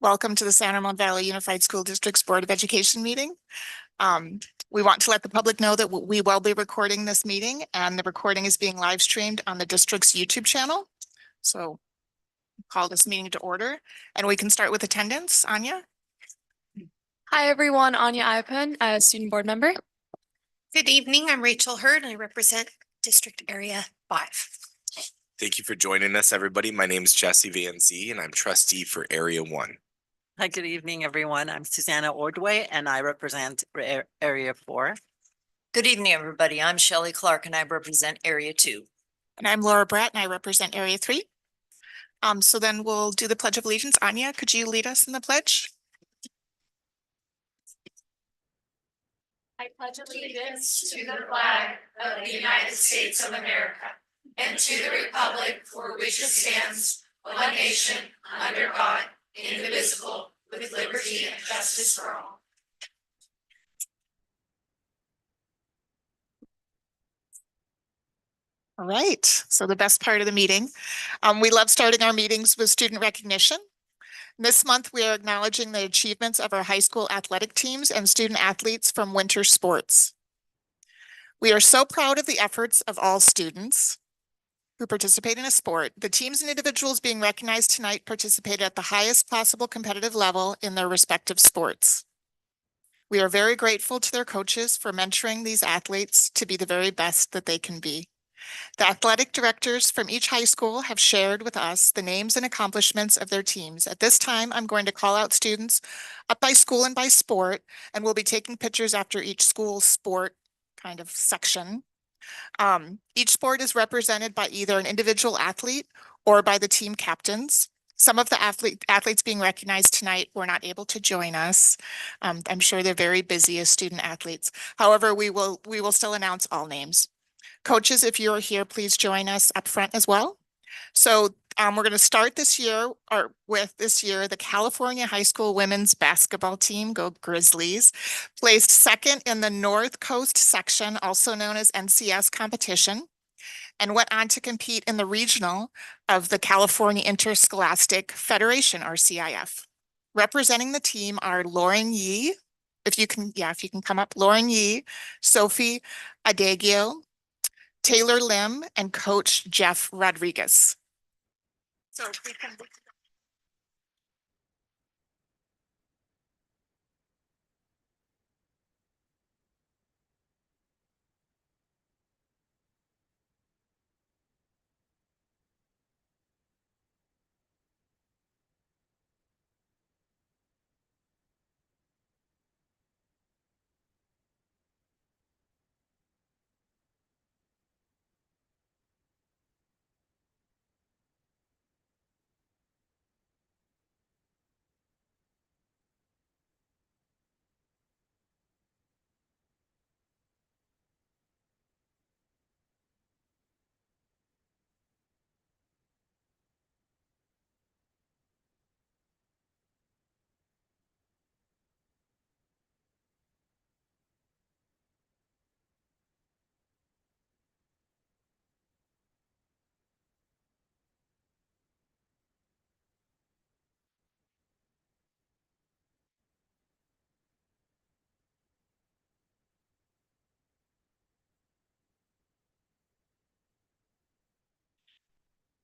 Welcome to the San Ramon Valley Unified School District's Board of Education meeting. We want to let the public know that we will be recording this meeting, and the recording is being live streamed on the district's YouTube channel. So call this meeting to order, and we can start with attendance. Anya? Hi, everyone. Anya Ipen, a student board member. Good evening. I'm Rachel Hurd, and I represent District Area 5. Thank you for joining us, everybody. My name is Jesse Van Zee, and I'm trustee for Area 1. Hi, good evening, everyone. I'm Susanna Ordway, and I represent Area 4. Good evening, everybody. I'm Shelley Clark, and I represent Area 2. And I'm Laura Bratt, and I represent Area 3. So then we'll do the Pledge of Allegiance. Anya, could you lead us in the pledge? I pledge allegiance to the flag of the United States of America and to the republic for which it stands, one nation, under God, indivisible, with liberty and justice for all. All right, so the best part of the meeting. We love starting our meetings with student recognition. This month, we are acknowledging the achievements of our high school athletic teams and student athletes from winter sports. We are so proud of the efforts of all students who participate in a sport. The teams and individuals being recognized tonight participated at the highest possible competitive level in their respective sports. We are very grateful to their coaches for mentoring these athletes to be the very best that they can be. The athletic directors from each high school have shared with us the names and accomplishments of their teams. At this time, I'm going to call out students up by school and by sport, and we'll be taking pictures after each school's sport kind of section. Each sport is represented by either an individual athlete or by the team captains. Some of the athletes being recognized tonight were not able to join us. I'm sure they're very busy as student athletes. However, we will still announce all names. Coaches, if you're here, please join us up front as well. So we're going to start this year the California High School women's basketball team, go Grizzlies, placed second in the North Coast section, also known as NCS competition, and went on to compete in the regional of the California Interscholastic Federation, or CIF. Representing the team are Lauren Yee, if you can come up, Lauren Yee, Sophie Adagio, Taylor Lim, and Coach Jeff Rodriguez. So if we can.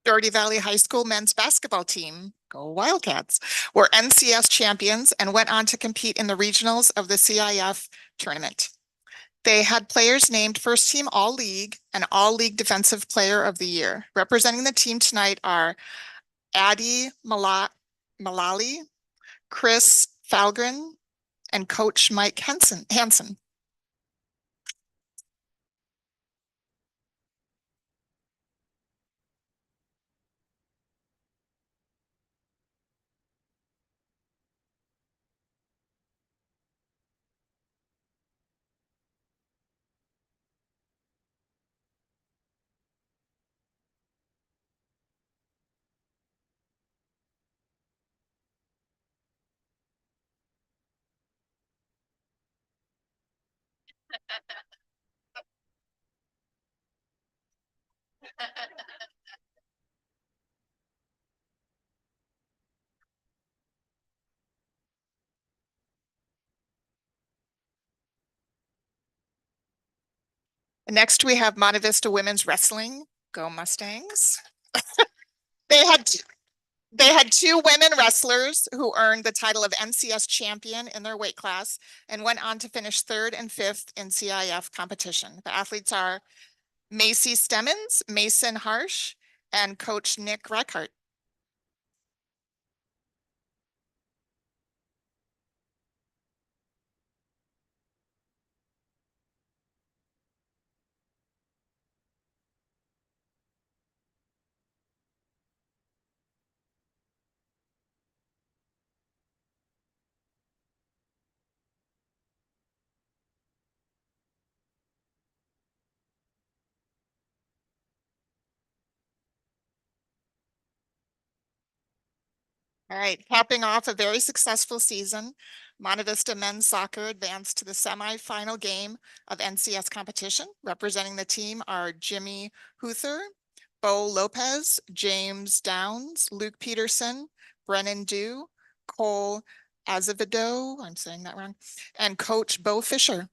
Doherty Valley High School men's basketball team, go Wildcats, were NCS champions and went on to compete in the regionals of the CIF tournament. They had players named First Team All-League and All-League Defensive Player of the Year. Representing the team tonight are Addie Malali, Chris Falgren, and Coach Mike Hansen. Next, we have Monte Vista Women's Wrestling. Go Mustangs. They had They had two women wrestlers who earned the title of NCS champion in their weight class and went on to finish third and fifth in CIF competition. The athletes are Macy Stemmons, Mason Harsh, and Coach Nick Reichart. All right, capping off a very successful season, Monte Vista men's soccer advanced to the semifinal game of NCS competition. Representing the team are Jimmy Huther, Bo Lopez, James Downs, Luke Peterson, Brennan Dew, Cole Azevedo, I'm saying that wrong, and Coach Bo Fisher.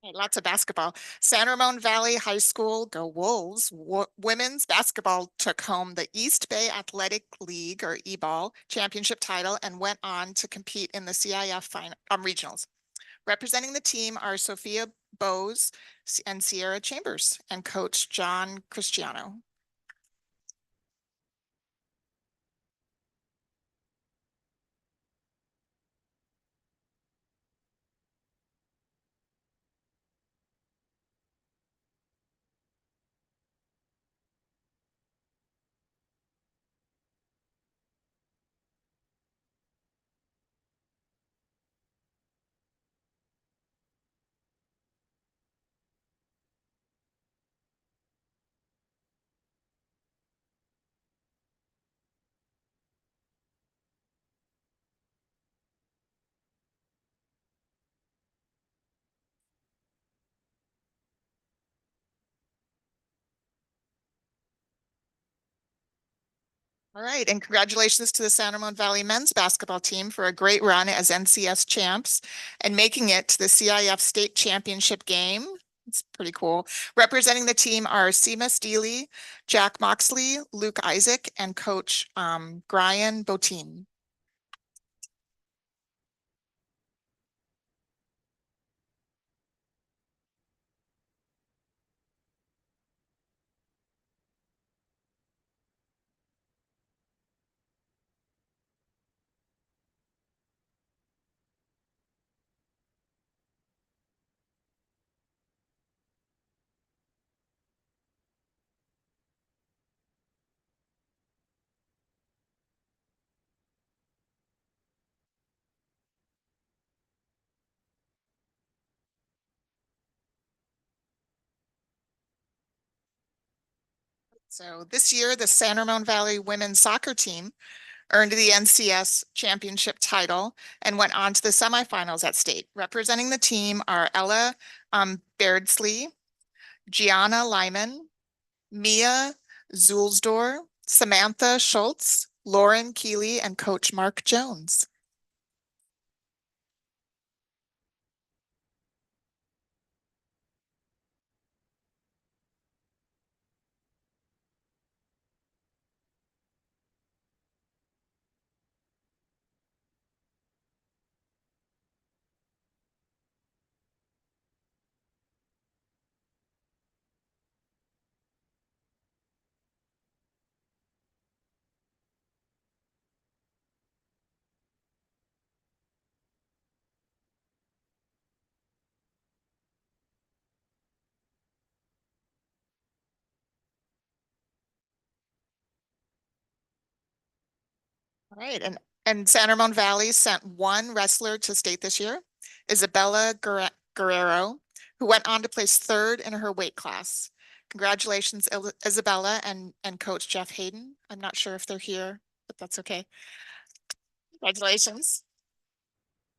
Okay, lots of basketball. San Ramon Valley High School, go Wolves. Women's basketball took home the East Bay Athletic League or E-Ball championship title and went on to compete in the CIF regionals. Representing the team are Sophia Bose and Sierra Chambers and Coach John Cristiano. All right, and congratulations to the San Ramon Valley men's basketball team for a great run as NCS champs and making it to the CIF state championship game. It's pretty cool. Representing the team are Seema Steely, Jack Moxley, Luke Isaac, and Coach Brian Botin. So this year, the San Ramon Valley women's soccer team earned the NCS championship title and went on to the semifinals at state. Representing the team are Ella Beardsley, Gianna Lyman, Mia Zulsdor, Samantha Schultz, Lauren Keeley, and Coach Mark Jones. All right, and And San Ramon Valley sent one wrestler to state this year, Isabella Guerrero, who went on to place third in her weight class. Congratulations, Isabella and Coach Jeff Hayden. I'm not sure if they're here, but that's okay. Congratulations.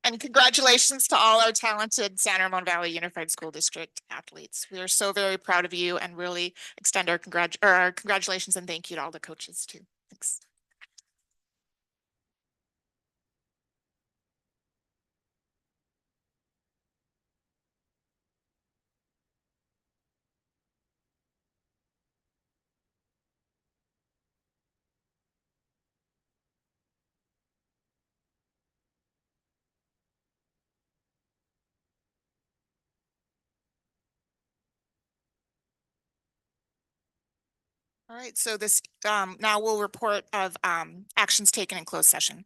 And congratulations to all our talented San Ramon Valley Unified School District athletes. We are so very proud of you and really extend our congratulations and thank you to all the coaches too. Thanks. All right, so this now we'll report of actions taken in closed session.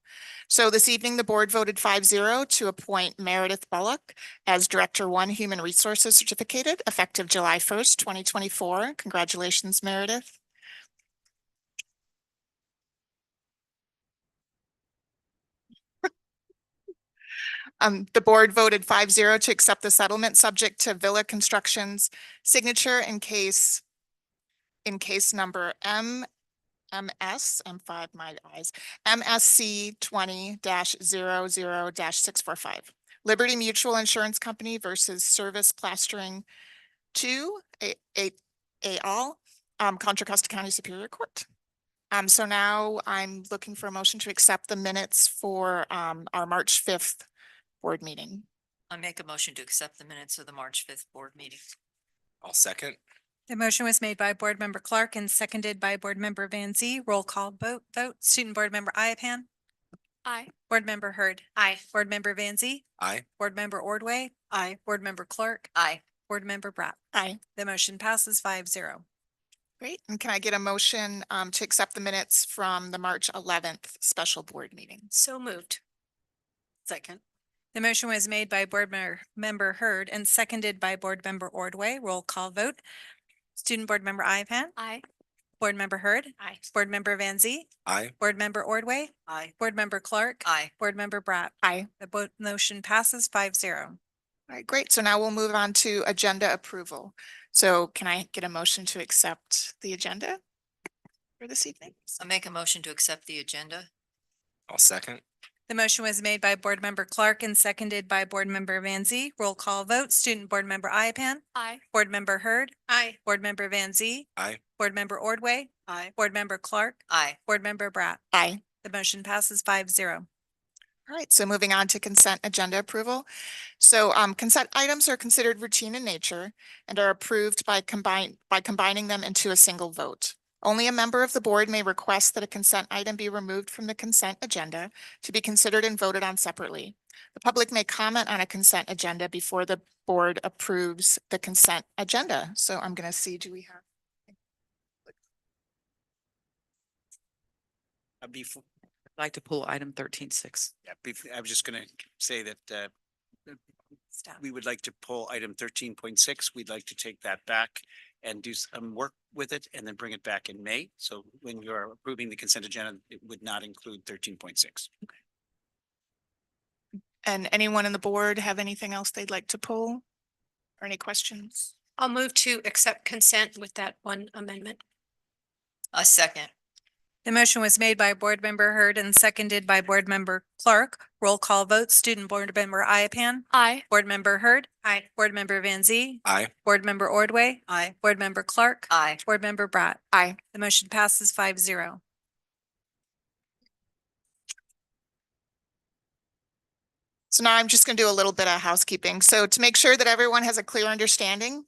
So this evening, the board voted 5-0 to appoint Meredith Bullock as Director 1 Human Resources Certificated effective July 1st, 2024. Congratulations, Meredith. The board voted 5-0 to accept the settlement subject to Villa Construction's signature in case number M5, my eyes, MSC 20-00-645. Liberty Mutual Insurance Company versus Service Plastering 2, all, Contra Costa County Superior Court. So now I'm looking for a motion to accept the minutes for our March 5th board meeting. I make a motion to accept the minutes of the March 5th board meeting. I'll second. The motion was made by Board Member Clark and seconded by Board Member Van Zee. Roll call vote. Student Board Member Iapan. Aye. Board Member Hurd. Aye. Board Member Van Zee. Aye. Board Member Ordway. Aye. Board Member Clark. Aye. Board Member Bratt. Aye. The motion passes 5-0. Great. And can I get a motion to accept the minutes from the March 11th special board meeting? So moved. Second. The motion was made by Board Member Hurd and seconded by Board Member Ordway. Roll call vote. Student Board Member Iapan. Aye. Board Member Hurd. Aye. Board Member Van Zee. Aye. Board Member Ordway. Aye. Board Member Clark. Aye. Board Member Bratt. Aye. The motion passes 5-0. All right, great. So now we'll move on to agenda approval. So can I get a motion to accept the agenda for this evening? I make a motion to accept the agenda. I'll second. The motion was made by Board Member Clark and seconded by Board Member Van Zee. Roll call vote. Student Board Member Iapan. Aye. Board Member Hurd. Aye. Board Member Van Zee. Aye. Board Member Ordway. Aye. Board Member Clark. Aye. Board Member Bratt. Aye. The motion passes 5-0. All right, so moving on to consent agenda approval. So consent items are considered routine in nature and are approved by combining them into a single vote. Only a member of the board may request that a consent item be removed from the consent agenda to be considered and voted on separately. The public may comment on a consent agenda before the board approves the consent agenda. So I'm going to see, do we have? Before, I'd like to pull item 13.6. Yeah, I was just gonna say that we would like to pull item 13.6. We'd like to take that back and do some work with it and then bring it back in May. So when you're approving the consent agenda, it would not include 13.6. And anyone in the board have anything else they'd like to pull or any questions? I'll move to accept consent with that one amendment. A second. The motion was made by Board Member Hurd and seconded by Board Member Clark. Roll call vote. Student Board Member Iapan. Aye. Board Member Hurd. Aye. Board Member Van Zee. Aye. Board Member Ordway. Aye. Board Member Clark. Aye. Board Member Bratt. Aye. The motion passes 5-0. So now I'm just going to do a little bit of housekeeping. So to make sure that everyone has a clear understanding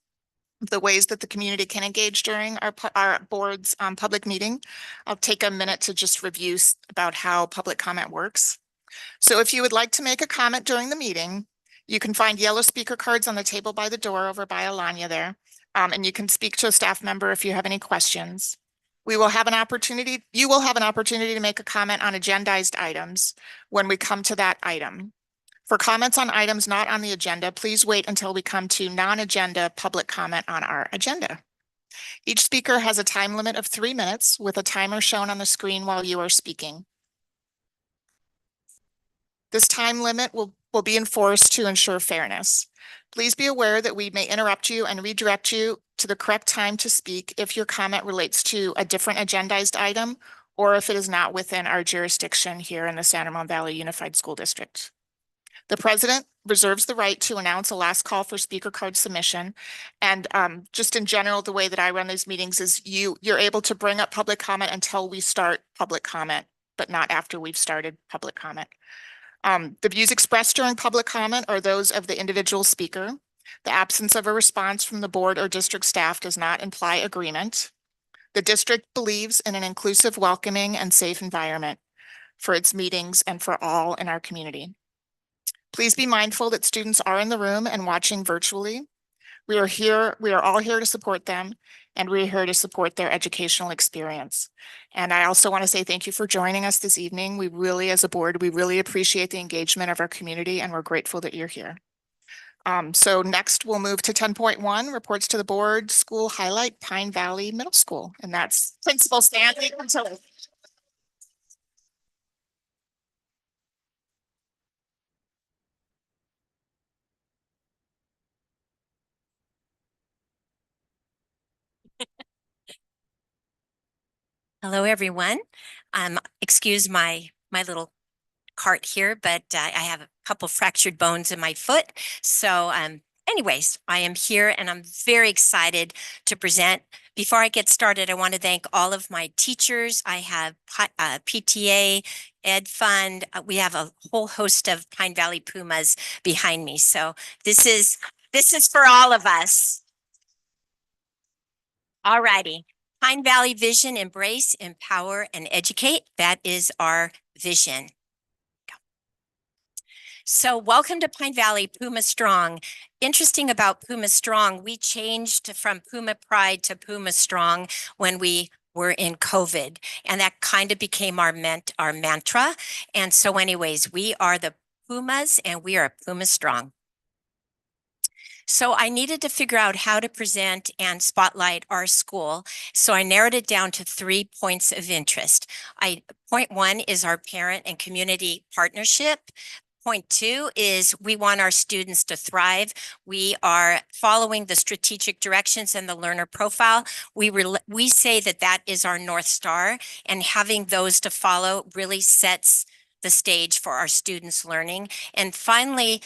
of the ways that the community can engage during our board's public meeting, I'll take a minute to just review about how public comment works. So if you would like to make a comment during the meeting, you can find yellow speaker cards on the table by the door over by Alanya there. And you can speak to a staff member if you have any questions. You will have an opportunity to make a comment on agendized items when we come to that item. For comments on items not on the agenda, please wait until we come to non-agenda public comment on our agenda. Each speaker has a time limit of 3 minutes with a timer shown on the screen while you are speaking. This time limit will be enforced to ensure fairness. Please be aware that we may interrupt you and redirect you to the correct time to speak if your comment relates to a different agendized item or if it is not within our jurisdiction here in the San Ramon Valley Unified School District. The president reserves the right to announce a last call for speaker card submission. And just in general, the way that I run these meetings is you're able to bring up public comment until we start public comment, but not after we've started public comment. The views expressed during public comment are those of the individual speaker. The absence of a response from the board or district staff does not imply agreement. The district believes in an inclusive, welcoming, and safe environment for its meetings and for all in our community. Please be mindful that students are in the room and watching virtually. We are all here to support them, and we're here to support their educational experience. And I also want to say thank you for joining us this evening. We really, as a board, we really appreciate the engagement of our community, and we're grateful that you're here. So next we'll move to 10.1, reports to the board, school highlight, Pine Valley Middle School, and that's Principal Stanley Quintilli. Hello, everyone. Excuse my little cart here, but I have a couple fractured bones in my foot. So anyways, I am here and I'm very excited to present. Before I get started, I want to thank all of my teachers. I have PTA, Ed Fund. We have a whole host of Pine Valley Pumas behind me. So this is for all of us. All righty. Pine Valley Vision, embrace, empower, and educate. That is our vision. So welcome to Pine Valley Puma Strong. Interesting about Puma Strong, we changed from Puma Pride to Puma Strong when we were in COVID, and that kind of became our mantra. And so anyways, we are the Pumas and we are Puma Strong. So I needed to figure out how to present and spotlight our school. So I narrowed it down to 3 points of interest. Point 1 is our parent and community partnership. Point 2 is we want our students to thrive. We are following the strategic directions and the learner profile. We say that is our North Star, and having those to follow really sets the stage for our students' learning. And finally,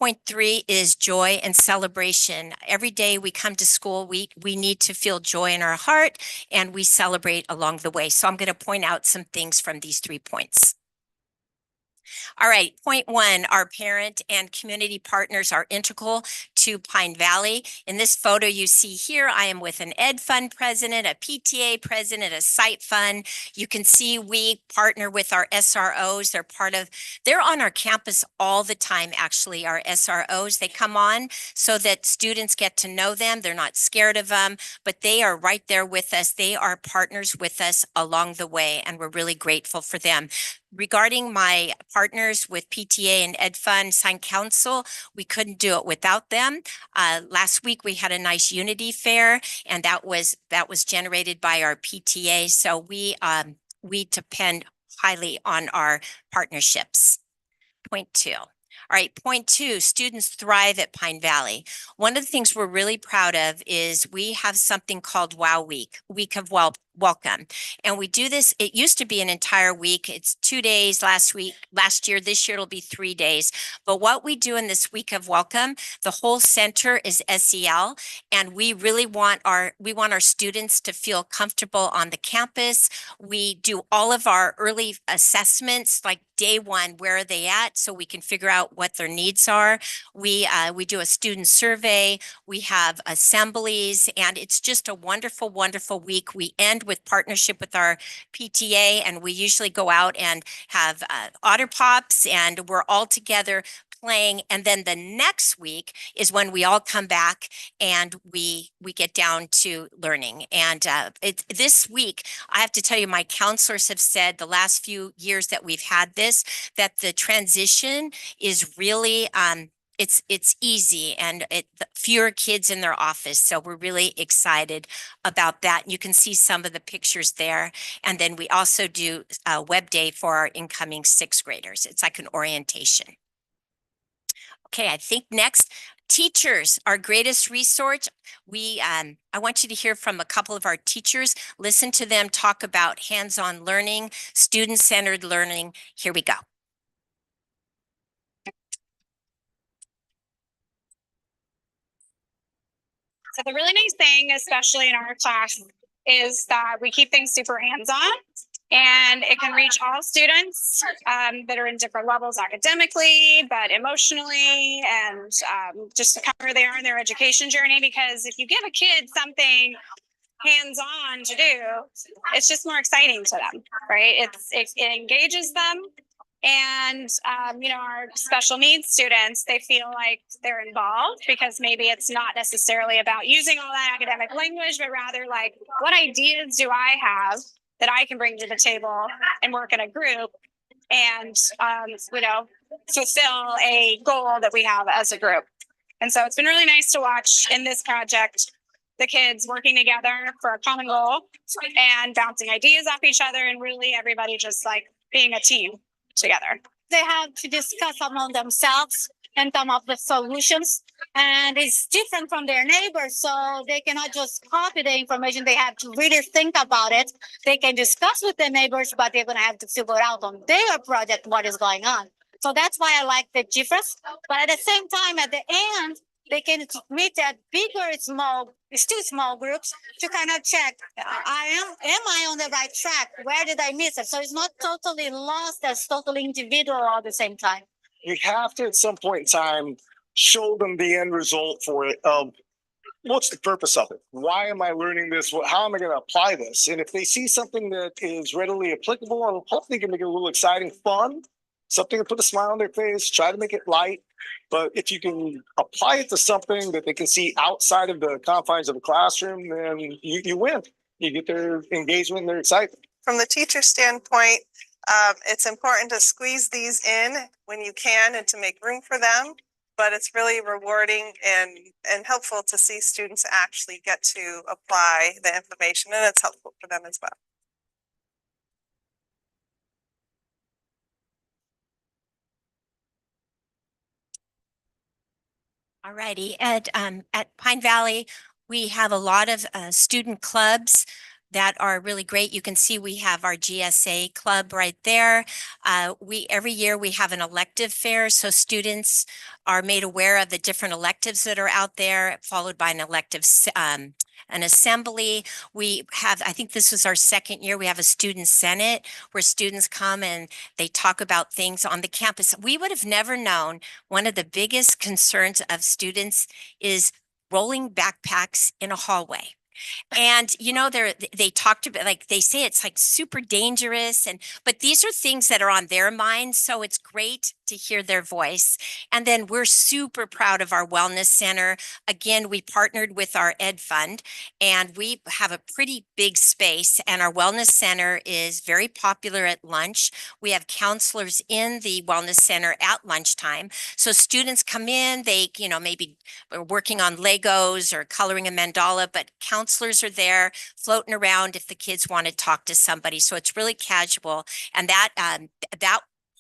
point 3 is joy and celebration. Every day we come to school, we need to feel joy in our heart, and we celebrate along the way. So I'm going to point out some things from these 3 points. All right, point 1, our parent and community partners are integral to Pine Valley. In this photo you see here, I am with an Ed Fund president, a PTA president, a site fund. You can see we partner with our SROs. They're on our campus all the time, actually, our SROs. They come on so that students get to know them. They're not scared of them, but they are right there with us. They are partners with us along the way, and we're really grateful for them. Regarding my partners with PTA and Ed Fund Sign Council, we couldn't do it without them. Last week we had a nice unity fair, and that was generated by our PTA. So we depend highly on our partnerships. Point 2. All right, point 2, students thrive at Pine Valley. One of the things we're really proud of is we have something called Wow Week, Week of Welcome. And we do this, it used to be an entire week. It's 2 days last year, this year it'll be 3 days. But what we do in this Week of Welcome, the whole center is SEL, and we really want our students to feel comfortable on the campus. We do all of our early assessments, like day 1, where are they at, so we can figure out what their needs are. We do a student survey. We have assemblies, and it's just a wonderful, wonderful week. We end with partnership with our PTA, and we usually go out and have otter pops, and we're all together playing. And then the next week is when we all come back and we get down to learning. And this week, I have to tell you, my counselors have said the last few years that we've had this, that the transition is really it's easy and fewer kids in their office. So we're really excited about that. You can see some of the pictures there. And then we also do a web day for our incoming sixth graders. It's like an orientation. Okay, I think next, teachers, our greatest resource. I want you to hear from a couple of our teachers, listen to them talk about hands-on learning, student-centered learning. Here we go. So the really nice thing, especially in our class, is that we keep things super hands-on and it can reach all students that are in different levels academically, but emotionally, and just to cover they are in their education journey. Because if you give a kid something hands-on to do, it's just more exciting to them, right? It engages them. And, our special needs students, they feel like they're involved because maybe it's not necessarily about using all that academic language, but rather like, what ideas do I have that I can bring to the table and work in a group and, fulfill a goal that we have as a group. And so it's been really nice to watch in this project the kids working together for a common goal and bouncing ideas off each other, and really everybody just like being a team together. They have to discuss among themselves and come up with solutions, and it's different from their neighbors, so they cannot just copy the information. They have to really think about it. They can discuss with their neighbors, but they're going to have to figure out on their project what is going on. So that's why I like the difference. But at the same time, at the end, they can meet at it's two small groups to kind of check, am I on the right track? Where did I miss it? So it's not totally lost, as totally individual all at the same time. You have to, at some point in time, show them the end result for it. What's the purpose of it? Why am I learning this? How am I going to apply this? And if they see something that is readily applicable, and hopefully can make it a little exciting, fun, something to put a smile on their face, try to make it light. But if you can apply it to something that they can see outside of the confines of the classroom, then you win. You get their engagement and their excitement. From the teacher standpoint, it's important to squeeze these in when you can and to make room for them. But it's really rewarding and helpful to see students actually get to apply the information, and it's helpful for them as well. All righty. At Pine Valley, we have a lot of student clubs that are really great. You can see we have our GSA club right there. Every year we have an elective fair, so students are made aware of the different electives that are out there, followed by an elective an assembly. We have, I think this was our second year, we have a student senate where students come and they talk about things on the campus. We would have never known one of the biggest concerns of students is rolling backpacks in a hallway. And, they talked about, like, they say it's like super dangerous, but these are things that are on their minds. So it's great to hear their voice. And then we're super proud of our wellness center. Again, we partnered with our Ed Fund, and we have a pretty big space, and our wellness center is very popular at lunch. We have counselors in the wellness center at lunchtime. So students come in, they, maybe are working on Legos or coloring a mandala, but counselors are there floating around if the kids want to talk to somebody. So it's really casual. And that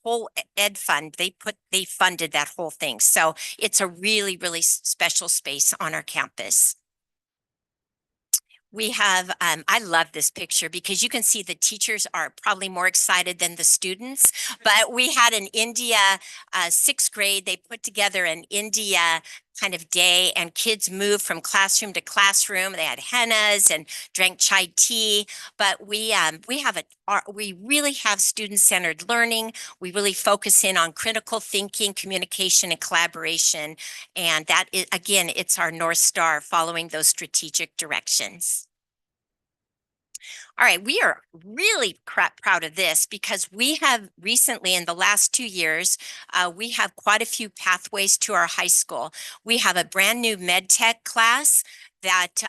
whole Ed Fund, they funded that whole thing. So it's a really, really special space on our campus. We have, I love this picture because you can see the teachers are probably more excited than the students, but we had an India sixth grade, they put together an India kind of day, and kids moved from classroom to classroom. They had hennas and drank chai tea, but we really have student-centered learning. We really focus in on critical thinking, communication, and collaboration. And that is, again, it's our North Star, following those strategic directions. All right, we are really proud of this because we have recently, in the last 2 years, we have quite a few pathways to our high school. We have a brand new med tech class that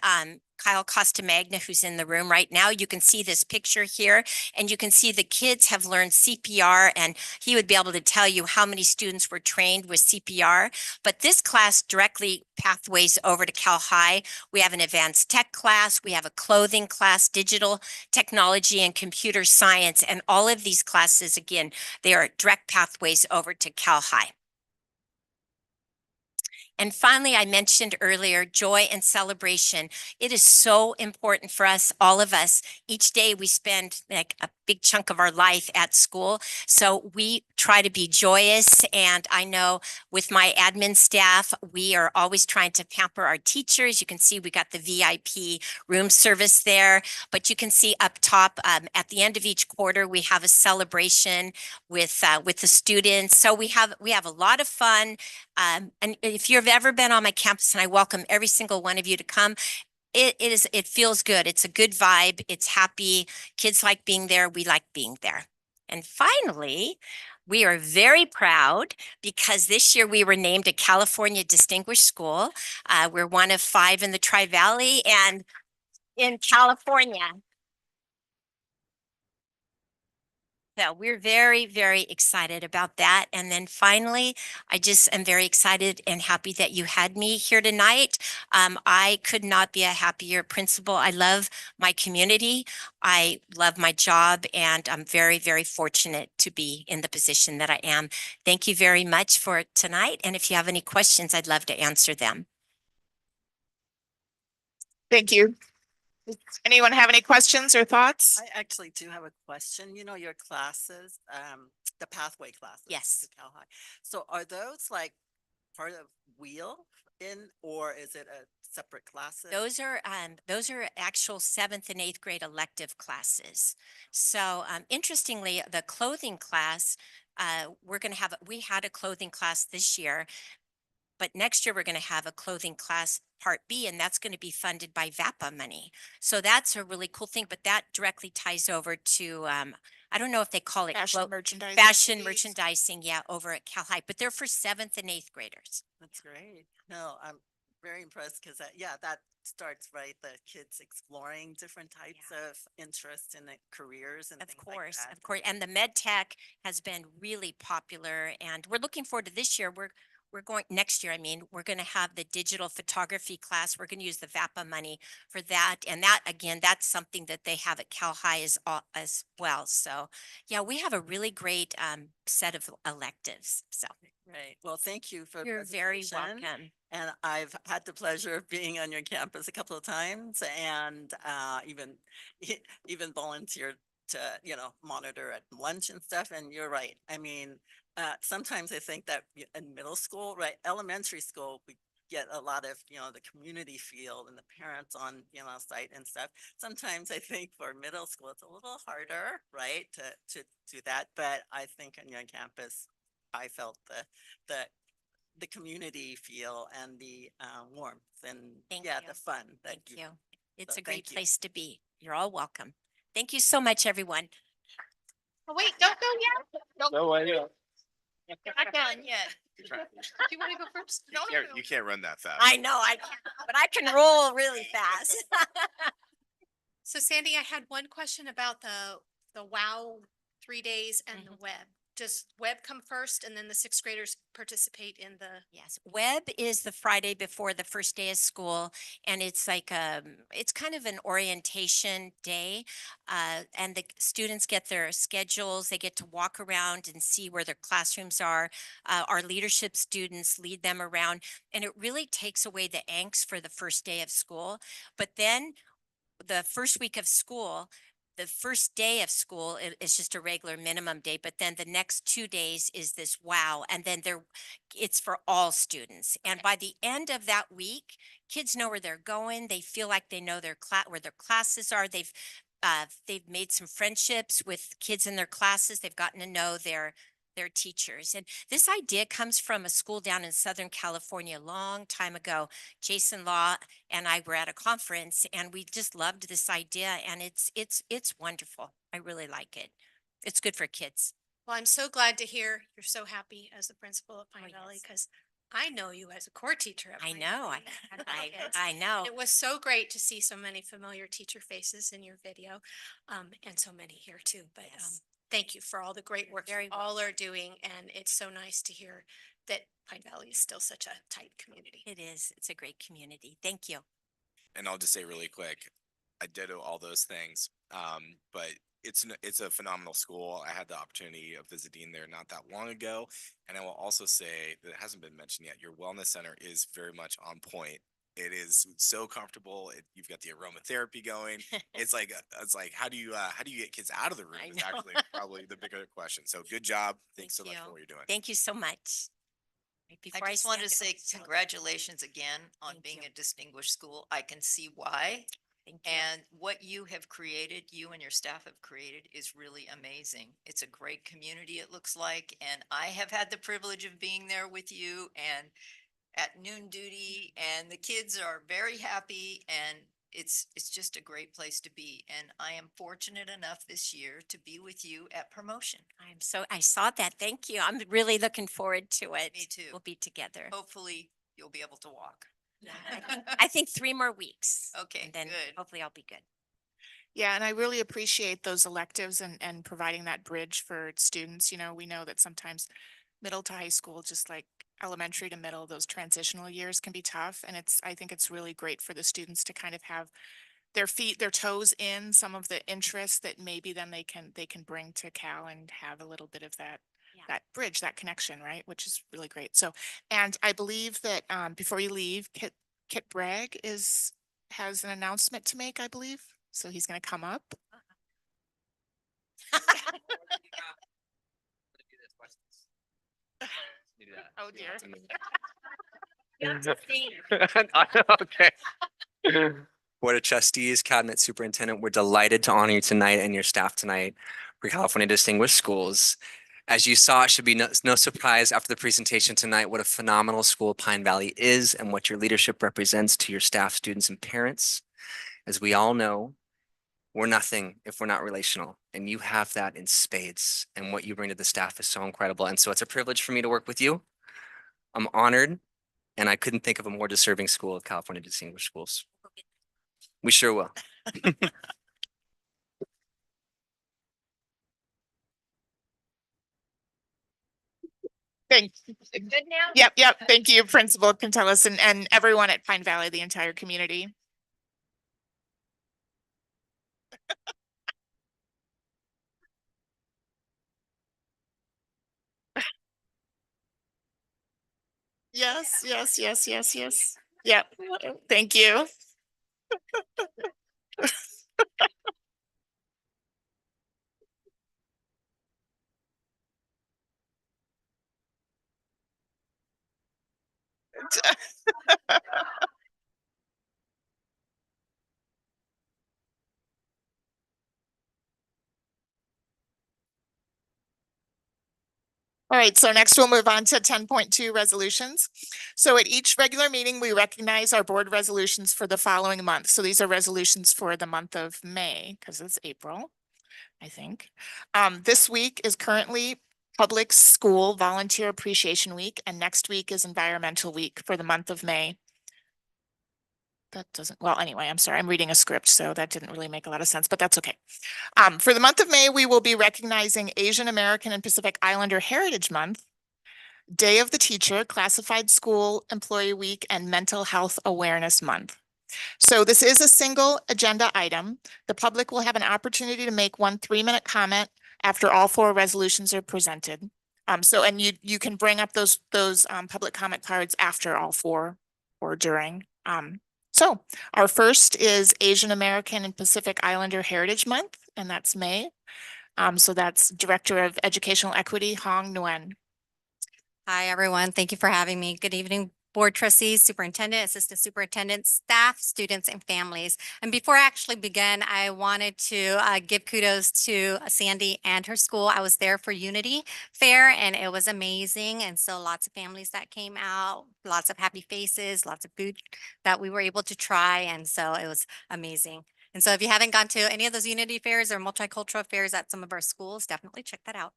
Kyle Costamagna, who's in the room right now. You can see this picture here, and you can see the kids have learned CPR, and he would be able to tell you how many students were trained with CPR. But this class directly pathways over to Cal High. We have an advanced tech class, we have a clothing class, digital technology and computer science, and all of these classes, again, they are direct pathways over to Cal High. And finally, I mentioned earlier, joy and celebration. It is so important for us, all of us. Each day we spend like a big chunk of our life at school. So we try to be joyous. And I know with my admin staff, we are always trying to pamper our teachers. You can see we got the VIP room service there, but you can see up top at the end of each quarter, we have a celebration with the students. So we have a lot of fun. And if you've ever been on my campus, and I welcome every single one of you to come, it feels good. It's a good vibe. It's happy. Kids like being there. We like being there. And finally, we are very proud because this year we were named a California Distinguished School. We're one of 5 in the Tri-Valley and in California. So we're very, very excited about that. And then finally, I just am very excited and happy that you had me here tonight. I could not be a happier principal. I love my community. I love my job, and I'm very, very fortunate to be in the position that I am. Thank you very much for tonight. And if you have any questions, I'd love to answer them. Thank you. Does anyone have any questions or thoughts? I actually do have a question. You know, your classes, the pathway classes. Yes. To Cal High. So are those like part of Wheel or is it a separate classes? Those are actual 7th and 8th grade elective classes. So interestingly, the clothing class, we had a clothing class this year, but next year we're going to have a clothing class part B, and that's going to be funded by VAPA money. So that's a really cool thing, but that directly ties over to, I don't know if they call it fashion merchandising, yeah, over at Cal High, but they're for 7th and 8th graders. That's great. No, I'm very impressed because that starts right, the kids exploring different types of interests and careers and Of things course, like that. of course. And the med tech has been really popular, and we're looking forward to this year. We're going next year. I mean, we're going to have the digital photography class. We're going to use the VAPA money for that. And that, again, that's something that they have at Cal High as well. So yeah, we have a really great set of electives. So Right. Well, thank you for the you're very presentation. welcome. And I've had the pleasure of being on your campus a couple of times and even volunteered to, monitor at lunch and stuff. And you're right. I mean, sometimes I think that in middle school, right, elementary school, we get a lot of, the community feel and the parents on, site and stuff. Sometimes I think for middle school, it's a little harder, right, to do that. But I think on your campus, I felt the community feel and the warmth and Thank the you. fun that Thank you. It's so a great thank you. place to be. You're all welcome. Thank you so much, everyone. Oh, wait, don't go yet. No way. You're not done yet. Do you want to go first? No, You can't run that fast. I know, but I can roll really fast. So Sandy, I had one question about the WOW 3 days and the web. Does web come first and then the 6th graders participate in the? Yes, web is the Friday before the first day of school, and it's like it's kind of an orientation day, and the students get their schedules. They get to walk around and see where their classrooms are. Our leadership students lead them around, and it really takes away the angst for the first day of school. But then the first week of school, the first day of school is just a regular minimum day, but then the next 2 days is this WOW, and then it's for all students. And by the end of that week, kids know where they're going. They feel like they know where their classes are. They've made some friendships with kids in their classes. They've gotten to know their teachers. And this idea comes from a school down in Southern California a long time ago. Jason Law and I were at a conference, and we just loved this idea, and it's wonderful. I really like it. It's good for kids. Well, I'm so glad to hear you're so happy as the principal of Pine Valley yes. because I know you as a core teacher. at I Pine know, Valley. Had I, kids. I know. It was so great to see so many familiar teacher faces in your video, and so many here too. But Yes. thank you for all the great work Very you all are doing, and it's so nice to hear that Pine Valley is still such a tight community. It is. It's a great community. Thank you. And I'll just say really quick, I ditto all those things. But it's a phenomenal school. I had the opportunity of visiting there not that long ago. And I will also say that it hasn't been mentioned yet, your wellness center is very much on point. It is so comfortable. You've got the aromatherapy going. It's like how do you get kids out of the room I is know. actually probably the bigger question. So good job. Thanks so Thank much you. for what you're doing. Thank you so much. Right before I just want to stand say up- congratulations again on Thank being you. a distinguished school. I can see why. Thank you. And what you have created, you and your staff have created is really amazing. It's a great community, it looks like, and I have had the privilege of being there with you and at noon duty, and the kids are very happy, and it's just a great place to be. And I am fortunate enough this year to be with you at promotion. I saw that. Thank you. I'm really looking forward to it. Me too. We'll be together. Hopefully, you'll be able to walk. I think 3 more weeks. Okay, And then good. hopefully I'll be good. Yeah, and I really appreciate those electives and providing that bridge for students. You know, we know that sometimes middle to high school, just like elementary to middle, those transitional years can be tough. And I think it's really great for the students to kind of have their toes in some of the interests that maybe then they can bring to Cal and have a little bit of that Yeah. that bridge, that connection, right? Which is really great. So, and I believe that before you leave, Kit Bragg has an announcement to make, I believe. So he's going to come up. Oh dear. Okay. Board of Trustees, Cabinet Superintendent, we're delighted to honor you tonight and your staff tonight for California Distinguished Schools. As you saw, it should be no surprise after the presentation tonight what a phenomenal school Pine Valley is and what your leadership represents to your staff, students, and parents. As we all know, we're nothing if we're not relational, and you have that in spades. And what you bring to the staff is so incredible. And so it's a privilege for me to work with you. I'm honored, and I couldn't think of a more deserving school of California Distinguished Schools. We sure will. Thanks. Good now? Yep. Thank you, Principal Cantelis and everyone at Pine Valley, the entire community. Yes. Yep. Thank you. All right, so next we'll move on to 10.2 resolutions. So at each regular meeting, we recognize our board resolutions for the following month. So these are resolutions for the month of May, because it's April, I think. This week is currently Public School Volunteer Appreciation Week, and next week is Environmental Week for the month of May. That doesn't, well, anyway, I'm sorry, I'm reading a script, so that didn't really make a lot of sense, but that's okay. For the month of May, we will be recognizing Asian American and Pacific Islander Heritage Month, Day of the Teacher, Classified School Employee Week, and Mental Health Awareness Month. So this is a single agenda item. The public will have an opportunity to make one 3-minute comment after all 4 resolutions are presented. And you can bring up those public comment cards after all 4 or during. So our first is Asian American and Pacific Islander Heritage Month, and that's May. So that's Director of Educational Equity, Hong Nguyen. Hi, everyone. Thank you for having me. Good evening, board trustees, superintendent, assistant superintendent, staff, students, and families. And before I actually begin, I wanted to give kudos to Sandy and her school. I was there for Unity Fair and it was amazing. And so lots of families that came out, lots of happy faces, lots of food that we were able to try. And so it was amazing. And so if you haven't gone to any of those Unity fairs or multicultural fairs at some of our schools, definitely check that out.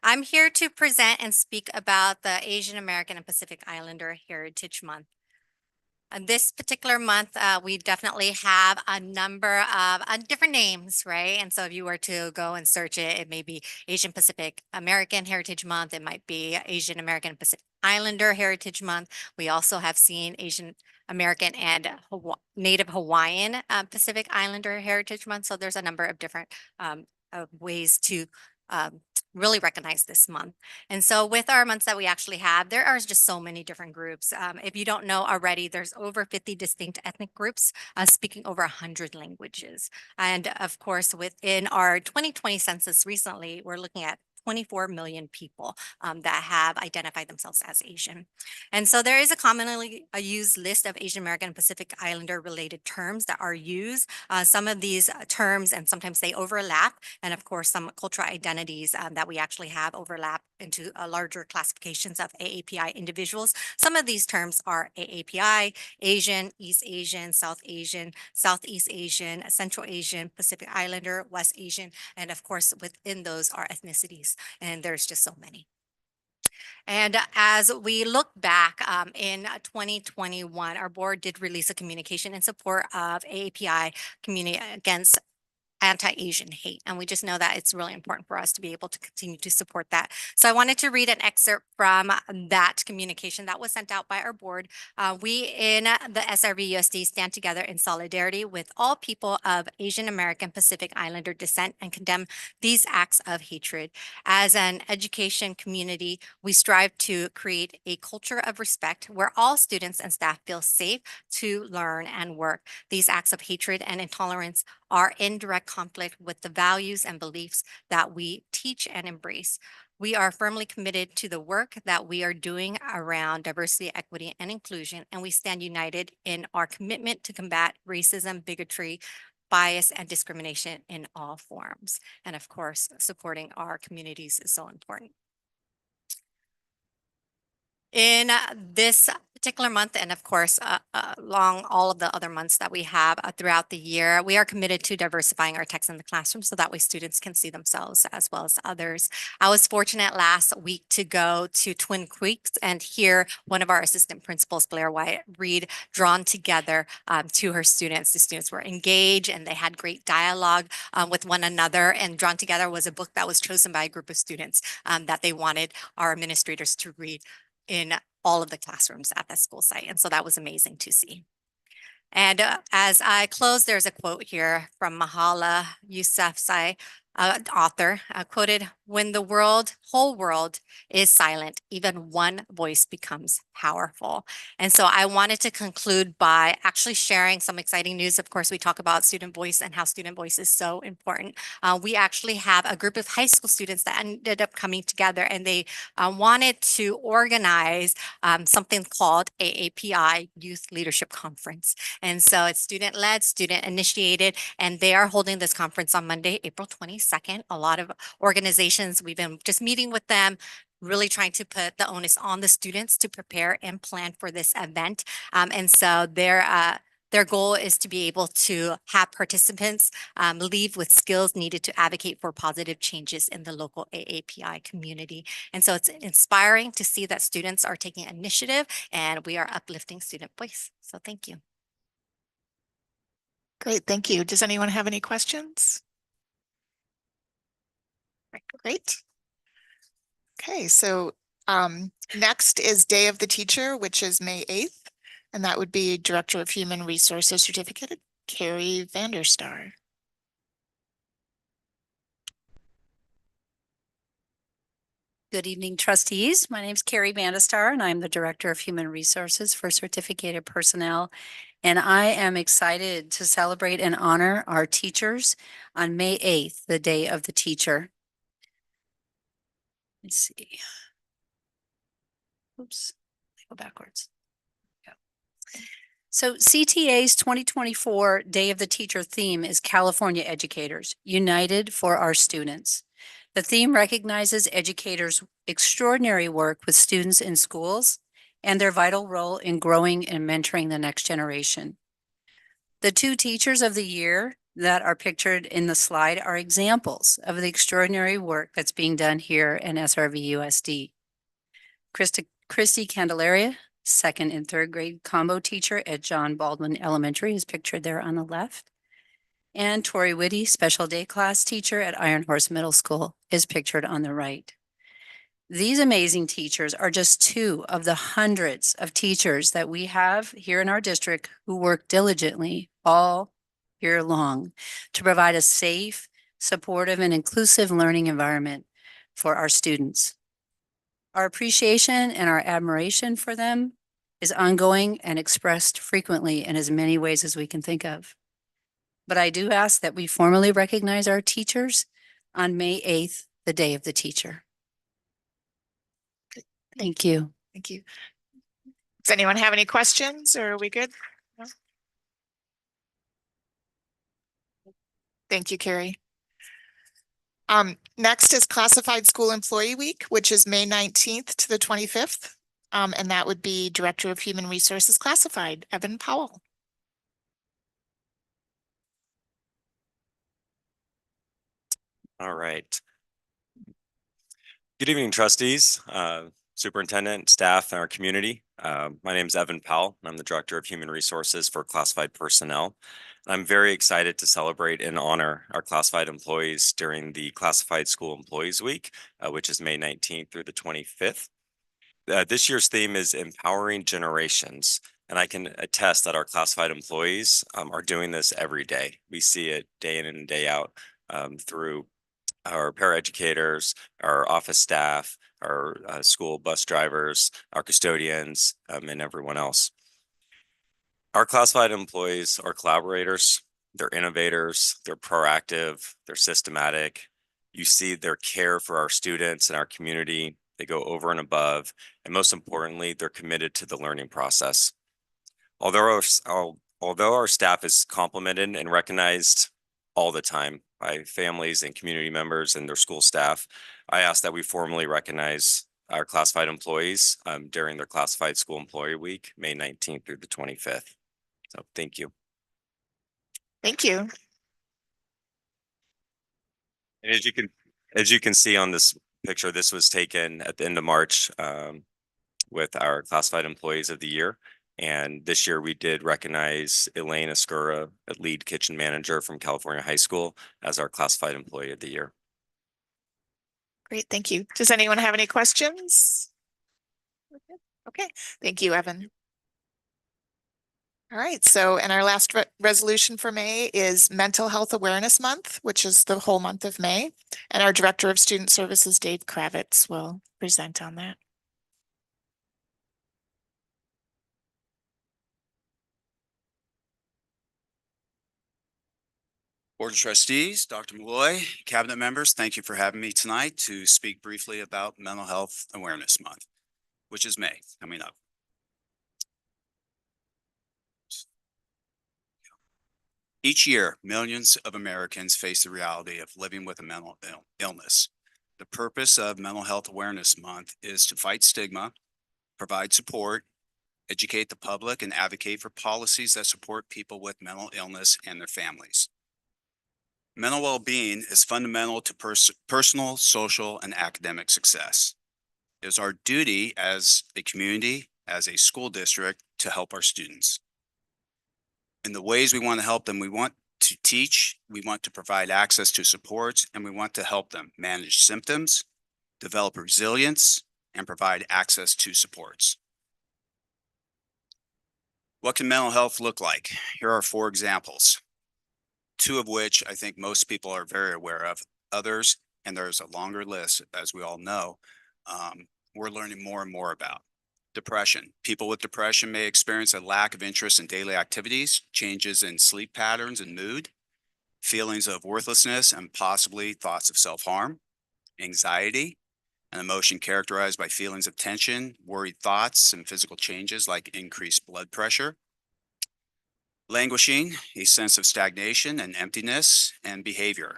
I'm here to present and speak about the Asian American and Pacific Islander Heritage Month. This particular month, we definitely have a number of different names, right? And so if you were to go and search it, it may be Asian Pacific American Heritage Month. It might be Asian American and Pacific Islander Heritage Month. We also have seen Asian American and Native Hawaiian Pacific Islander Heritage Month. So there's a number of different ways to really recognize this month. And so with our months that we actually have, there are just so many different groups. If you don't know already, there's over 50 distinct ethnic groups speaking over 100 languages. And of course, within our 2020 census recently, we're looking at 24 million people that have identified themselves as Asian. And so there is a commonly used list of Asian American and Pacific Islander related terms that are used. Some of these terms, and sometimes they overlap, and of course, some cultural identities that we actually have overlap into larger classifications of AAPI individuals. Some of these terms are AAPI, Asian, East Asian, South Asian, Southeast Asian, Central Asian, Pacific Islander, West Asian, and of course, within those are ethnicities, and there's just so many. And as we look back in 2021, our board did release a communication in support of AAPI community against anti-Asian hate. And we just know that it's really important for us to be able to continue to support that. So I wanted to read an excerpt from that communication that was sent out by our board. We in the SRVUSD stand together in solidarity with all people of Asian American Pacific Islander descent and condemn these acts of hatred. As an education community, we strive to create a culture of respect where all students and staff feel safe to learn and work. These acts of hatred and intolerance are in direct conflict with the values and beliefs that we teach and embrace. We are firmly committed to the work that we are doing around diversity, equity, and inclusion, and we stand united in our commitment to combat racism, bigotry, bias, and discrimination in all forms. And of course, supporting our communities is so important. In this particular month, and of course, along all of the other months that we have throughout the year, we are committed to diversifying our text in the classroom so that way students can see themselves as well as others. I was fortunate last week to go to Twin Creeks and hear one of our assistant principals, Blair White, read Drawn Together to her students. The students were engaged and they had great dialogue with one another, and Drawn Together was a book that was chosen by a group of students that they wanted our administrators to read in all of the classrooms at that school site. And so that was amazing to see. And as I close, there's a quote here from Mahala Yousafzai, author, quoted, "When the whole world is silent, even one voice becomes powerful." And so I wanted to conclude by actually sharing some exciting news. Of course, we talk about student voice and how student voice is so important. We actually have a group of high school students that ended up coming together, and they wanted to organize something called AAPI Youth Leadership Conference. And so it's student-led, student-initiated, and they are holding this conference on Monday, April 22nd. A lot of organizations, we've been just meeting with them, really trying to put the onus on the students to prepare and plan for this event. And so their goal is to be able to have participants leave with skills needed to advocate for positive changes in the local AAPI community. And so it's inspiring to see that students are taking initiative and we are uplifting student voice. So thank you. Great, thank you. Does anyone have any questions? Great. Okay, so next is Day of the Teacher, which is May 8th, and that would be Director of Human Resources Certificate, Carrie Vanderstar. Good evening, trustees. My name is Carrie Vandestar, and I'm the Director of Human Resources for Certificated Personnel. And I am excited to celebrate and honor our teachers on May 8th, the Day of the Teacher. Let's see. Oops, go backwards. Yeah. So CTA's 2024 Day of the Teacher theme is California Educators, United for Our Students. The theme recognizes educators' extraordinary work with students in schools and their vital role in growing and mentoring the next generation. The two teachers of the year that are pictured in the slide are examples of the extraordinary work that's being done here in SRVUSD. Christy Candelaria, second and third grade combo teacher at John Baldwin Elementary, is pictured there on the left. And Tori Whitty, special day class teacher at Iron Horse Middle School, is pictured on the right. These amazing teachers are just two of the hundreds of teachers that we have here in our district who work diligently all year long to provide a safe, supportive, and inclusive learning environment for our students. Our appreciation and our admiration for them is ongoing and expressed frequently in as many ways as we can think of. But I do ask that we formally recognize our teachers on May 8th, the Day of the Teacher. Thank you. Thank you. Does anyone have any questions or are we good? No? Thank you, Carrie. Next is Classified School Employee Week, which is May 19th to the 25th. And that would be Director of Human Resources Classified, Evan Powell. All right. Good evening, trustees, superintendent, staff, and our community. My name is Evan Powell. I'm the Director of Human Resources for Classified Personnel. I'm very excited to celebrate and honor our classified employees during the Classified School Employees Week, which is May 19th through the 25th. This year's theme is Empowering Generations, and I can attest that our classified employees are doing this every day. We see it day in and day out through our paraeducators, our office staff, our school bus drivers, our custodians, and everyone else. Our classified employees are collaborators, they're innovators, they're proactive, they're systematic. You see their care for our students and our community. They go over and above, and most importantly, they're committed to the learning process. Although our staff is complimented and recognized all the time by families and community members and their school staff, I ask that we formally recognize our classified employees during their Classified School Employee Week, May 19th through the 25th. So thank you. Thank you. And as you can see on this picture, this was taken at the end of March with our Classified Employees of the Year. And this year we did recognize Elaine Escura, a lead kitchen manager from California High School, as our Classified Employee of the Year. Great, thank you. Does anyone have any questions? Okay, thank you, Evan. All right, so and our last resolution for May is Mental Health Awareness Month, which is the whole month of May. And our Director of Student Services, Dave Kravitz, will present on that. Board of Trustees, Dr. Malloy, cabinet members, thank you for having me tonight to speak briefly about Mental Health Awareness Month, which is May coming up. Each year, millions of Americans face the reality of living with a mental illness. The purpose of Mental Health Awareness Month is to fight stigma, provide support, educate the public, and advocate for policies that support people with mental illness and their families. Mental well-being is fundamental to personal, social, and academic success. It is our duty as a community, as a school district, to help our students. In the ways we want to help them, we want to teach, we want to provide access to supports, and we want to help them manage symptoms, develop resilience, and provide access to supports. What can mental health look like? Here are 4 examples, 2 of which I think most people are very aware of. Others, and there's a longer list, as we all know, we're learning more and more about. Depression. People with depression may experience a lack of interest in daily activities, changes in sleep patterns and mood, feelings of worthlessness, and possibly thoughts of self-harm. Anxiety, an emotion characterized by feelings of tension, worried thoughts, and physical changes like increased blood pressure. Languishing, a sense of stagnation and emptiness, and behavior.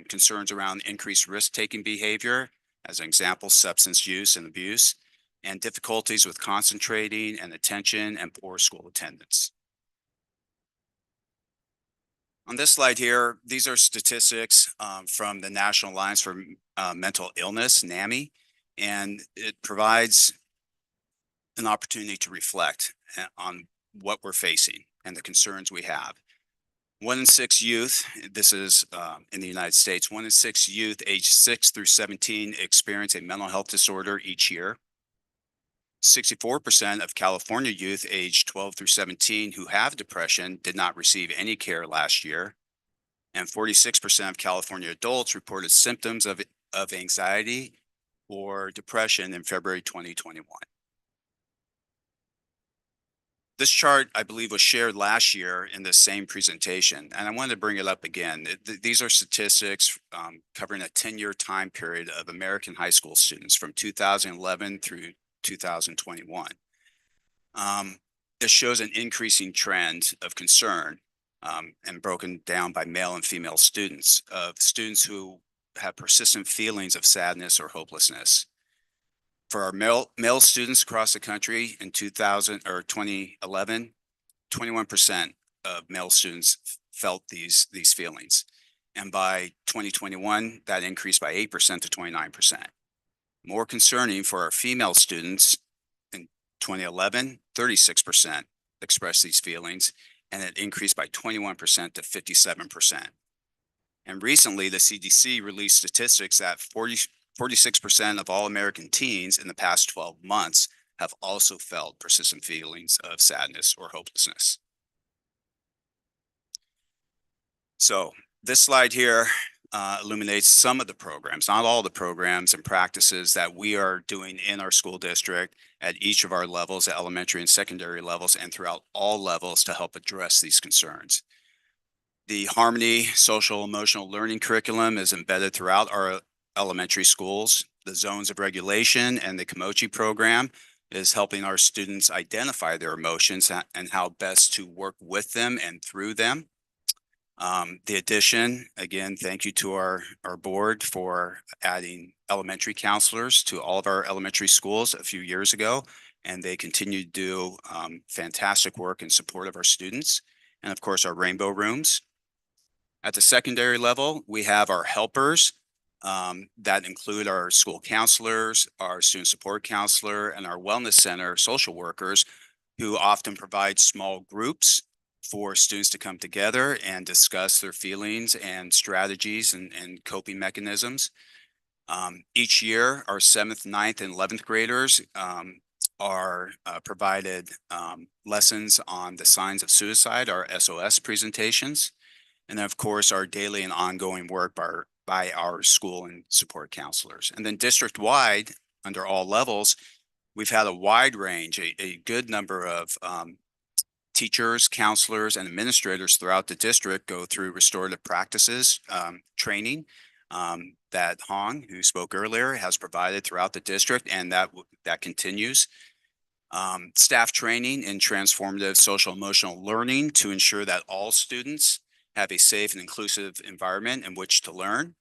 Concerns around increased risk-taking behavior, as an example, substance use and abuse, and difficulties with concentrating and attention and poor school attendance. On this slide here, these are statistics from the National Alliance for Mental Illness, NAMI, and it provides an opportunity to reflect on what we're facing and the concerns we have. 1 in 6 youth, this is in the United States, 1 in 6 youth aged 6 through 17 experience a mental health disorder each year. 64% of California youth aged 12 through 17 who have depression did not receive any care last year. And 46% of California adults reported symptoms of anxiety or depression in February 2021. This chart, I believe, was shared last year in the same presentation, and I wanted to bring it up again. These are statistics covering a 10-year time period of American high school students from 2011 through 2021. This shows an increasing trend of concern and broken down by male and female students, of students who have persistent feelings of sadness or hopelessness. For our male students across the country in 2011, 21% of male students felt these feelings. And by 2021, that increased by 8% to 29%. More concerning for our female students in 2011, 36% expressed these feelings, and it increased by 21% to 57%. And recently, the CDC released statistics that 46% of all American teens in the past 12 months have also felt persistent feelings of sadness or hopelessness. So this slide here illuminates some of the programs, not all the programs and practices that we are doing in our school district at each of our levels, at elementary and secondary levels, and throughout all levels to help address these concerns. The Harmony Social Emotional Learning Curriculum is embedded throughout our elementary schools. The Zones of Regulation and the Kimochi program is helping our students identify their emotions and how best to work with them and through them. The addition, again, thank you to our board for adding elementary counselors to all of our elementary schools a few years ago, and they continue to do fantastic work in support of our students. And of course, our rainbow rooms. At the secondary level, we have our helpers that include our school counselors, our student support counselor, and our wellness center social workers, who often provide small groups for students to come together and discuss their feelings and strategies and coping mechanisms. Each year, our 7th, 9th, and 11th graders are provided lessons on the signs of suicide, our SOS presentations, and then of course our daily and ongoing work by our school and support counselors. And then district-wide, under all levels, we've had a wide range, a good number of teachers, counselors, and administrators throughout the district go through restorative practices training that Hong, who spoke earlier, has provided throughout the district, and that continues. Staff training in transformative social emotional learning to ensure that all students have a safe and inclusive environment in which to learn.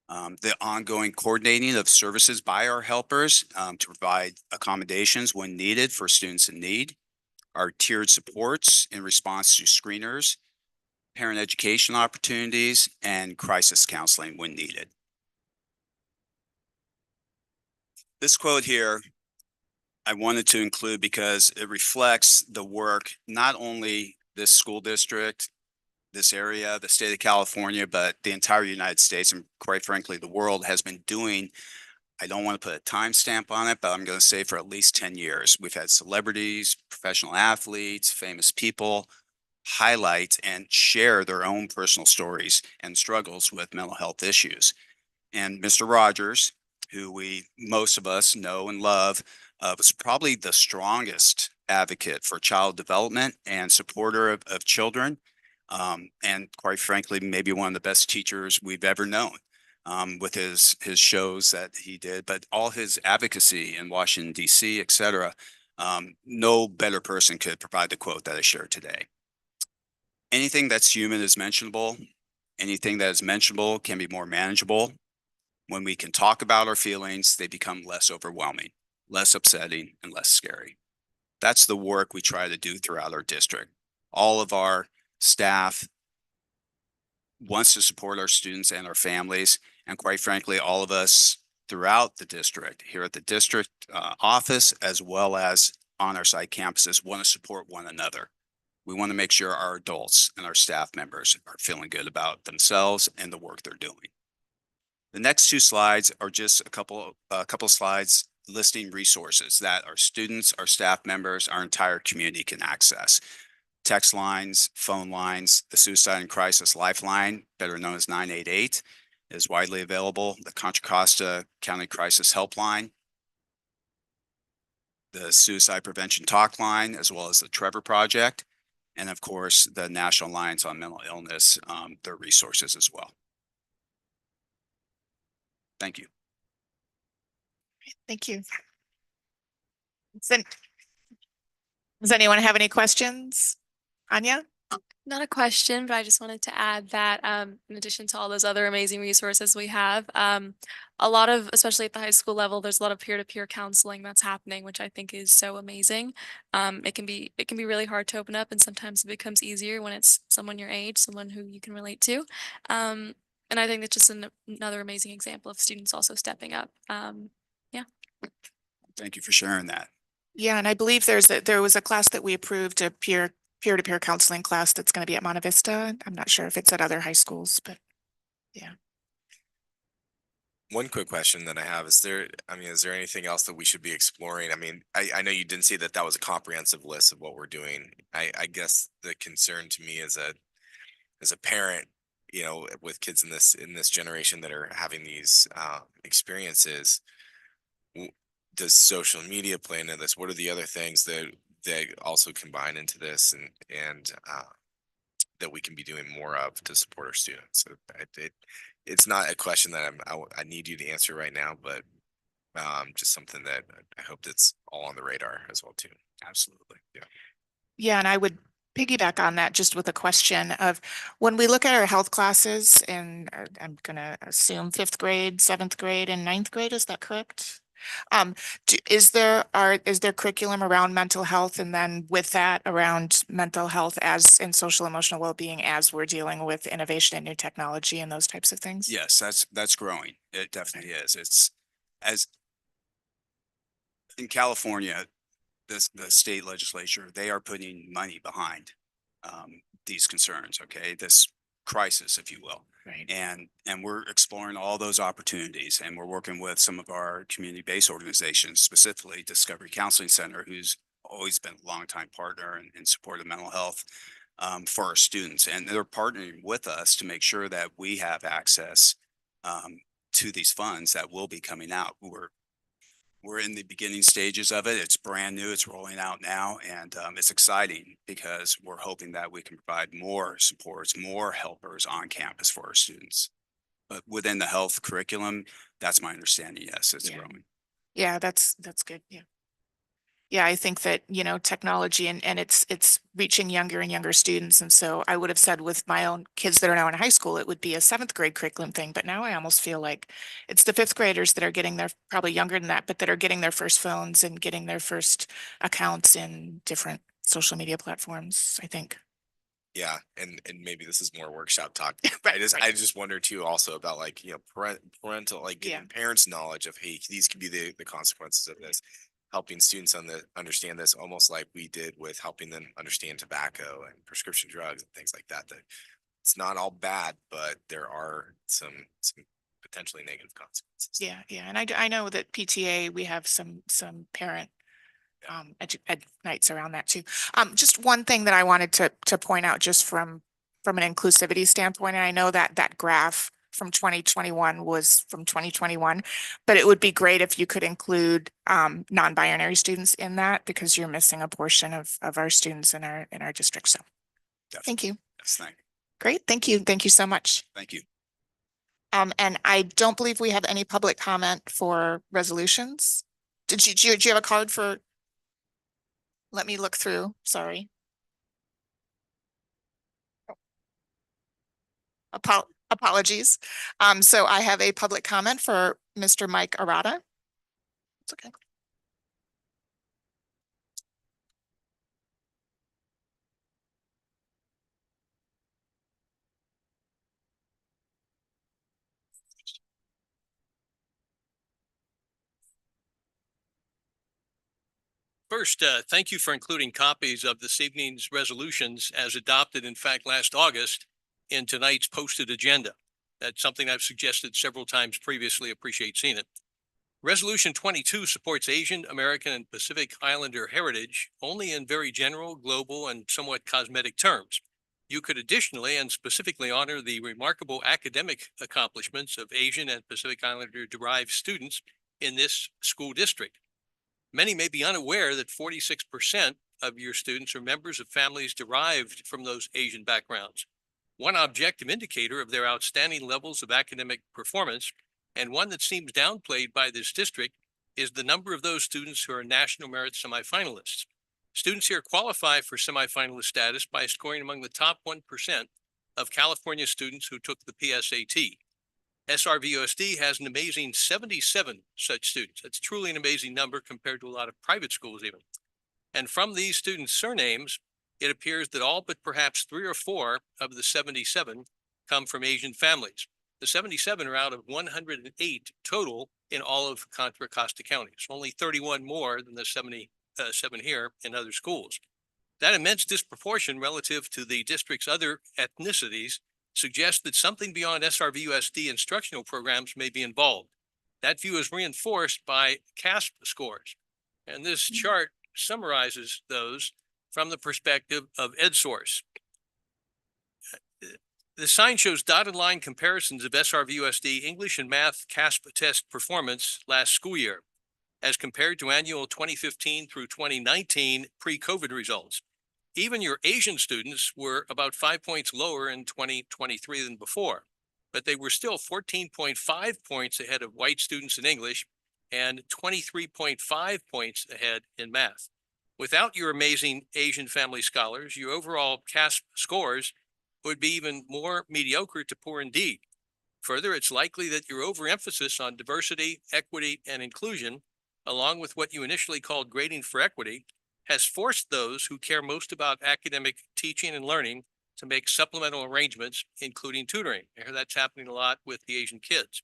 The ongoing coordinating of services by our helpers to provide accommodations when needed for students in need. Our tiered supports in response to screeners, parent education opportunities, and crisis counseling when needed. This quote here, I wanted to include because it reflects the work, not only this school district, this area, the state of California, but the entire United States, and quite frankly, the world has been doing. I don't want to put a timestamp on it, but I'm going to say for at least 10 years. We've had celebrities, professional athletes, famous people highlight and share their own personal stories and struggles with mental health issues. And Mr. Rogers, who most of us know and love, was probably the strongest advocate for child development and supporter of children. And quite frankly, maybe one of the best teachers we've ever known. With his shows that he did, but all his advocacy in Washington, D.C., et cetera, no better person could provide the quote that I shared today. Anything that's human is mentionable. Anything that is mentionable can be more manageable. When we can talk about our feelings, they become less overwhelming, less upsetting, and less scary. That's the work we try to do throughout our district. All of our staff, wants to support our students and our families. And quite frankly, all of us throughout the district, here at the district office, as well as on our site campuses, want to support one another. We want to make sure our adults and our staff members are feeling good about themselves and the work they're doing. The next two slides are just a couple slides listing resources that our students, our staff members, our entire community can access. Text lines, phone lines, the Suicide and Crisis Lifeline, better known as 988, is widely available. The Contra Costa County Crisis Helpline, the Suicide Prevention Talk Line, as well as the Trevor Project, and of course, the National Alliance on Mental Illness, their resources as well. Thank you. Thank you. Does anyone have any questions? Anya? Not a question, but I just wanted to add that in addition to all those other amazing resources we have, a lot of, especially at the high school level, there's a lot of peer-to-peer counseling that's happening, which I think is so amazing. It can be really hard to open up, and sometimes it becomes easier when it's someone your age, someone who you can relate to. And I think that's just another amazing example of students also stepping up. Yeah. Thank you for sharing that. Yeah, and I believe there was a class that we approved, a peer-to-peer counseling class that's going to be at Monte Vista. I'm not sure if it's at other high schools, but yeah. One quick question that I have, is there anything else that we should be exploring? I mean, I know you didn't say that was a comprehensive list of what we're doing. I guess the concern to me as a parent, you know, with kids in this generation that are having these experiences, does social media play into this? What are the other things that also combine into this, and that we can be doing more of to support our students? So it's not a question that I need you to answer right now, but just something that I hope that's all on the radar as well too. Absolutely. Yeah. Yeah, and I would piggyback on that just with a question of, when we look at our health classes, and I'm gonna assume 5th grade, 7th grade, and 9th grade, is that correct? Is there curriculum around mental health, and then with that around mental health as in social emotional well-being, as we're dealing with innovation and new technology and those types of things? Yes, that's growing. It definitely is. It's as in California, the state legislature, they are putting money behind these concerns, okay? This crisis, if you will. Right. And we're exploring all those opportunities, and we're working with some of our community-based organizations, specifically Discovery Counseling Center, who's always been a longtime partner in support of mental health for our students. And they're partnering with us to make sure that we have access to these funds that will be coming out. We're in the beginning stages of it. It's brand new. It's rolling out now, and it's exciting because we're hoping that we can provide more supports, more helpers on campus for our students. But within the health curriculum, that's my understanding. Yes, it's growing. Yeah, that's good. Yeah. Yeah, I think that, you know, technology and it's reaching younger and younger students. And so I would have said with my own kids that are now in high school, it would be a 7th grade curriculum thing. But now I almost feel like it's the 5th graders that are getting their, probably younger than that, but that are getting their first phones and getting their first accounts in different social media platforms, I think. Yeah, and maybe this is more workshop talk. Right, I just wonder too also about, like, you know, parental, like, Yeah. giving parents knowledge of, hey, these could be the consequences of this, helping students understand this, almost like we did with helping them understand tobacco and prescription drugs and things like that. That it's not all bad, but there are some potentially negative consequences. Yeah, yeah. And I know that PTA, we have some parent ed nights around that too. Just one thing that I wanted to point out, just from an inclusivity standpoint, and I know that graph from 2021 was from 2021, but it would be great if you could include non-binary students in that, because you're missing a portion of our students in our district. So thank you. Yes, thank you. Great. Thank you. Thank you so much. Thank you. And I don't believe we have any public comment for resolutions. Do you have a card for? Let me look through, sorry. Apologies. So I have a public comment for Mr. Mike Arata. It's okay. First, thank you for including copies of this evening's resolutions as adopted, in fact, last August in tonight's posted agenda. That's something I've suggested several times previously. Appreciate seeing it. Resolution 22 supports Asian, American, and Pacific Islander heritage only in very general, global, and somewhat cosmetic terms. You could additionally and specifically honor the remarkable academic accomplishments of Asian and Pacific Islander derived students in this school district. Many may be unaware that 46% of your students are members of families derived from those Asian backgrounds. One objective indicator of their outstanding levels of academic performance, and one that seems downplayed by this district, is the number of those students who are national merit semifinalists. Students here qualify for semifinalist status by scoring among the top 1% of California students who took the PSAT. SRVUSD has an amazing 77 such students. That's truly an amazing number compared to a lot of private schools even. And from these students' surnames, it appears that all but perhaps 3 or 4 of the 77 come from Asian families. The 77 are out of 108 total in all of Contra Costa County. It's only 31 more than the 77 here in other schools. That immense disproportion relative to the district's other ethnicities suggests that something beyond SRVUSD instructional programs may be involved. That view is reinforced by CASP scores. And this chart summarizes those from the perspective of EdSource. The sign shows dotted line comparisons of SRVUSD English and Math CASP test performance last school year, as compared to annual 2015 through 2019 pre-COVID results. Even your Asian students were about 5 points lower in 2023 than before, but they were still 14.5 points ahead of white students in English and 23.5 points ahead in math. Without your amazing Asian family scholars, your overall CASP scores would be even more mediocre to poor indeed. Further, it's likely that your overemphasis on diversity, equity, and inclusion, along with what you initially called grading for equity, has forced those who care most about academic teaching and learning to make supplemental arrangements, including tutoring. I hear that's happening a lot with the Asian kids.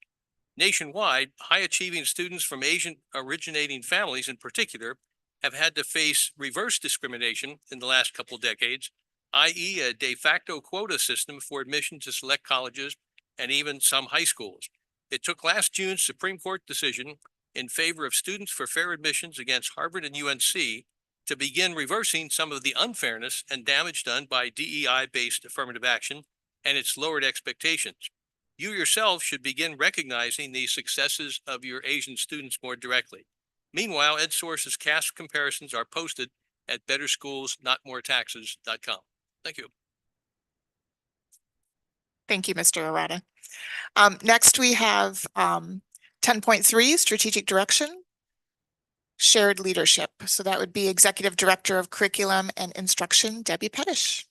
Nationwide, high-achieving students from Asian originating families in particular have had to face reverse discrimination in the last couple decades, i.e. a de facto quota system for admission to select colleges and even some high schools. It took last June's Supreme Court decision in favor of students for fair admissions against Harvard and UNC to begin reversing some of the unfairness and damage done by DEI-based affirmative action and its lowered expectations. You yourself should begin recognizing the successes of your Asian students more directly. Meanwhile, EdSource's CASP comparisons are posted at betterschoolsnotmoretaxes.com. Thank you. Thank you, Mr. Arata. Next, we have 10.3, strategic direction, shared leadership. So that would be Executive Director of Curriculum and Instruction, Debbie Pettish.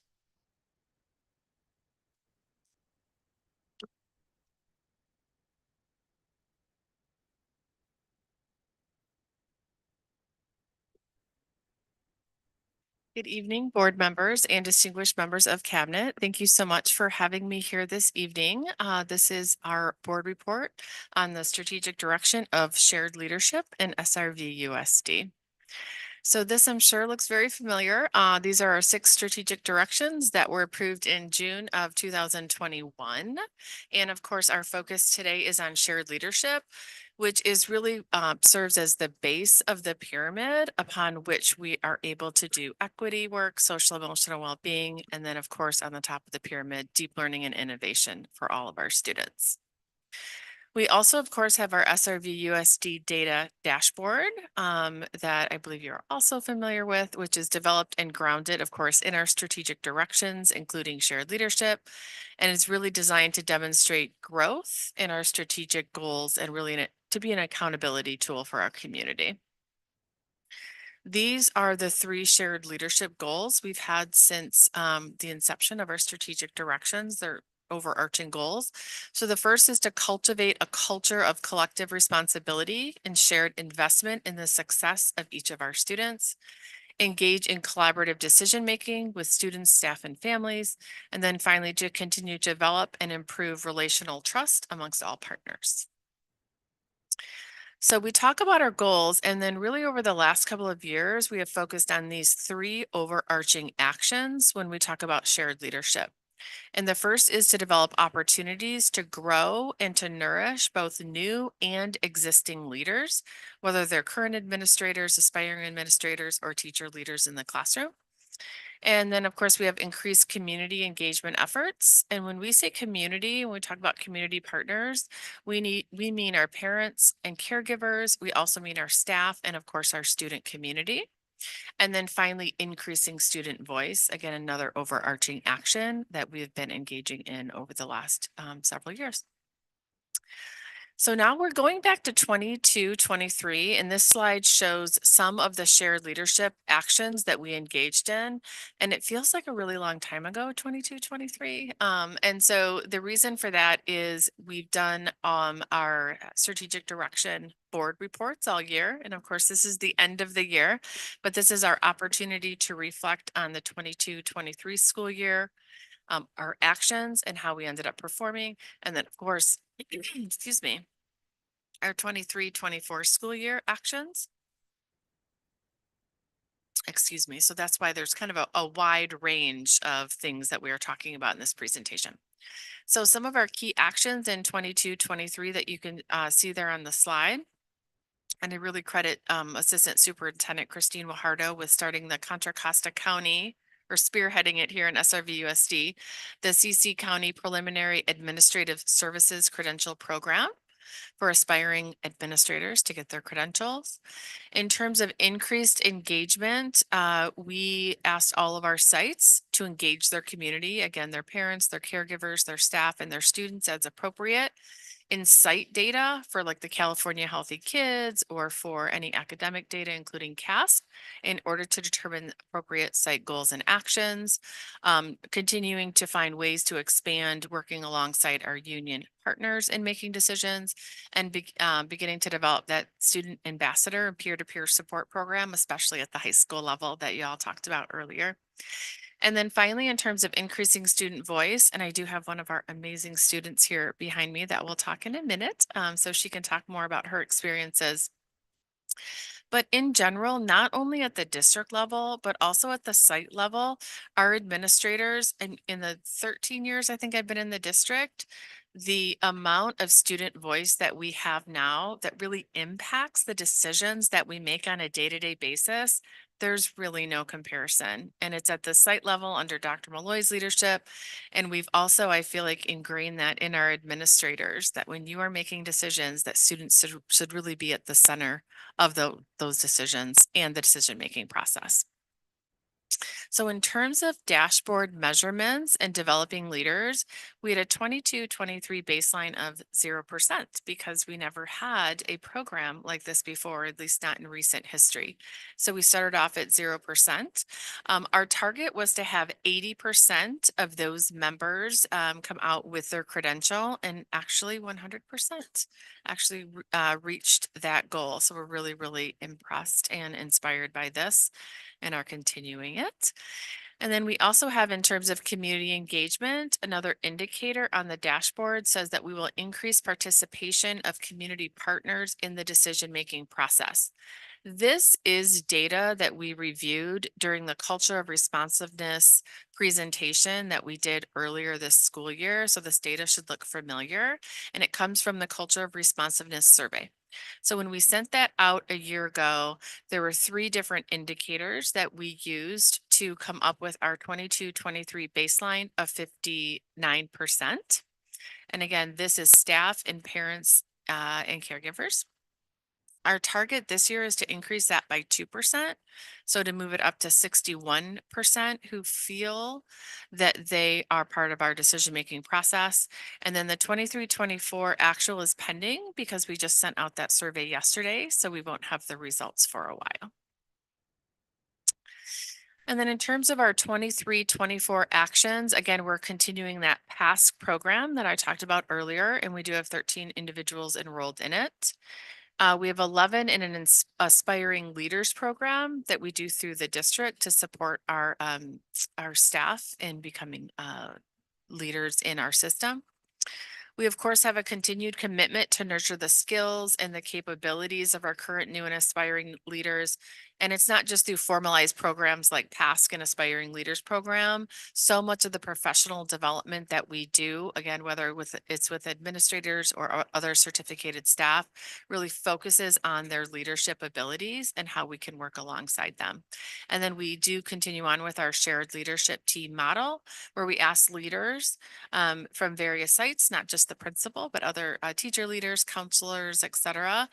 Good evening, board members and distinguished members of cabinet. Thank you so much for having me here this evening. This is our board report on the strategic direction of shared leadership in SRVUSD. So this, I'm sure, looks very familiar. These are our 6 strategic directions that were approved in June of 2021. And of course, our focus today is on shared leadership, which is really serves as the base of the pyramid upon which we are able to do equity work, social emotional well-being, and then of course on the top of the pyramid, deep learning and innovation for all of our students. We also, of course, have our SRVUSD data dashboard that I believe you're also familiar with, which is developed and grounded, of course, in our strategic directions, including shared leadership. And it's really designed to demonstrate growth in our strategic goals and really to be an accountability tool for our community. These are the 3 shared leadership goals we've had since the inception of our strategic directions. They're overarching goals. So the first is to cultivate a culture of collective responsibility and shared investment in the success of each of our students, engage in collaborative decision-making with students, staff, and families, and then finally to continue to develop and improve relational trust amongst all partners. So we talk about our goals, and then really over the last couple of years, we have focused on these three overarching actions when we talk about shared leadership. And the first is to develop opportunities to grow and to nourish both new and existing leaders, whether they're current administrators, aspiring administrators, or teacher leaders in the classroom. And then, of course, we have increased community engagement efforts. And when we say community, when we talk about community partners, we mean our parents and caregivers. We also mean our staff and, of course, our student community. And then finally, increasing student voice. Again, another overarching action that we've been engaging in over the last several years. So now we're going back to 22-23, and this slide shows some of the shared leadership actions that we engaged in. And it feels like a really long time ago, 22-23. And so the reason for that is we've done our strategic direction board reports all year. And of course, this is the end of the year, but this is our opportunity to reflect on the 22-23 school year, our actions and how we ended up performing. And then, of course, excuse me, our 23-24 school year actions. Excuse me. So that's why there's kind of a wide range of things that we are talking about in this presentation. So some of our key actions in 22-23 that you can see there on the slide. And I really credit Assistant Superintendent Christine Wajardo with starting the Contra Costa County, or spearheading it here in SRVUSD, the CC County Preliminary Administrative Services Credential Program for aspiring administrators to get their credentials. In terms of increased engagement, we asked all of our sites to engage their community, again, their parents, their caregivers, their staff, and their students as appropriate in site data for like the California Healthy Kids or for any academic data, including CASP, in order to determine appropriate site goals and actions, continuing to find ways to expand working alongside our union partners in making decisions, and beginning to develop that student ambassador and peer-to-peer support program, especially at the high school level that you all talked about earlier. And then finally, in terms of increasing student voice, and I do have one of our amazing students here behind me that will talk in a minute, so she can talk more about her experiences. But in general, not only at the district level, but also at the site level, our administrators, and in the 13 years I think I've been in the district, the amount of student voice that we have now that really impacts the decisions that we make on a day-to-day basis, there's really no comparison. And it's at the site level under Dr. Malloy's leadership. And we've also, I feel like, ingrained that in our administrators, that when you are making decisions, that students should really be at the center of those decisions and the decision-making process. So in terms of dashboard measurements and developing leaders, we had a 22-23 baseline of 0% because we never had a program like this before, at least not in recent history. So we started off at 0%. Our target was to have 80% of those members come out with their credential, and actually 100% actually reached that goal. So we're really, really impressed and inspired by this and are continuing it. And then we also have, in terms of community engagement, another indicator on the dashboard says that we will increase participation of community partners in the decision-making process. This is data that we reviewed during the Culture of Responsiveness presentation that we did earlier this school year. So this data should look familiar, and it comes from the Culture of Responsiveness survey. So when we sent that out a year ago, there were 3 different indicators that we used to come up with our 22-23 baseline of 59%. And again, this is staff and parents and caregivers. Our target this year is to increase that by 2%. So to move it up to 61% who feel that they are part of our decision-making process. And then the 23-24 actual is pending because we just sent out that survey yesterday, so we won't have the results for a while. And then in terms of our 23-24 actions, again, we're continuing that PASC program that I talked about earlier, and we do have 13 individuals enrolled in it. We have 11 in an aspiring leaders program that we do through the district to support our staff in becoming leaders in our system. We, of course, have a continued commitment to nurture the skills and the capabilities of our current, new, and aspiring leaders. And it's not just through formalized programs like PASC and Aspiring Leaders Program. So much of the professional development that we do, again, whether it's with administrators or other certificated staff, really focuses on their leadership abilities and how we can work alongside them. And then we do continue on with our shared leadership team model, where we ask leaders from various sites, not just the principal, but other teacher leaders, counselors, et cetera,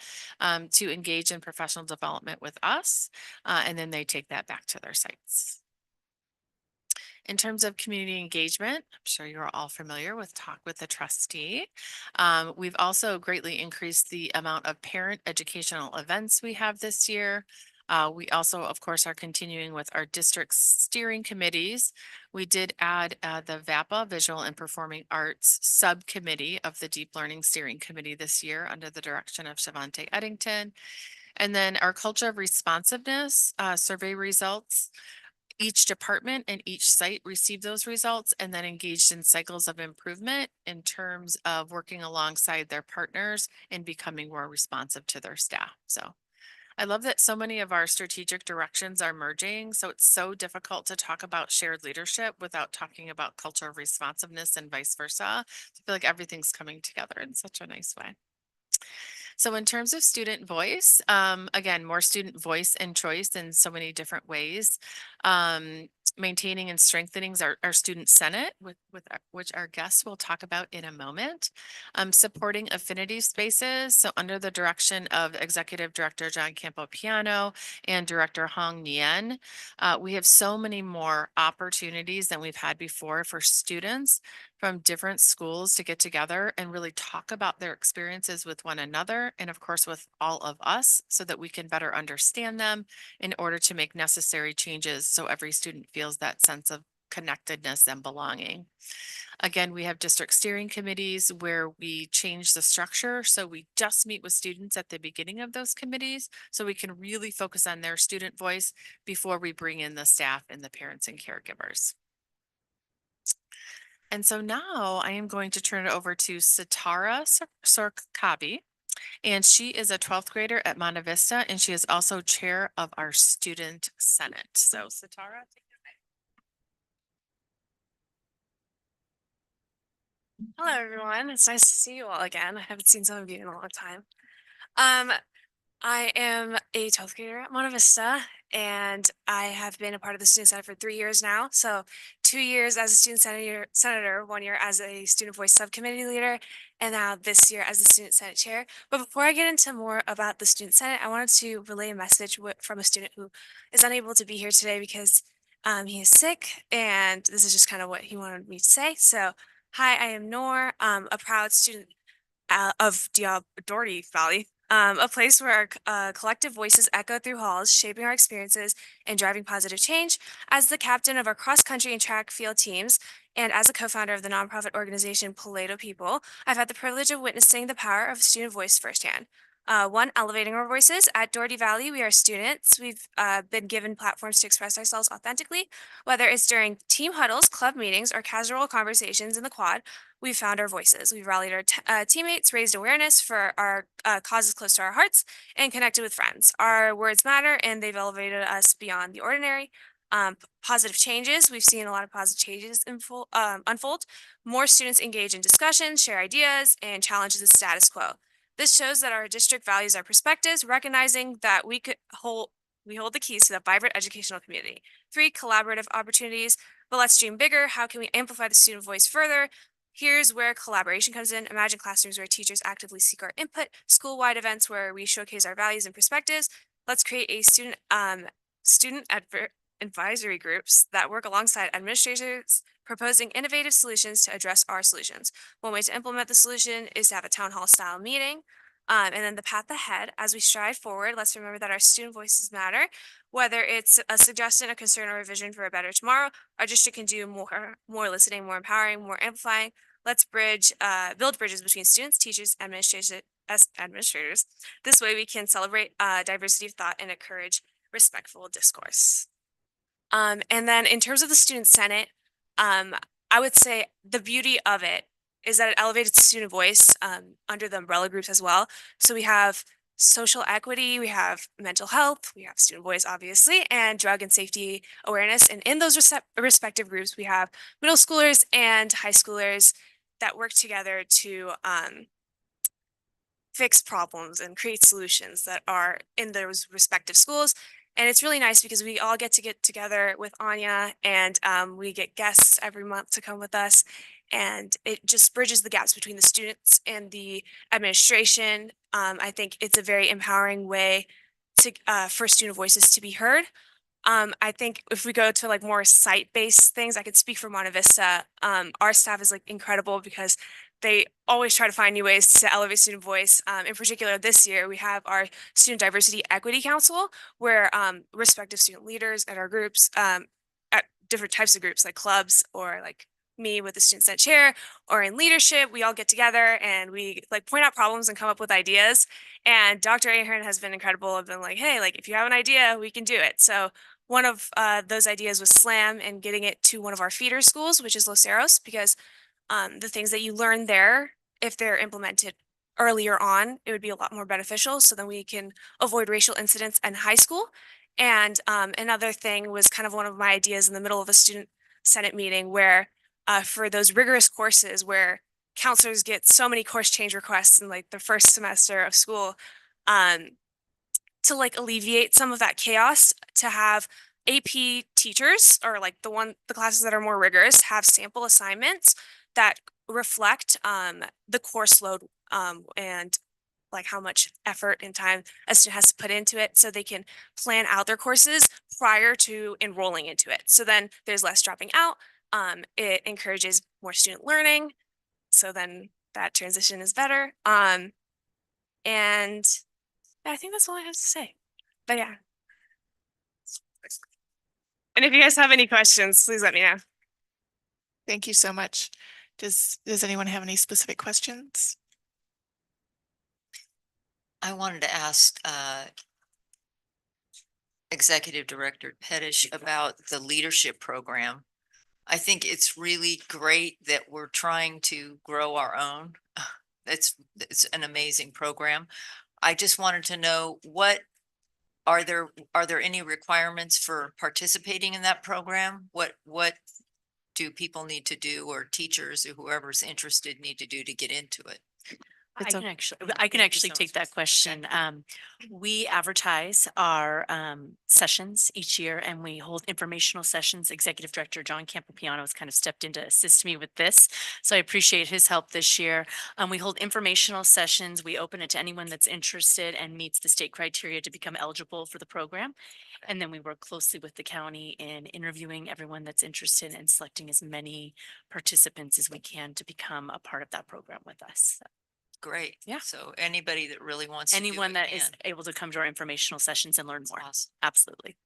to engage in professional development with us. And then they take that back to their sites. In terms of community engagement, I'm sure you're all familiar with Talk with the Trustee. We've also greatly increased the amount of parent educational events we have this year. We also, of course, are continuing with our district steering committees. We did add the VAPA, Visual and Performing Arts Subcommittee of the Deep Learning Steering Committee this year under the direction of Shavante Eddington. And then our culture of responsiveness survey results. Each department and each site received those results and then engaged in cycles of improvement in terms of working alongside their partners and becoming more responsive to their staff. So I love that so many of our strategic directions are merging. So it's so difficult to talk about shared leadership without talking about culture of responsiveness and vice versa. I feel like everything's coming together in such a nice way. So in terms of student voice, again, more student voice and choice in so many different ways. Maintaining and strengthening our student senate, which our guests will talk about in a moment. Supporting affinity spaces. So under the direction of Executive Director John Campopiano and Director Hong Nguyen, we have so many more opportunities than we've had before for students from different schools to get together and really talk about their experiences with one another and of course with all of us so that we can better understand them in order to make necessary changes so every student feels that sense of connectedness and belonging. Again, we have district steering committees where we change the structure. So we just meet with students at the beginning of those committees so we can really focus on their student voice before we bring in the staff and the parents and caregivers. And so now I am going to turn it over to Sitara Sorkabi, and she is a 12th grader at Monte Vista, and she is also chair of our student senate. So Sitara, take it away. Hello, everyone. It's nice to see you all again. I haven't seen some of you in a long time. I am a 12th grader at Monte Vista, and I have been a part of the Student Senate for 3 years now. So 2 years as a student senator, 1 year as a student voice subcommittee leader, and now this year as the student senate chair. But before I get into more about the student senate, I wanted to relay a message from a student who is unable to be here today because he is sick, and this is just kind of what he wanted me to say. So, hi, I am Noor, a proud student of Doherty Valley, a place where our collective voices echo through halls, shaping our experiences and driving positive change. As the captain of our cross-country and track field teams, and as a co-founder of the nonprofit organization Paleto People, I've had the privilege of witnessing the power of student voice firsthand. One, elevating our voices. At Doherty Valley, we are students. We've been given platforms to express ourselves authentically, whether it's during team huddles, club meetings, or casual conversations in the quad. We've found our voices. We've rallied our teammates, raised awareness for our causes close to our hearts, and connected with friends. Our words matter, and they've elevated us beyond the ordinary. Positive changes. We've seen a lot of positive changes unfold. More students engage in discussions, share ideas, and challenge the status quo. This shows that our district values our perspectives, recognizing that we hold the keys to the vibrant educational community. 3, collaborative opportunities. But let's dream bigger. How can we amplify the student voice further? Here's where collaboration comes in. Imagine classrooms where teachers actively seek our input, school-wide events where we showcase our values and perspectives. Let's create a student advisory groups that work alongside administrators, proposing innovative solutions to address our solutions. One way to implement the solution is to have a town hall style meeting. And then the path ahead, as we stride forward, let's remember that our student voices matter. Whether it's a suggestion, a concern, or a vision for a better tomorrow, our district can do more listening, more empowering, more amplifying. Let's build bridges between students, teachers, administrators. This way we can celebrate diversity of thought and encourage respectful discourse. And then in terms of the student senate, I would say the beauty of it is that it elevated student voice under the umbrella groups as well. So we have social equity, we have mental health, we have student voice, obviously, and drug and safety awareness. And in those respective groups, we have middle schoolers and high schoolers that work together to fix problems and create solutions that are in those respective schools. And it's really nice because we all get together with Anya, and we get guests every month to come with us. And it just bridges the gaps between the students and the administration. I think it's a very empowering way to for student voices to be heard. I think if we go to like more site-based things, I could speak for Monte Vista. Our staff is like incredible because they always try to find new ways to elevate student voice. In particular, this year we have our Student Diversity Equity Council, where respective student leaders at our groups, at different types of groups like clubs or like me with the student senate chair or in leadership, we all get together and we like point out problems and come up with ideas. And Dr. Ahern has been incredible. I've been like, hey, like if you have an idea, we can do it. So one of those ideas was SLAM and getting it to one of our feeder schools, which is Los Cerros, because the things that you learn there, if they're implemented earlier on, it would be a lot more beneficial. So then we can avoid racial incidents in high school. And another thing was kind of one of my ideas in the middle of a student senate meeting where for those rigorous courses where counselors get so many course change requests in like the first semester of school, to like alleviate some of that chaos, to have AP teachers or like the classes that are more rigorous have sample assignments that reflect the course load and like how much effort and time a student has to put into it so they can plan out their courses prior to enrolling into it. So then there's less dropping out. It encourages more student learning. So then that transition is better. And I think that's all I have to say. But yeah. And if you guys have any questions, please let me know. Thank you so much. Does anyone have any specific questions? I wanted to ask Executive Director Pettish about the leadership program. I think it's really great that we're trying to grow our own. It's an amazing program. I just wanted to know are there any requirements for participating in that program? What do people need to do, or teachers or whoever's interested need to do to get into it? I can actually take that question. We advertise our sessions each year and we hold informational sessions. Executive Director John Campopiano has kind of stepped in to assist me with this. So I appreciate his help this year. We hold informational sessions. We open it to anyone that's interested and meets the state criteria to become eligible for the program. And then we work closely with the county in interviewing everyone that's interested and selecting as many participants as we can to become a part of that program with us. Great. Yeah. So anybody that really wants to do Anyone it that is can. able to come to our informational sessions and learn more. Awesome. Absolutely.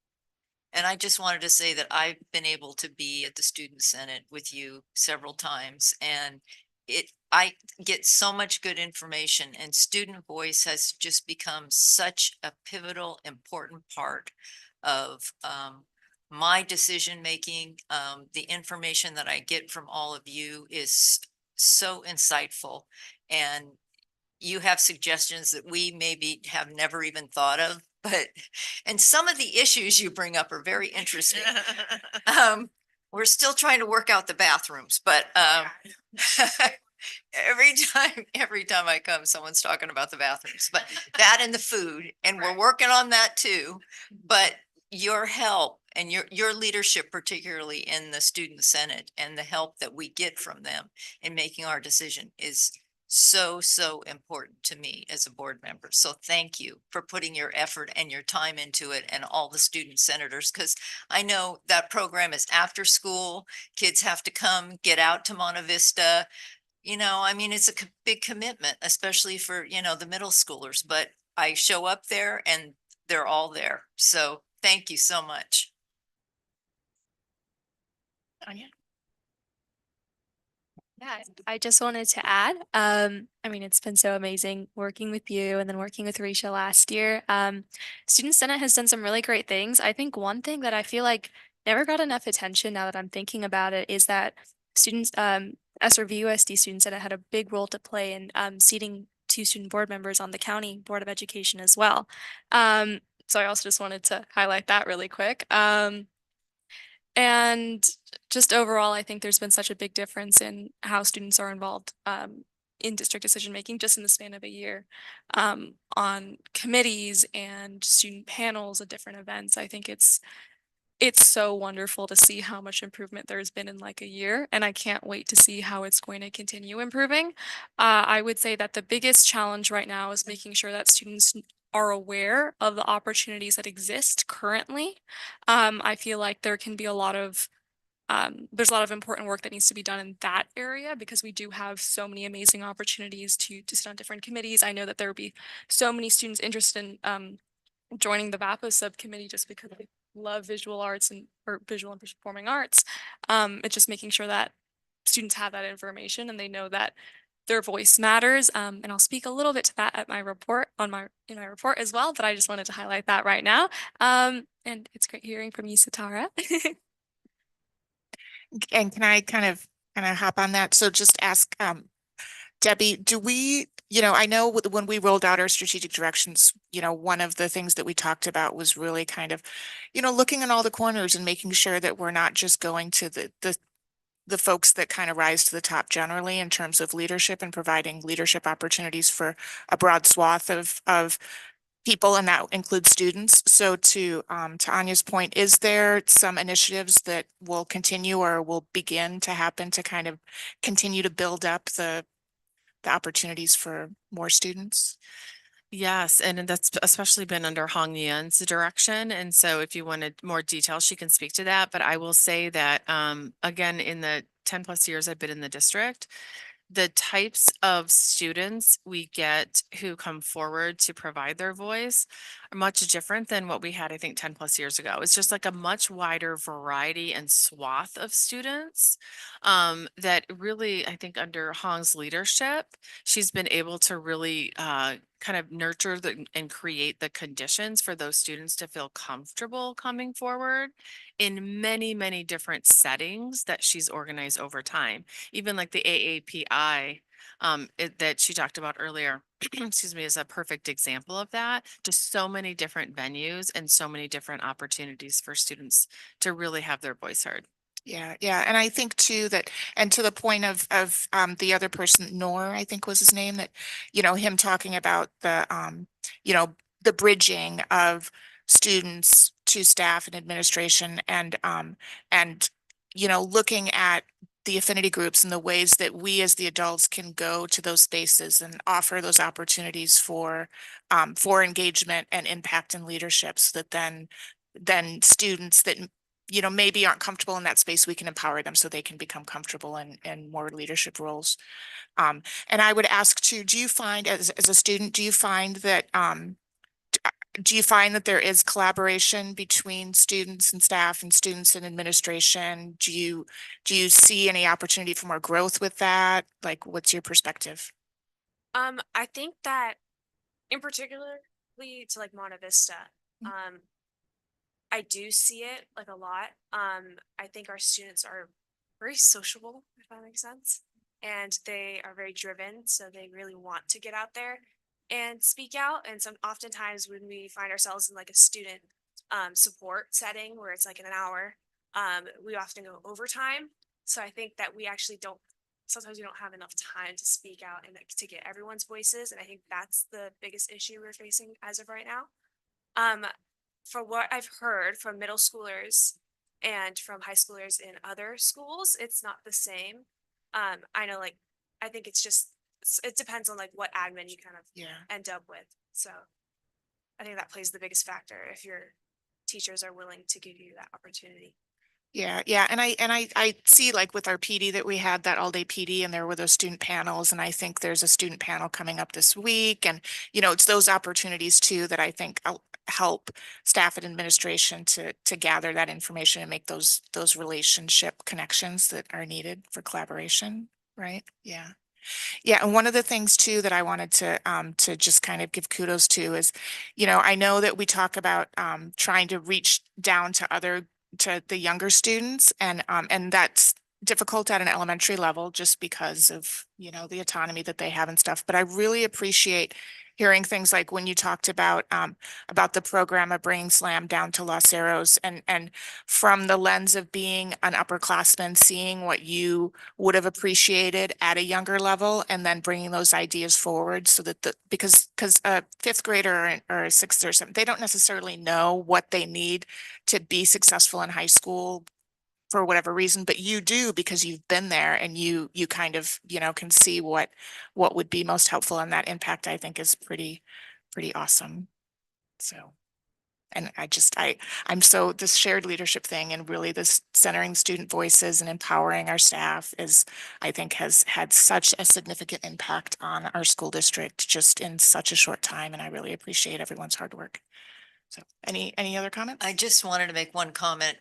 And I just wanted to say that I've been able to be at the Student Senate with you several times, and I get so much good information, and student voice has just become such a pivotal, important part of my decision making. The information that I get from all of you is so insightful, and you have suggestions that we maybe have never even thought of, and some of the issues you bring up are very interesting. We're still trying to work out the bathrooms, but every time I come, someone's talking about the bathrooms, but that and the food, and we're working on that too. But your help and your leadership, particularly in the Student Senate, and the help that we get from them in making our decision is so important to me as a board member. So thank you for putting your effort and your time into it, and all the student senators, because I know that program is after school. Kids have to come get out to Monte Vista. I mean, it's a big commitment, especially for, the middle schoolers, but I show up there and they're all there. So thank you so much. Anya? Yeah, I just wanted to add, I mean, it's been so amazing working with you and then working with Risha last year. Student Senate has done some really great things. I think one thing that I feel like never got enough attention now that I'm thinking about it is that students, SRVUSD students that had a big role to play in seating 2 student board members on the county board of education as well. So I also just wanted to highlight that really quick. And just overall, I think there's been such a big difference in how students are involved in district decision making just in the span of a year, on committees and student panels at different events. I think it's so wonderful to see how much improvement there's been in like a year, and I can't wait to see how it's going to continue improving. I would say that the biggest challenge right now is making sure that students are aware of the opportunities that exist currently. I feel like there can be there's a lot of important work that needs to be done in that area because we do have so many amazing opportunities to sit on different committees. I know that there would be so many students interested in joining the VAPA subcommittee just because they love visual arts or visual and performing arts. It's just making sure that students have that information and they know that their voice matters. And I'll speak a little bit to that at my report in my report as well, but I just wanted to highlight that right now. And it's great hearing from you, Satara. And can I kind of hop on that? So just ask, Debbie, do we, I know when we rolled out our strategic directions, one of the things that we talked about was really kind of, looking in all the corners and making sure that we're not just going to the folks that kind of rise to the top generally in terms of leadership and providing leadership opportunities for a broad swath of people, and that includes students. So to Anya's point, is there some initiatives that will continue or will begin to happen to kind of continue to build up the opportunities for more students? Yes, and that's especially been under Hong Yan's direction. And so if you wanted more detail, she can speak to that. But I will say that, again, in the 10+ years I've been in the district, the types of students we get who come forward to provide their voice are much different than what we had, I think, 10+ years ago. It's just like a much wider variety and swath of students that really, I think, under Hong's leadership, she's been able to really kind of nurture and create the conditions for those students to feel comfortable coming forward in many, many different settings that she's organized over time. Even like the AAPI that she talked about earlier, excuse me, is a perfect example of that. Just so many different venues and so many different opportunities for students to really have their voice heard. Yeah, yeah. And I think too that, and to the point of the other person, Noor, I think was his name, that, him talking about the bridging of students to staff and administration and looking at the affinity groups and the ways that we as the adults can go to those spaces and offer those opportunities for engagement and impact and leadership, so that then students that maybe aren't comfortable in that space, we can empower them so they can become comfortable in more leadership roles. And I would ask too, do you find as a student, do you find that there is collaboration between students and staff and students and administration? Do you see any opportunity for more growth with that? Like, what's your perspective? I think that in particularly to like Monta Vista, I do see it like a lot. I think our students are very sociable, if that makes sense. And they are very driven, so they really want to get out there and speak out. And oftentimes when we find ourselves in like a student support setting where it's like in an hour, we often go overtime. So I think that we actually sometimes we don't have enough time to speak out and to get everyone's voices. And I think that's the biggest issue we're facing as of right now. For what I've heard from middle schoolers and from high schoolers in other schools, it's not the same. I know, like, I think it depends on like what admin you kind of end up with. So I think that plays the biggest factor if your teachers are willing to give you that opportunity. Yeah, yeah. And I see, like, with our PD that we had that all-day PD, and there were those student panels, and I think there's a student panel coming up this week. And, it's those opportunities too that I think help staff and administration to gather that information and make those relationship connections that are needed for collaboration, right? Yeah. Yeah, and one of the things too that I wanted to just kind of give kudos to is, I know that we talk about trying to reach down to the younger students, and that's difficult at an elementary level just because of, you know, the autonomy that they have and stuff. But I really appreciate hearing things like when you talked about the program of bringing SLAM down to Los Cerros, and from the lens of being an upperclassman, seeing what you would have appreciated at a younger level and then bringing those ideas forward so that because a fifth grader or a sixth or something, they don't necessarily know what they need to be successful in high school for whatever reason, but you do because you've been there and you kind of, you know, can see what would be most helpful, and that impact I think is pretty awesome. So, and I'm so, this shared leadership thing and really this centering student voices and empowering our staff is, I think, has had such a significant impact on our school district just in such a short time, and I really appreciate everyone's hard work. So any other comments? I just wanted to make one comment,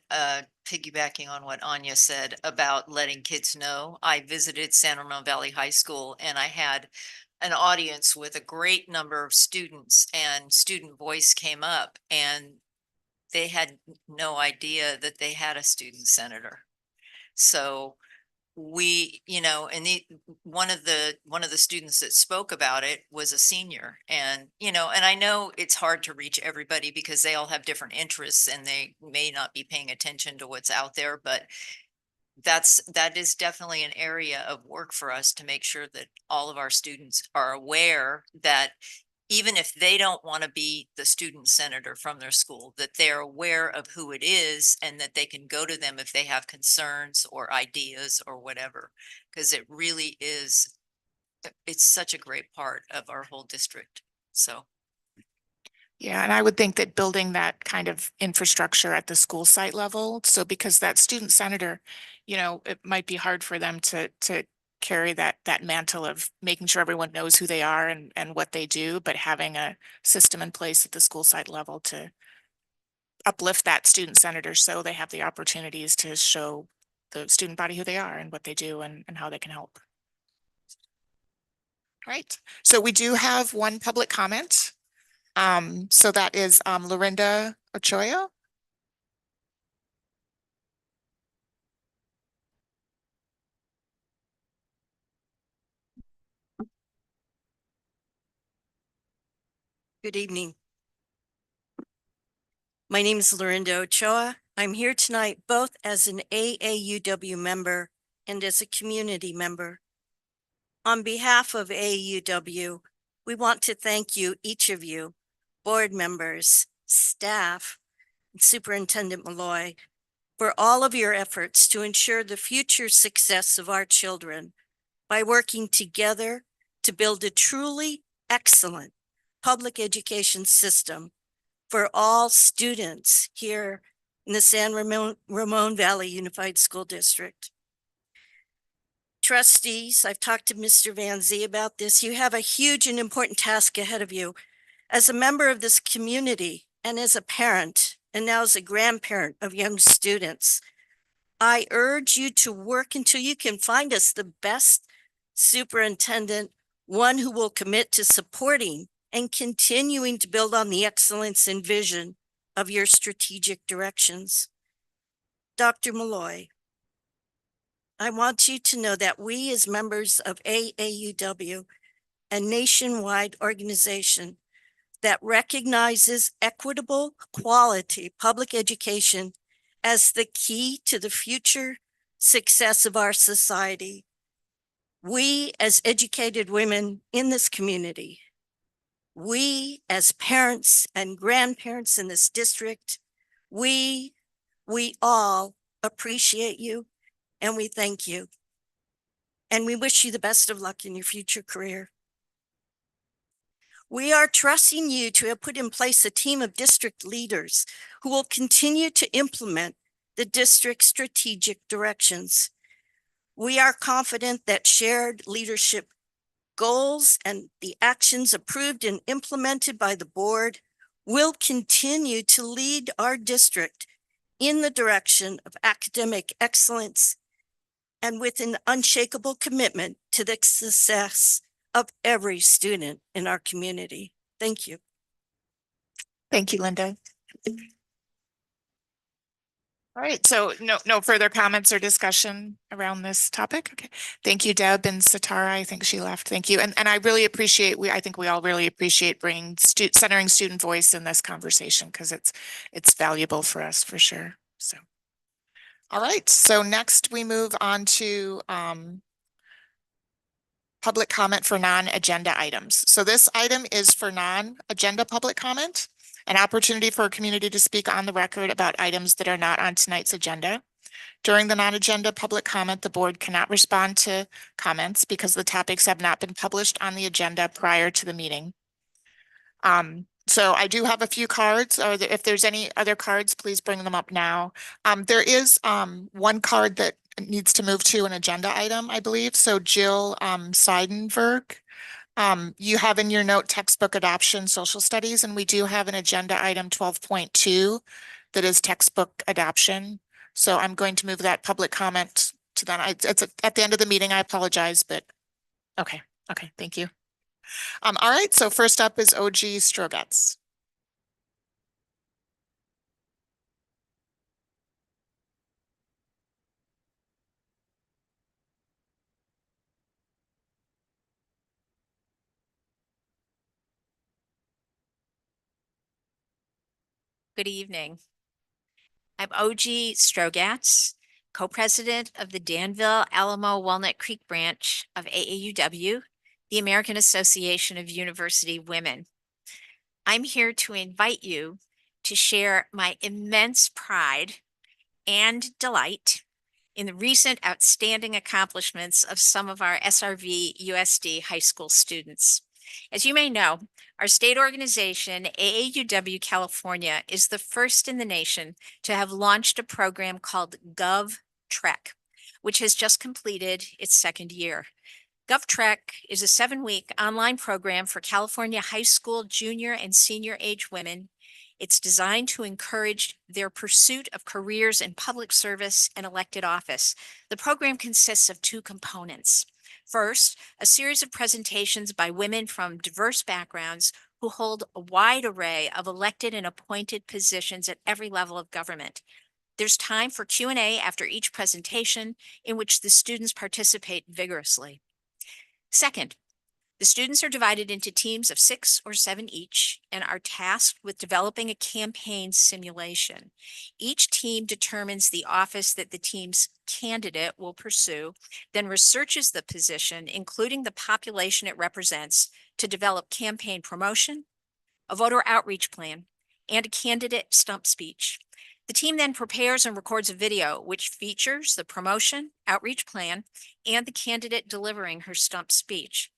piggybacking on what Anya said about letting kids know. I visited San Ramon Valley High School and I had an audience with a great number of students, and student voice came up and they had no idea that they had a student senator. So we, you know, and one of the students that spoke about it was a senior, and, you know, and I know it's hard to reach everybody because they all have different interests and they may not be paying attention to what's out there, but that is definitely an area of work for us to make sure that all of our students are aware that even if they don't want to be the student senator from their school, that they're aware of who it is and that they can go to them if they have concerns or ideas or whatever, because it really is, it's such a great part of our whole district. So. Yeah, and I would think that building that kind of infrastructure at the school site level, so because that student senator, you know, it might be hard for them to carry that mantle of making sure everyone knows who they are and what they do, but having a system in place at the school site level to uplift that student senator so they have the opportunities to show the student body who they are and what they do and how they can help. Right. So we do have one public comment. So that is Lorinda Ochoa. Good evening. My name is Lorinda Ochoa. I'm here tonight both as an AAUW member and as a community member. On behalf of AAUW, we want to thank you, each of you, board members, staff, and Superintendent Malloy, for all of your efforts to ensure the future success of our children by working together to build a truly excellent public education system for all students here in the San Ramon Valley Unified School District. Trustees, I've talked to Mr. Van Zee about this. You have a huge and important task ahead of you. As a member of this community and as a parent, and now as a grandparent of young students, I urge you to work until you can find us the best superintendent, one who will commit to supporting and continuing to build on the excellence and vision of your strategic directions. Dr. Malloy, I want you to know that we as members of AAUW, a nationwide organization that recognizes equitable, quality public education as the key to the future success of our society. We as educated women in this community, we as parents and grandparents in this district, we all appreciate you and we thank you. And we wish you the best of luck in your future career. We are trusting you to have put in place a team of district leaders who will continue to implement the district's strategic directions. We are confident that shared leadership goals and the actions approved and implemented by the board will continue to lead our district in the direction of academic excellence and with an unshakable commitment to the success of every student in our community. Thank you. Thank you, Linda. All right, so no further comments or discussion around this topic. Okay, thank you, Deb and Satara. I think she left. Thank you, and I really appreciate. I think we all really appreciate bringing centering student voice in this conversation because it's valuable for us for sure. So, all right, so next we move on to public comment for non-agenda items. So this item is for non-agenda public comment, an opportunity for a community to speak on the record about items that are not on tonight's agenda. During the non-agenda public comment, the board cannot respond to comments because the topics have not been published on the agenda prior to the meeting. So I do have a few cards, or if there's any other cards, please bring them up now. There is one card that needs to move to an agenda item, I believe. So Jill Seidenberg, you have in your note textbook adoption social studies, and we do have an agenda item 12.2 that is textbook adoption. So I'm going to move that public comment to that. It's at the end of the meeting. I apologize, but okay, thank you. All right, so first up is OG Strogatz. Good evening. I'm OG Strogatz, co-president of the Danville Alamo Walnut Creek branch of AAUW, the American Association of University Women. I'm here to invite you to share my immense pride and delight in the recent outstanding accomplishments of some of our SRVUSD high school students. As you may know, our state organization, AAUW California, is the first in the nation to have launched a program called GovTrek, which has just completed its second year. GovTrek is a 7-week online program for California high school, junior, and senior age women. It's designed to encourage their pursuit of careers in public service and elected office. The program consists of 2 components. First, a series of presentations by women from diverse backgrounds who hold a wide array of elected and appointed positions at every level of government. There's time for Q&A after each presentation, in which the students participate vigorously. Second, the students are divided into teams of 6 or 7 each and are tasked with developing a campaign simulation. Each team determines the office that the team's candidate will pursue, then researches the position, including the population it represents, to develop campaign promotion, a voter outreach plan, and a candidate stump speech. The team then prepares and records a video which features the promotion, outreach plan, and the candidate delivering her stump speech.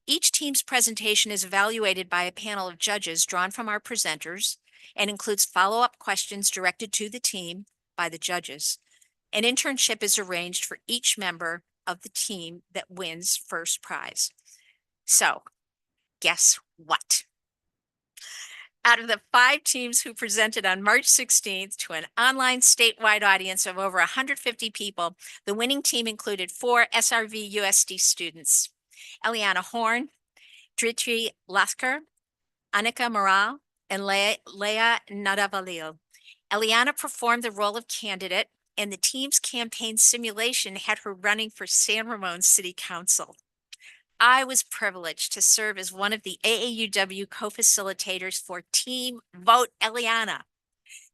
Each team's presentation is evaluated by a panel of judges drawn from our presenters and includes follow-up questions directed to the team by the judges. An internship is arranged for each member of the team that wins first prize. So, guess what? Out of the 5 teams who presented on March 16th to an online statewide audience of over 150 people, the winning team included 4 SRVUSD students: Eliana Horn, Dritri Lasker, Annika Morale, and Leah Nadavalil. Eliana performed the role of candidate, and the team's campaign simulation had her running for San Ramon City Council. I was privileged to serve as one of the AAUW co-facilitators for Team Vote Eliana.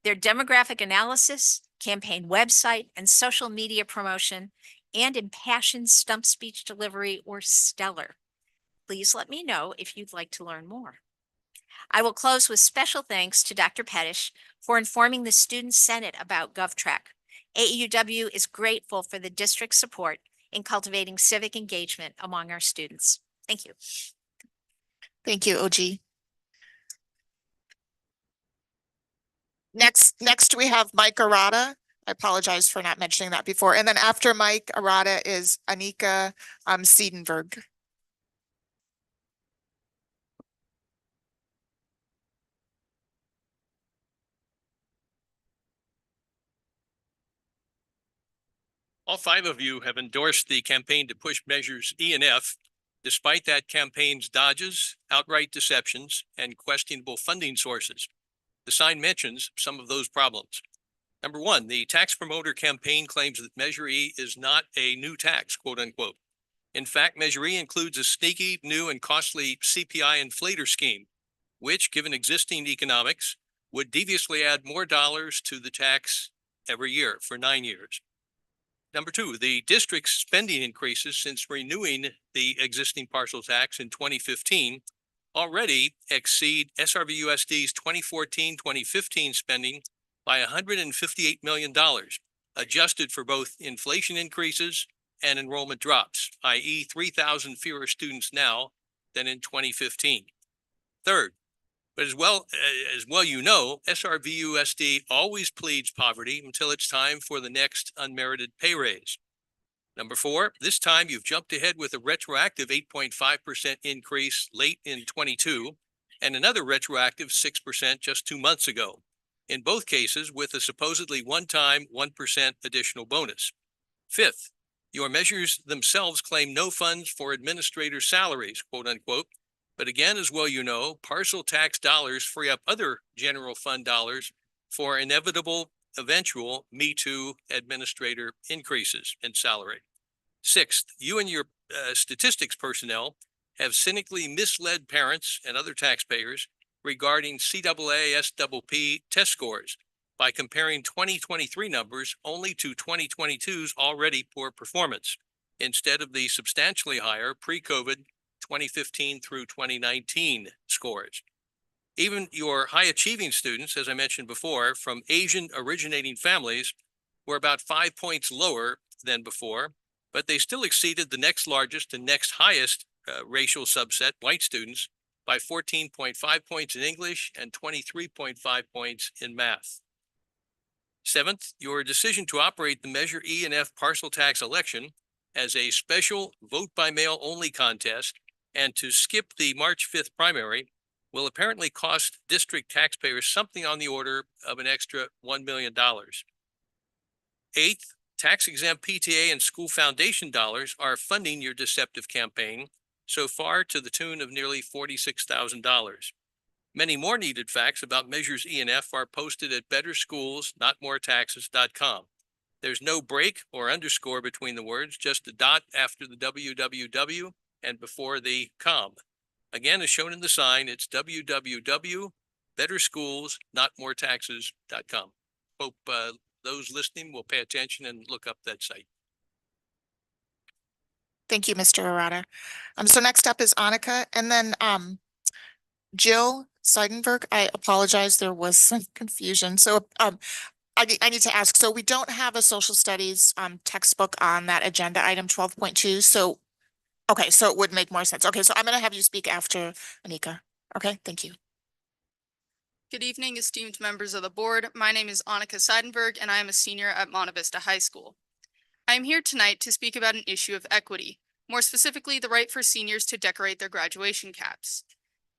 Their demographic analysis, campaign website, and social media promotion, and impassioned stump speech delivery were stellar. Please let me know if you'd like to learn more. I will close with special thanks to Dr. Pettish for informing the Student Senate about GovTrek. AAUW is grateful for the district's support in cultivating civic engagement among our students. Thank you. Thank you, OG. Next we have Mike Arata. I apologize for not mentioning that before. And then after Mike Arata is Anika Seidenberg. All 5 of you have endorsed the campaign to push measures E and F, despite that campaign's dodges, outright deceptions, and questionable funding sources. The sign mentions some of those problems. Number one, the tax promoter campaign claims that Measure E is not a new tax, quote unquote. In fact, Measure E includes a sneaky, new, and costly CPI inflator scheme, which, given existing economics, would deviously add more dollars to the tax every year for 9 years. Number two, the district's spending increases since renewing the existing partial tax in 2015 already exceed SRVUSD's 2014-2015 spending by $158 million, adjusted for both inflation increases and enrollment drops, i.e. 3,000 fewer students now than in 2015. Third, but as well you know, SRVUSD always pleads poverty until it's time for the next unmerited pay raise. Number four, this time you've jumped ahead with a retroactive 8.5% increase late in 22 and another retroactive 6% just 2 months ago. In both cases with a supposedly one-time 1% additional bonus. Fifth, your measures themselves claim no funds for administrator salaries, quote unquote. But again, as well you know, partial tax dollars free up other general fund dollars for inevitable, eventual Me Too administrator increases in salary. Sixth, you and your statistics personnel have cynically misled parents and other taxpayers regarding CAASPP test scores by comparing 2023 numbers only to 2022's already poor performance, instead of the substantially higher pre-COVID 2015 through 2019 scores. Even your high achieving students, as I mentioned before, from Asian originating families were about 5 points lower than before, but they still exceeded the next largest and next highest racial subset, white students, by 14.5 points in English and 23.5 points in math. Seventh, your decision to operate the Measure E and F partial tax election as a special vote by mail only contest and to skip the March 5th primary will apparently cost district taxpayers something on the order of an extra $1 million. Eighth, tax-exempt PTA and school foundation dollars are funding your deceptive campaign so far to the tune of nearly $46,000. Many more needed facts about Measures E and F are posted at betterschoolsnotmoretaxes.com. There's no break or underscore between the words, just a dot after the www and before the com. Again, as shown in the sign, it's www.betterschoolsnotmoretaxes.com. Hope those listening will pay attention and look up that site. Thank you, Mr. Arata. So next up is Annika, and then Jill Seidenberg. I apologize, there was some confusion. So I need to ask, so we don't have a social studies textbook on that agenda item 12.2. So, okay, so it would make more sense. Okay, so I'm gonna have you speak after Annika. Okay, thank you. Good evening, esteemed members of the board. My name is Annika Seidenberg, and I am a senior at Monte Vista High School. I am here tonight to speak about an issue of equity, more specifically the right for seniors to decorate their graduation caps.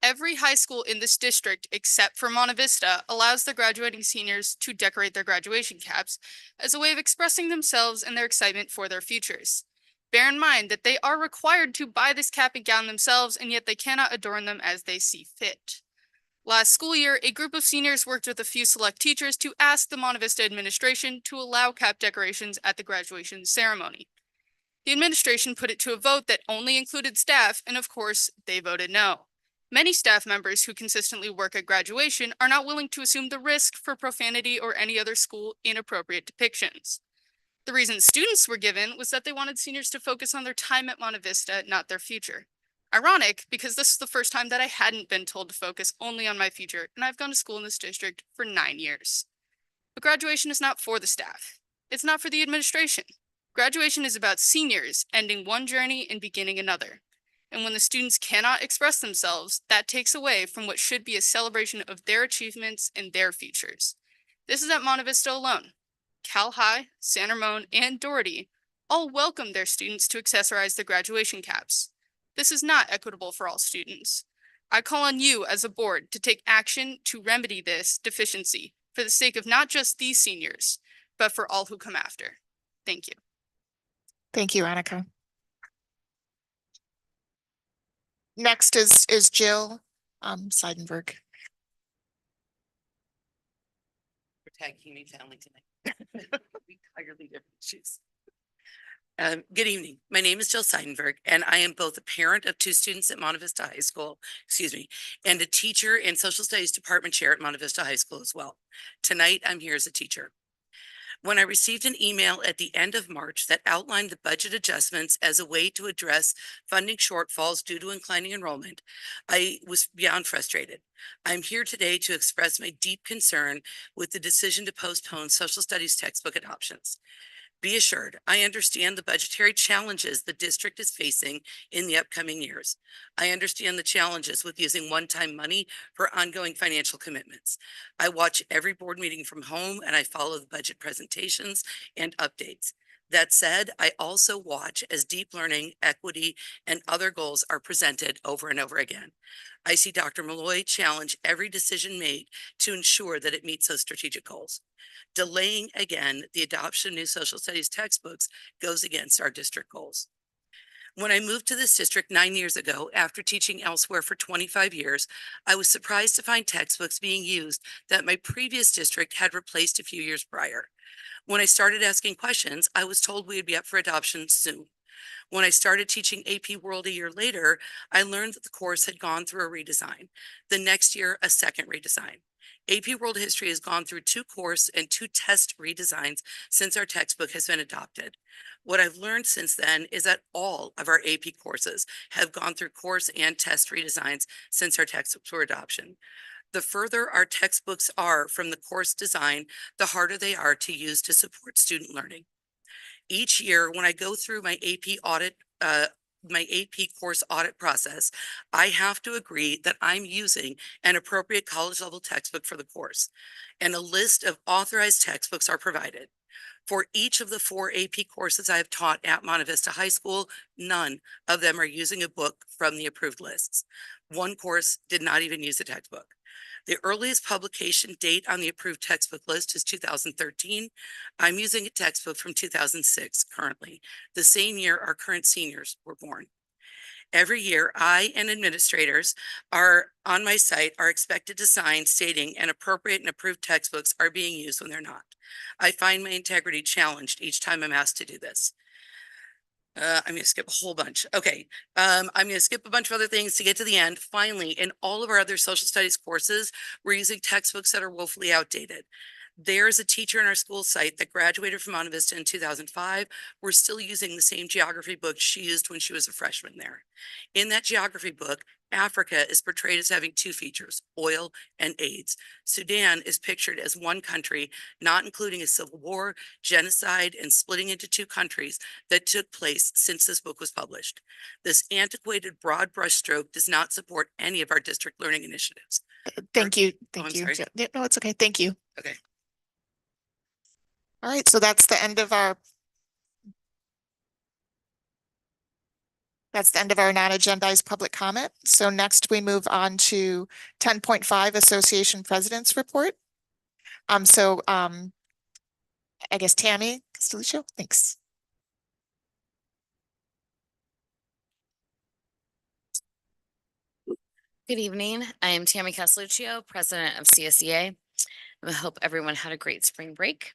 Every high school in this district, except for Monte Vista, allows their graduating seniors to decorate their graduation caps as a way of expressing themselves and their excitement for their futures. Bear in mind that they are required to buy this cap and gown themselves, and yet they cannot adorn them as they see fit. Last school year, a group of seniors worked with a few select teachers to ask the Monte Vista administration to allow cap decorations at the graduation ceremony. The administration put it to a vote that only included staff, and of course, they voted no. Many staff members who consistently work at graduation are not willing to assume the risk for profanity or any other school inappropriate depictions. The reason students were given was that they wanted seniors to focus on their time at Monte Vista, not their future. Ironic, because this is the first time that I hadn't been told to focus only on my future, and I've gone to school in this district for 9 years. But graduation is not for the staff. It's not for the administration. Graduation is about seniors ending one journey and beginning another. And when the students cannot express themselves, that takes away from what should be a celebration of their achievements and their futures. This is at Monte Vista alone. Cal High, San Ramon, and Doherty all welcome their students to accessorize their graduation caps. This is not equitable for all students. I call on you as a board to take action to remedy this deficiency for the sake of not just these seniors, but for all who come after. Thank you. Thank you, Annika. Next is Jill Seidenberg. tag teaming family tonight. Entirely different issues. Good evening. My name is Jill Seidenberg, and I am both a parent of 2 students at Monte Vista High School, and a teacher and social studies department chair at Monte Vista High School as well. Tonight, I'm here as a teacher. When I received an email at the end of March that outlined the budget adjustments as a way to address funding shortfalls due to declining enrollment, I was beyond frustrated. I'm here today to express my deep concern with the decision to postpone social studies textbook adoptions. Be assured, I understand the budgetary challenges the district is facing in the upcoming years. I understand the challenges with using one-time money for ongoing financial commitments. I watch every board meeting from home and I follow the budget presentations and updates. That said, I also watch as deep learning, equity, and other goals are presented over and over again. I see Dr. Malloy challenge every decision made to ensure that it meets those strategic goals. Delaying again the adoption of new social studies textbooks goes against our district goals. When I moved to this district 9 years ago, after teaching elsewhere for 25 years, I was surprised to find textbooks being used that my previous district had replaced a few years prior. When I started asking questions, I was told we would be up for adoption soon. When I started teaching AP World a year later, I learned that the course had gone through a redesign. The next year, a second redesign. AP World History has gone through 2 course and 2 test redesigns since our textbook has been adopted. What I've learned since then is that all of our AP courses have gone through course and test redesigns since our textbooks were adoption. The further our textbooks are from the course design, the harder they are to use to support student learning. Each year, when I go through my AP course audit process, I have to agree that I'm using an appropriate college level textbook for the course, and a list of authorized textbooks are provided. For each of the 4 AP courses I have taught at Monte Vista High School, none of them are using a book from the approved lists. 1 course did not even use a textbook. The earliest publication date on the approved textbook list is 2013. I'm using a textbook from 2006 currently, the same year our current seniors were born. Every year, I and administrators are on my site are expected to sign stating an appropriate and approved textbooks are being used when they're not. I find my integrity challenged each time I'm asked to do this. I'm going to skip a whole bunch. Okay. I'm going to skip a bunch of other things to get to the end. Finally, in all of our other social studies courses, we're using textbooks that are woefully outdated. There's a teacher in our school site that graduated from Monte Vista in 2005. We're still using the same geography book she used when she was a freshman there. In that geography book, Africa is portrayed as having 2 features, oil and AIDS. Sudan is pictured as one country, not including a civil war, genocide, and splitting into 2 countries that took place since this book was published. This antiquated broad brushstroke does not support any of our district learning initiatives. Thank you. I'm Thank you. sorry. Yeah, no, it's okay. Thank you. Okay. All right, so that's the end of our non-agendized public comment. So next we move on to 10.5 Association President's Report. I guess Tammy Castelluccio, thanks. Good evening. I am Tammy Castelluccio, president of CSEA. I hope everyone had a great spring break.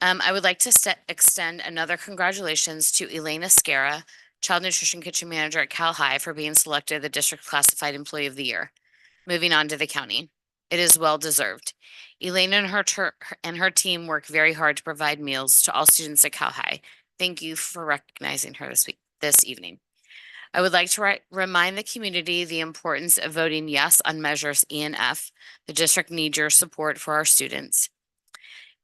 I would like to extend another congratulations to Elena Scara, Child Nutrition Kitchen Manager at Cal High, for being selected the District Classified Employee of the Year. Moving on to the county. It is well deserved. Elena and her team work very hard to provide meals to all students at Cal High. Thank you for recognizing her this evening. I would like to remind the community the importance of voting yes on measures E and F. The district needs your support for our students.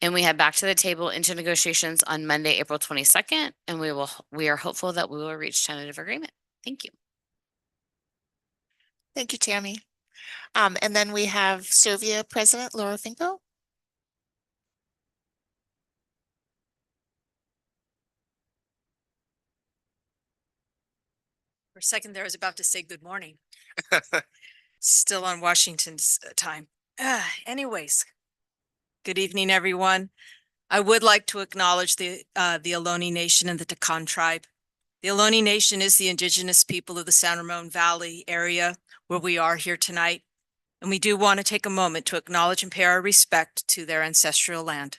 And we head back to the table into negotiations on Monday, April 22nd, and we are hopeful that we will reach tentative agreement. Thank you. Thank you, Tammy. And then we have Servia President Laura Finko. For a second there, I was about to say good morning. Still on Washington's time. Anyways, good evening, everyone. I would like to acknowledge the Ohlone Nation and the Takan tribe. The Ohlone Nation is the indigenous people of the San Ramon Valley area where we are here tonight. And we do want to take a moment to acknowledge and pay our respect to their ancestral land.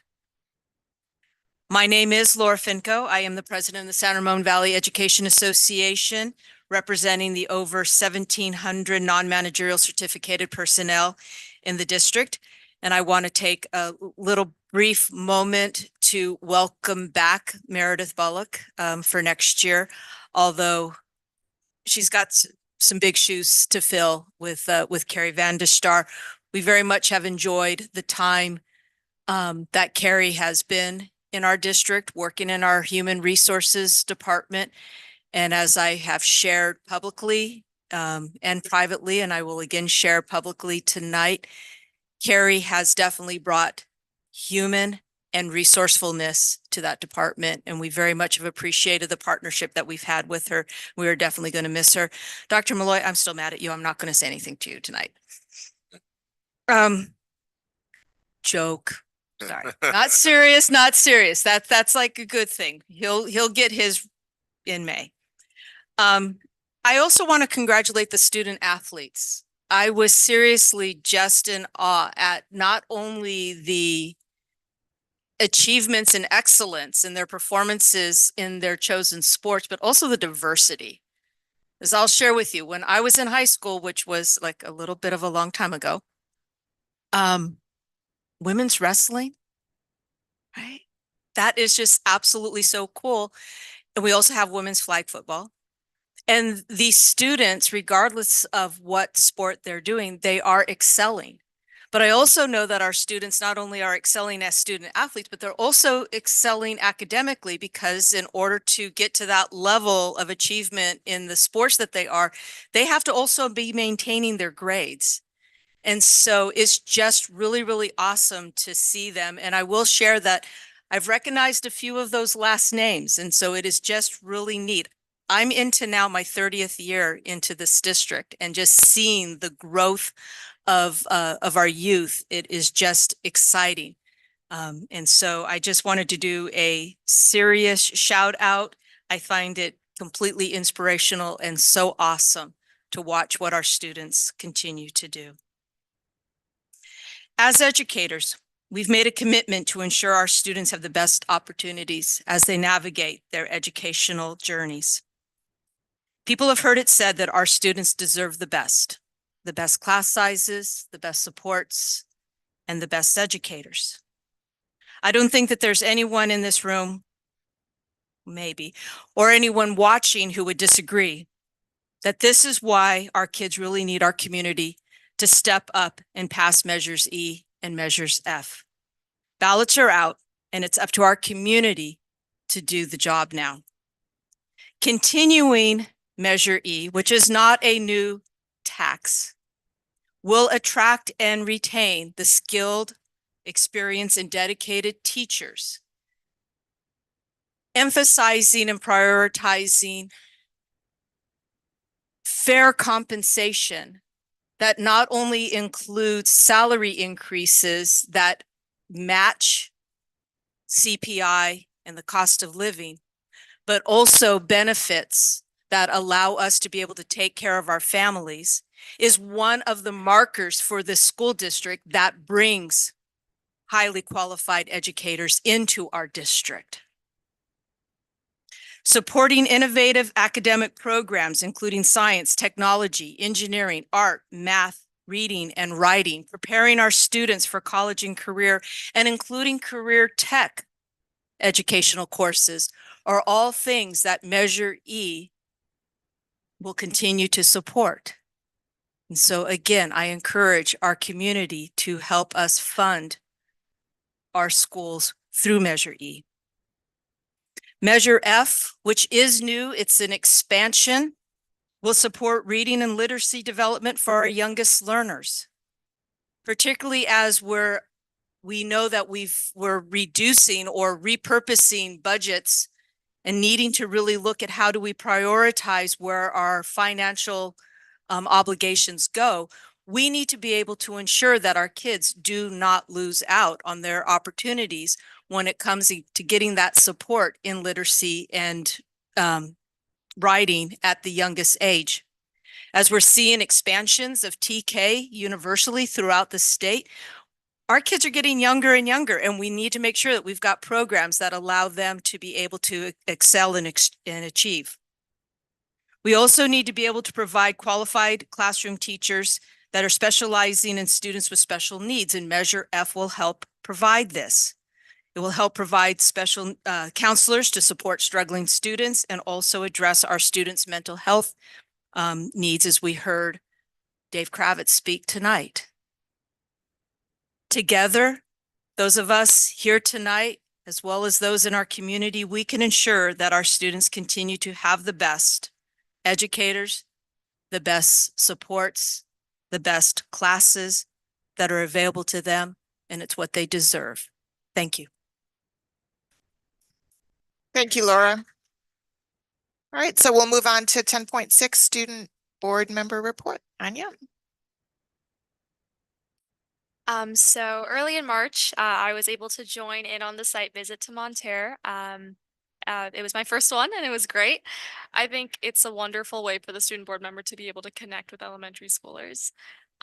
My name is Laura Finco. I am the president of the San Ramon Valley Education Association, representing the over 1,700 non-managerial certificated personnel in the district. And I want to take a little brief moment to welcome back Meredith Bullock for next year, although she's got some big shoes to fill with Carrie Van de Star. We very much have enjoyed the time that Carrie has been in our district, working in our human resources department. And as I have shared publicly and privately, and I will again share publicly tonight, Carrie has definitely brought human and resourcefulness to that department. And we very much have appreciated the partnership that we've had with her. We are definitely going to miss her. Dr. Malloy, I'm still mad at you. I'm not going to say anything to you tonight. Joke. Sorry. Not serious, not serious. That's like a good thing. He'll get his in May. I also want to congratulate the student athletes. I was seriously just in awe at not only the achievements and excellence in their performances in their chosen sports, but also the diversity. As I'll share with you, when I was in high school, which was like a little bit of a long time ago, women's wrestling, right? That is just absolutely so cool. And we also have women's flag football. And these students, regardless of what sport they're doing, they are excelling. But I also know that our students not only are excelling as student athletes, but they're also excelling academically, because in order to get to that level of achievement in the sports that they are, they have to also be maintaining their grades. And so it's just really, really awesome to see them. And I will share that I've recognized a few of those last names. And so it is just really neat. I'm into now my 30th year into this district, and just seeing the growth of our youth, it is just exciting. And so I just wanted to do a serious shout out. I find it completely inspirational and so awesome to watch what our students continue to do. As educators, we've made a commitment to ensure our students have the best opportunities as they navigate their educational journeys. People have heard it said that our students deserve the best class sizes, the best supports, and the best educators. I don't think that there's anyone in this room, maybe, or anyone watching who would disagree that this is why our kids really need our community to step up and pass Measures E and Measures F. Ballots are out, and it's up to our community to do the job now. Continuing Measure E, which is not a new tax, will attract and retain the skilled, experienced, and dedicated teachers, emphasizing and prioritizing fair compensation that not only includes salary increases that match CPI and the cost of living, but also benefits that allow us to be able to take care of our families, is one of the markers for this school district that brings highly qualified educators into our district. Supporting innovative academic programs, including science, technology, engineering, art, math, reading, and writing, preparing our students for college and career, and including career tech educational courses, are all things that Measure E will continue to support. And so again, I encourage our community to help us fund our schools through Measure E. Measure F, which is new, it's an expansion, will support reading and literacy development for our youngest learners, particularly as we know that we're reducing or repurposing budgets and needing to really look at how do we prioritize where our financial obligations go. We need to be able to ensure that our kids do not lose out on their opportunities when it comes to getting that support in literacy and writing at the youngest age. As we're seeing expansions of TK universally throughout the state, our kids are getting younger and younger, and we need to make sure that we've got programs that allow them to be able to excel and achieve. We also need to be able to provide qualified classroom teachers that are specializing in students with special needs, and Measure F will help provide this. It will help provide special counselors to support struggling students and also address our students' mental health needs, as we heard Dave Kravitz speak tonight. Together, those of us here tonight, as well as those in our community, we can ensure that our students continue to have the best educators, the best supports, the best classes that are available to them, and it's what they deserve. Thank you. Thank you, Laura. All right, so we'll move on to 10.6 student board member report. Anya? So early in March, I was able to join in on the site visit to Monterre. It was my first one and it was great. I think it's a wonderful way for the student board member to be able to connect with elementary schoolers.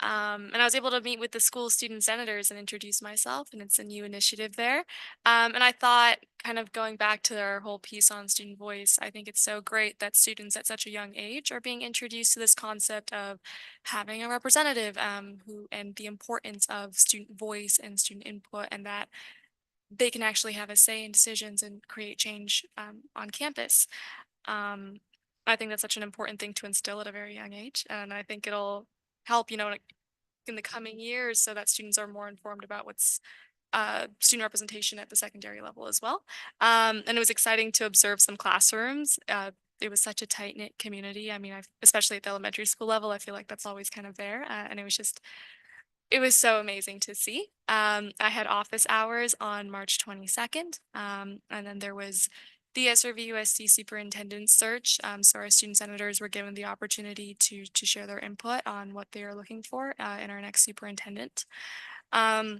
And I was able to meet with the school student senators and introduce myself, and it's a new initiative there. And I thought, kind of going back to our whole piece on student voice, I think it's so great that students at such a young age are being introduced to this concept of having a representative and the importance of student voice and student input, and that they can actually have a say in decisions and create change on campus. Um, I think that's such an important thing to instill at a very young age, and I think it'll help, in the coming years, so that students are more informed about what's student representation at the secondary level as well. And it was exciting to observe some classrooms. It was such a tight knit community. I mean, especially at the elementary school level, I feel like that's always kind of there, and it was so amazing to see. I had office hours on March 22nd, and then there was the SRVUSD superintendent search. So our student senators were given the opportunity to share their input on what they are looking for in our next superintendent. The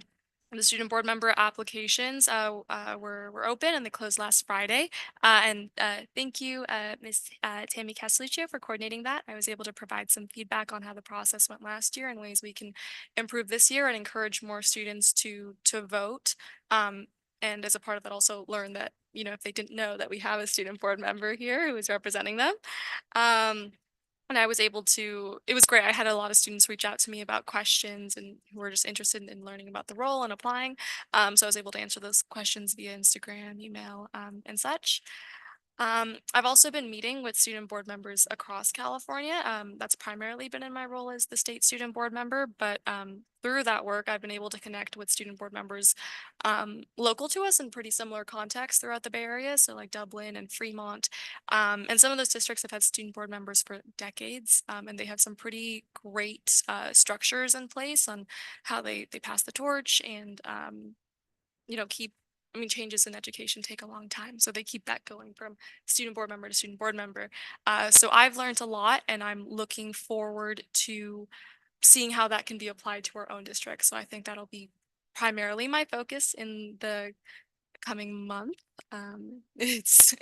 student board member applications were open and they closed last Friday. And thank you, Ms. Tammy Castelluccio, for coordinating that. I was able to provide some feedback on how the process went last year and ways we can improve this year and encourage more students to vote. And as a part of that, also learn that, if they didn't know, that we have a student board member here who is representing them. And I was able to, it was great. I had a lot of students reach out to me about questions and who were just interested in learning about the role and applying. So I was able to answer those questions via Instagram, email, and such. I've also been meeting with student board members across California. That's primarily been in my role as the state student board member, but through that work, I've been able to connect with student board members local to us in pretty similar contexts throughout the Bay Area, so like Dublin and Fremont. And some of those districts have had student board members for decades, and they have some pretty great structures in place on how they pass the torch and changes in education take a long time. So they keep that going from student board member to student board member. So I've learned a lot, and I'm looking forward to seeing how that can be applied to our own district. So I think that'll be primarily my focus in the coming month. It's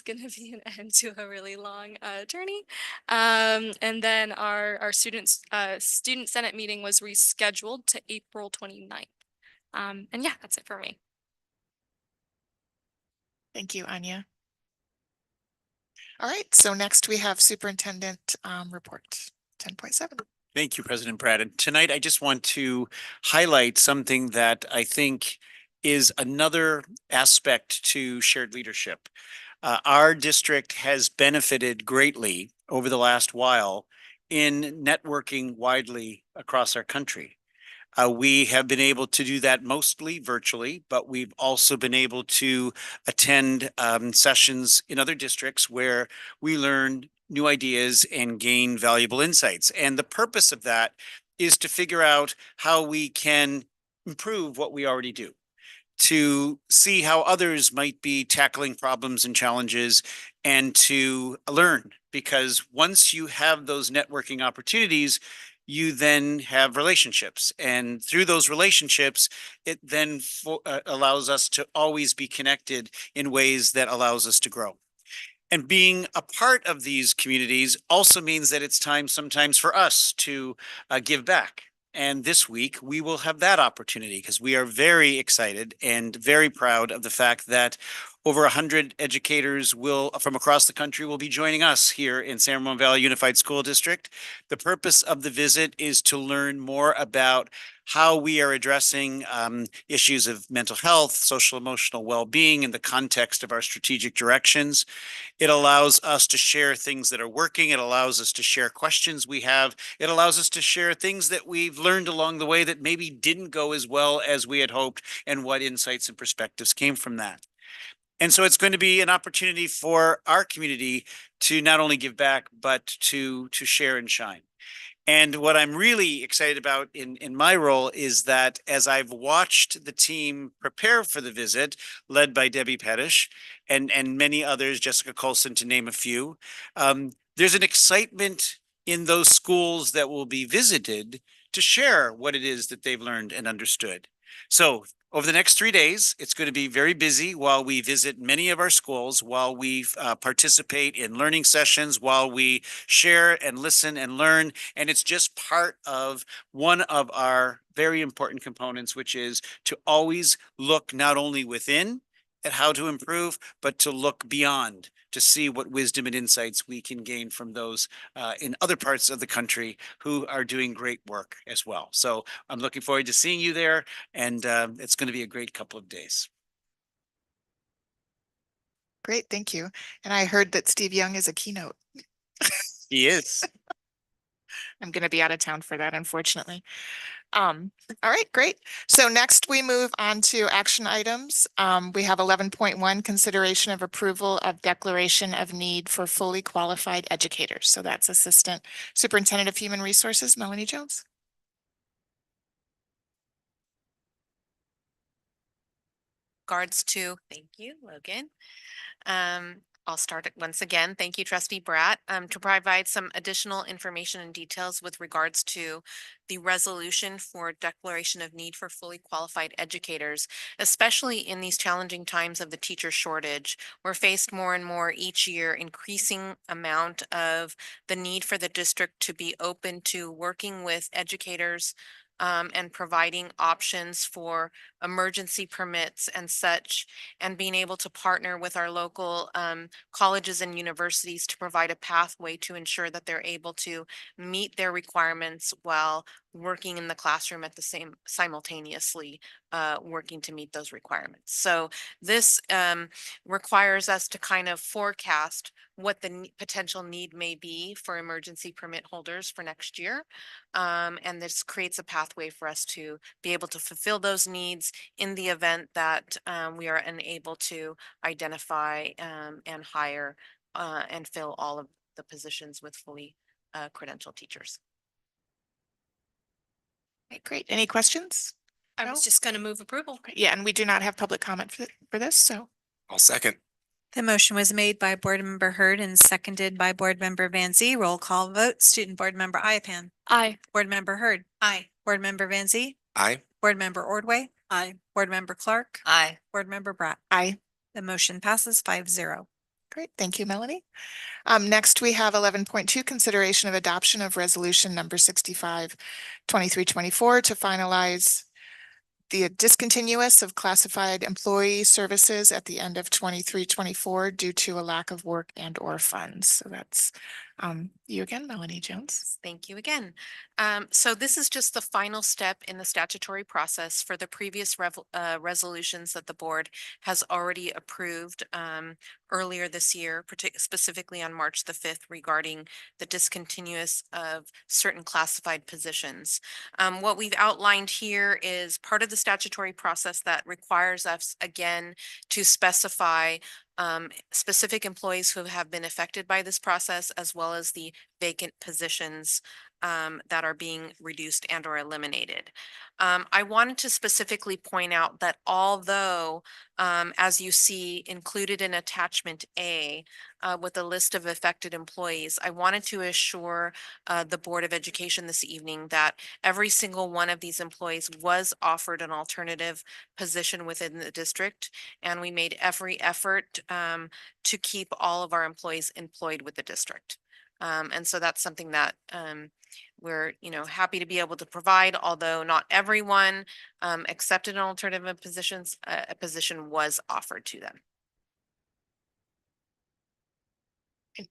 going to be an end to a really long journey. And then our student senate meeting was rescheduled to April 29th. And yeah, that's it for me. Thank you, Anya. All right, so next we have superintendent report 10.7. Thank you, President Pratt. And tonight I just want to highlight something that I think is another aspect to shared leadership. Our district has benefited greatly over the last while in networking widely across our country. We have been able to do that mostly virtually, but we've also been able to attend sessions in other districts where we learn new ideas and gain valuable insights. And the purpose of that is to figure out how we can improve what we already do, to see how others might be tackling problems and challenges, and to learn. Because once you have those networking opportunities, you then have relationships. And through those relationships, it then allows us to always be connected in ways that allows us to grow. And being a part of these communities also means that it's time sometimes for us to give back. And this week we will have that opportunity because we are very excited and very proud of the fact that over 100 educators from across the country will be joining us here in San Ramon Valley Unified School District. The purpose of the visit is to learn more about how we are addressing issues of mental health, social emotional well-being in the context of our strategic directions. It allows us to share things that are working. It allows us to share questions we have. It allows us to share things that we've learned along the way that maybe didn't go as well as we had hoped, and what insights and perspectives came from that. And so it's going to be an opportunity for our community to not only give back, but to share and shine. And what I'm really excited about in my role is that as I've watched the team prepare for the visit, led by Debbie Pettish and many others, Jessica Colson to name a few, there's an excitement in those schools that will be visited to share what it is that they've learned and understood. So over the next 3 days, it's going to be very busy while we visit many of our schools, while we participate in learning sessions, while we share and listen and learn. And it's just part of one of our very important components, which is to always look not only within at how to improve, but to look beyond, to see what wisdom and insights we can gain from those in other parts of the country who are doing great work as well. So I'm looking forward to seeing you there, and it's going to be a great couple of days. Great, thank you. And I heard that Steve Young is a keynote. He is. I'm going to be out of town for that, unfortunately. All right, great. So next we move on to action items. We have 11.1, consideration of approval of declaration of need for fully qualified educators. So that's Assistant Superintendent of Human Resources, Melanie Jones. Thank you, Logan. I'll start it once again. Thank you, Trustee Bratt, to provide some additional information and details with regards to the resolution for declaration of need for fully qualified educators, especially in these challenging times of the teacher shortage. We're faced more and more each year, increasing amount of the need for the district to be open to working with educators and providing options for emergency permits and such, and being able to partner with our local colleges and universities to provide a pathway to ensure that they're able to meet their requirements while working in the classroom at the same simultaneously working to meet those requirements. So this requires us to kind of forecast what the potential need may be for emergency permit holders for next year. And this creates a pathway for us to be able to fulfill those needs in the event that we are unable to identify and hire and fill all of the positions with fully credentialed teachers. Okay, great. Any questions? I was just going to move approval. Yeah, and we do not have public comment for this, so. I'll second. The motion was made by Board Member Hurd and seconded by Board Member Van Zee. Roll call vote. Student Board Member Iapan. Aye. Board Member Hurd. Aye. Board Member Van Zee. Aye. Board Member Ordway. Aye. Board Member Clark. Aye. Board Member Bratt. Aye. The motion passes 5-0. Great, thank you, Melanie. Next, we have 11.2, consideration of adoption of resolution number 65, 2324 to finalize the discontinuance of classified employee services at the end of 23-24 due to a lack of work and or funds. So that's you again, Melanie Jones. Thank you again. So this is just the final step in the statutory process for the previous resolutions that the board has already approved earlier this year, specifically on March the 5th regarding the discontinuance of certain classified positions. What we've outlined here is part of the statutory process that requires us again to specify specific employees who have been affected by this process, as well as the vacant positions that are being reduced and or eliminated. I wanted to specifically point out that although, as you see included in attachment A, with a list of affected employees, I wanted to assure the Board of Education this evening that every single one of these employees was offered an alternative position within the district, and we made every effort to keep all of our employees employed with the district. And so that's something that we're, happy to be able to provide, although not everyone accepted an alternative positions, a position was offered to them.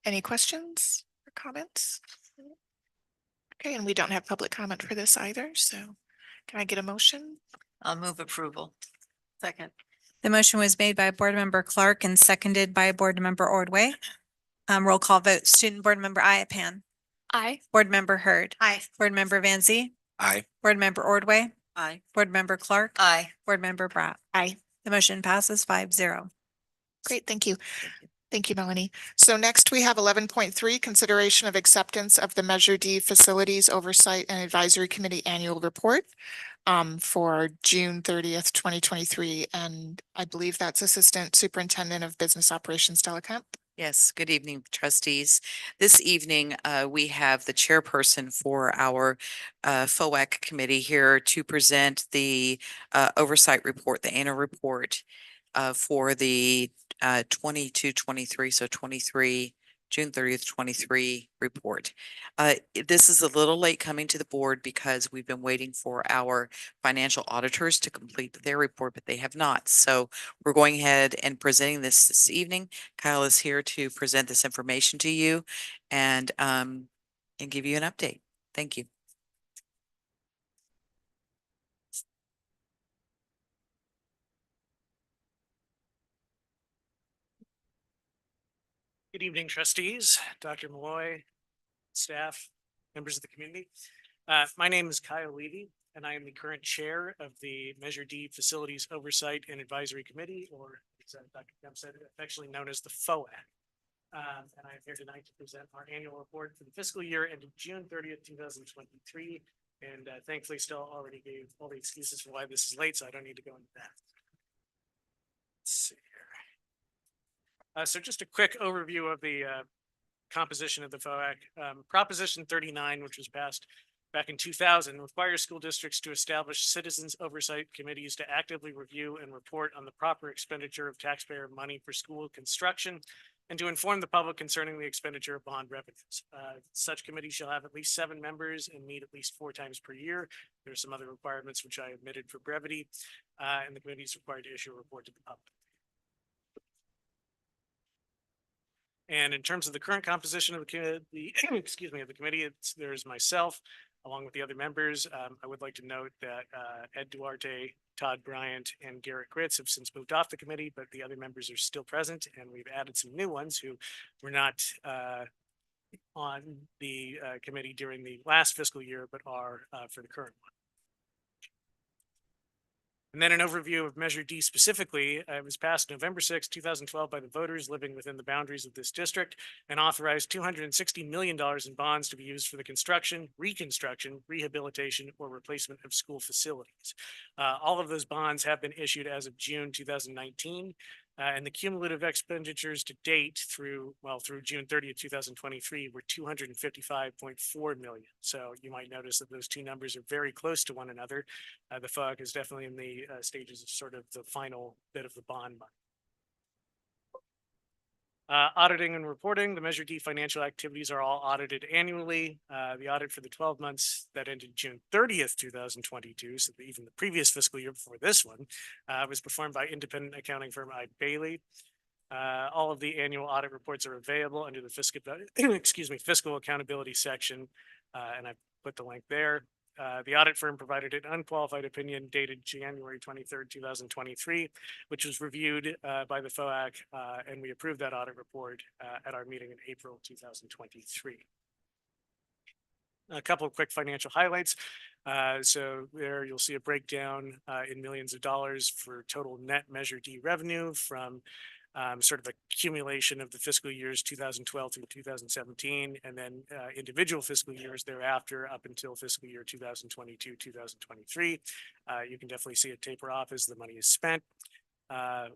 Any questions or comments? Okay, and we don't have public comment for this either, so can I get a motion? I'll move approval. Second. The motion was made by Board Member Clark and seconded by Board Member Ordway. Roll call vote. Student Board Member Iapan. Aye. Board Member Hurd. Aye. Board Member Van Zee. Aye. Board Member Ordway. Aye. Board Member Clark. Aye. Board Member Bratt. Aye. The motion passes 5-0. Great, thank you. Thank you, Melanie. So next we have 11.3, consideration of acceptance of the Measure D Facilities Oversight and Advisory Committee Annual Report for June 30th, 2023. And I believe that's Assistant Superintendent of Business Operations, Delicamp. Yes, good evening, trustees. This evening, we have the chairperson for our FOAC committee here to present the oversight report, the annual report for the 22-23, so 23, June 30th, 23 report. This is a little late coming to the board because we've been waiting for our financial auditors to complete their report, but they have not. So we're going ahead and presenting this evening. Kyle is here to present this information to you and give you an update. Thank you. Good evening, trustees, Dr. Malloy, staff, members of the community. My name is Kyle Levy, and I am the current chair of the Measure D Facilities Oversight and Advisory Committee, or as Dr. Kemp said, affectionately known as the FOAC. And I am here tonight to present our annual report for the fiscal year ended June 30th, 2023. And thankfully still already gave all the excuses for why this is late, so I don't need to go into that. Let's see here. So just a quick overview of the composition of the FOAC. Proposition 39, which was passed back in 2000, requires school districts to establish citizens oversight committees to actively review and report on the proper expenditure of taxpayer money for school construction and to inform the public concerning the expenditure of bond revenues. Such committees shall have at least 7 members and meet at least 4 times per year. There are some other requirements which I omitted for brevity, and the committee is required to issue a report to the public. And in terms of the current composition of the committee, there's myself, along with the other members. I would like to note that Ed Duarte, Todd Bryant, and Garrett Gritz have since moved off the committee, but the other members are still present, and we've added some new ones who were not on the committee during the last fiscal year, but are for the current one. And then an overview of Measure D specifically. It was passed November 6, 2012 by the voters living within the boundaries of this district and authorized $260 million in bonds to be used for the construction, reconstruction, rehabilitation, or replacement of school facilities. All of those bonds have been issued as of June 2019. And the cumulative expenditures to date through June 30th, 2023 were $255.4 million. So you might notice that those two numbers are very close to one another. The FOAC is definitely in the stages of sort of the final bit of the bond money. Auditing and reporting, the Measure D financial activities are all audited annually. The audit for the 12 months that ended June 30th, 2022, so even the previous fiscal year before this one, was performed by independent accounting firm Eide Bailly. All of the annual audit reports are available under the fiscal accountability section, and I've put the link there. The audit firm provided an unqualified opinion dated January 23rd, 2023, which was reviewed by the FOAC, and we approved that audit report at our meeting in April 2023. A couple of quick financial highlights. So there you'll see a breakdown in millions of dollars for total net Measure D revenue from sort of accumulation of the fiscal years 2012 through 2017, and then individual fiscal years thereafter up until fiscal year 2022, 2023. You can definitely see it taper off as the money is spent.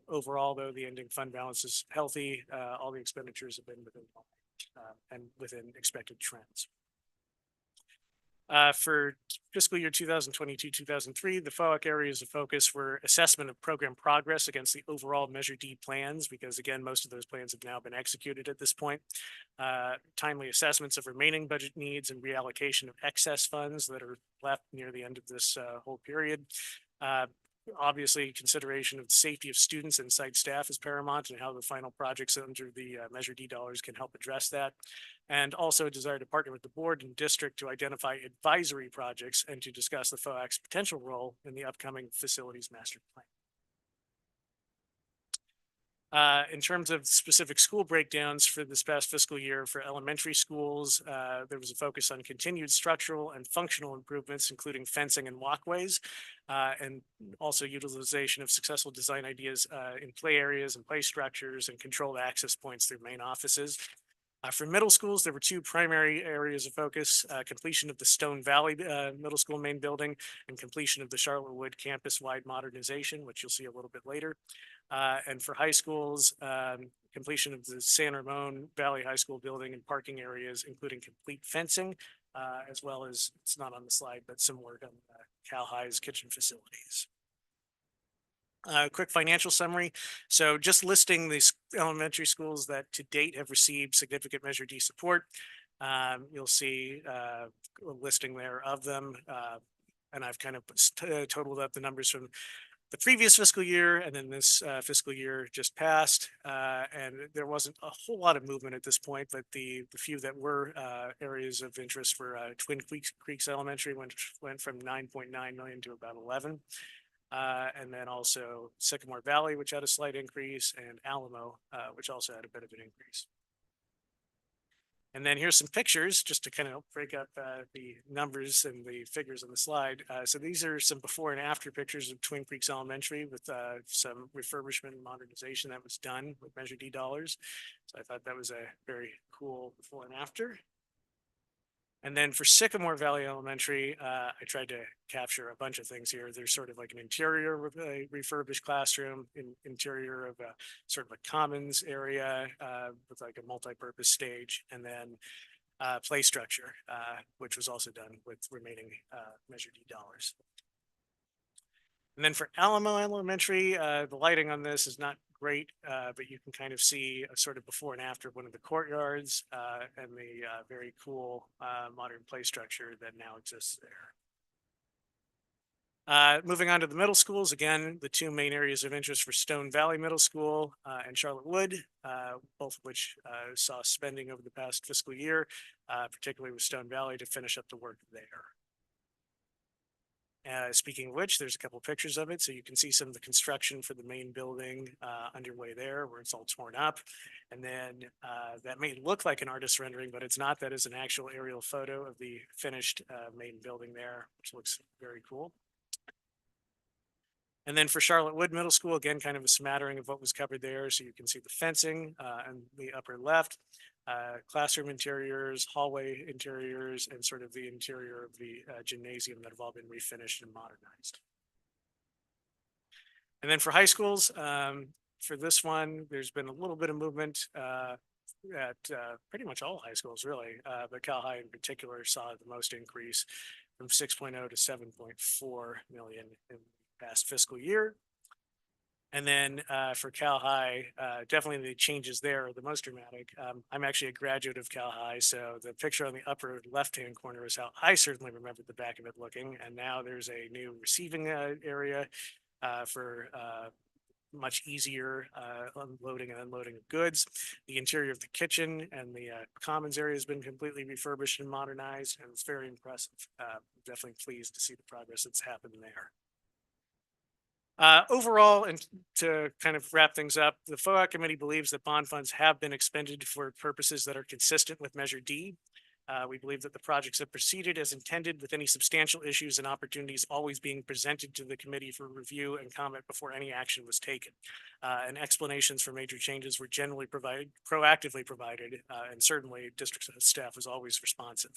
Overall, though, the ending fund balance is healthy. All the expenditures have been within and within expected trends. For fiscal year 2022-2003, the FOAC areas of focus were assessment of program progress against the overall Measure D plans, because again, most of those plans have now been executed at this point. Timely assessments of remaining budget needs and reallocation of excess funds that are left near the end of this whole period. Obviously, consideration of the safety of students and site staff is paramount, and how the final projects under the Measure D dollars can help address that. And also a desire to partner with the board and district to identify advisory projects and to discuss the FOAC's potential role in the upcoming facilities master plan. In terms of specific school breakdowns for this past fiscal year for elementary schools, there was a focus on continued structural and functional improvements, including fencing and walkways, and also utilization of successful design ideas in play areas and play structures and controlled access points through main offices. For middle schools, there were two primary areas of focus: completion of the Stone Valley Middle School main building and completion of the Charlotte campus-wide modernization, which you'll see a little bit later. And for high schools, completion of the San Ramon Valley High School building and parking areas, including complete fencing, as well as, it's not on the slide, but some work on Cal High's kitchen facilities. Quick financial summary. So just listing these elementary schools that to date have received significant Measure D support. You'll see a listing there of them. And I've kind of totaled up the numbers from the previous fiscal year and then this fiscal year just passed. And there wasn't a whole lot of movement at this point, but the few that were areas of interest for Twin Creeks Elementary went from 9.9 million to about 11. And then also Sycamore Valley, which had a slight increase, and Alamo, which also had a bit of an increase. And then here's some pictures just to kind of break up the numbers and the figures on the slide. So these are some before and after pictures of Twin Creeks Elementary with some refurbishment and modernization that was done with Measure D dollars. So I thought that was a very cool before and after. And then for Sycamore Valley Elementary, I tried to capture a bunch of things here. There's sort of like an interior refurbished classroom, interior of a sort of a commons area with like a multi-purpose stage, and then play structure, which was also done with remaining Measure D dollars. And then for Alamo Elementary, the lighting on this is not great, but you can kind of see a sort of before and after one of the courtyards and the very cool modern play structure that now exists there. Moving on to the middle schools, again, the two main areas of interest for Stone Valley Middle School and Charlotte Wood, both of which saw spending over the past fiscal year, particularly with Stone Valley to finish up the work there. Speaking of which, there's a couple of pictures of it. So you can see some of the construction for the main building underway there where it's all torn up. And then that may look like an artist's rendering, but it's not. That is an actual aerial photo of the finished main building there, which looks very cool. And then for Charlotte Wood Middle School, again, kind of a smattering of what was covered there. So you can see the fencing in the upper left, classroom interiors, hallway interiors, and sort of the interior of the gymnasium that have all been refinished and modernized. And then for high schools, for this one, there's been a little bit of movement at pretty much all high schools, really, but Cal High in particular saw the most increase from 6.0 to 7.4 million in the past fiscal year. And then for Cal High, definitely the changes there are the most dramatic. I'm actually a graduate of Cal High, so the picture on the upper left-hand corner is how I certainly remember the back of it looking. And now there's a new receiving area for much easier unloading and unloading of goods. The interior of the kitchen and the commons area has been completely refurbished and modernized, and it's very impressive. I'm definitely pleased to see the progress that's happened there. Overall, and to kind of wrap things up, the FOAC committee believes that bond funds have been expended for purposes that are consistent with Measure D. We believe that the projects have proceeded as intended, with any substantial issues and opportunities always being presented to the committee for review and comment before any action was taken. And explanations for major changes were generally proactively provided, and certainly district staff was always responsive.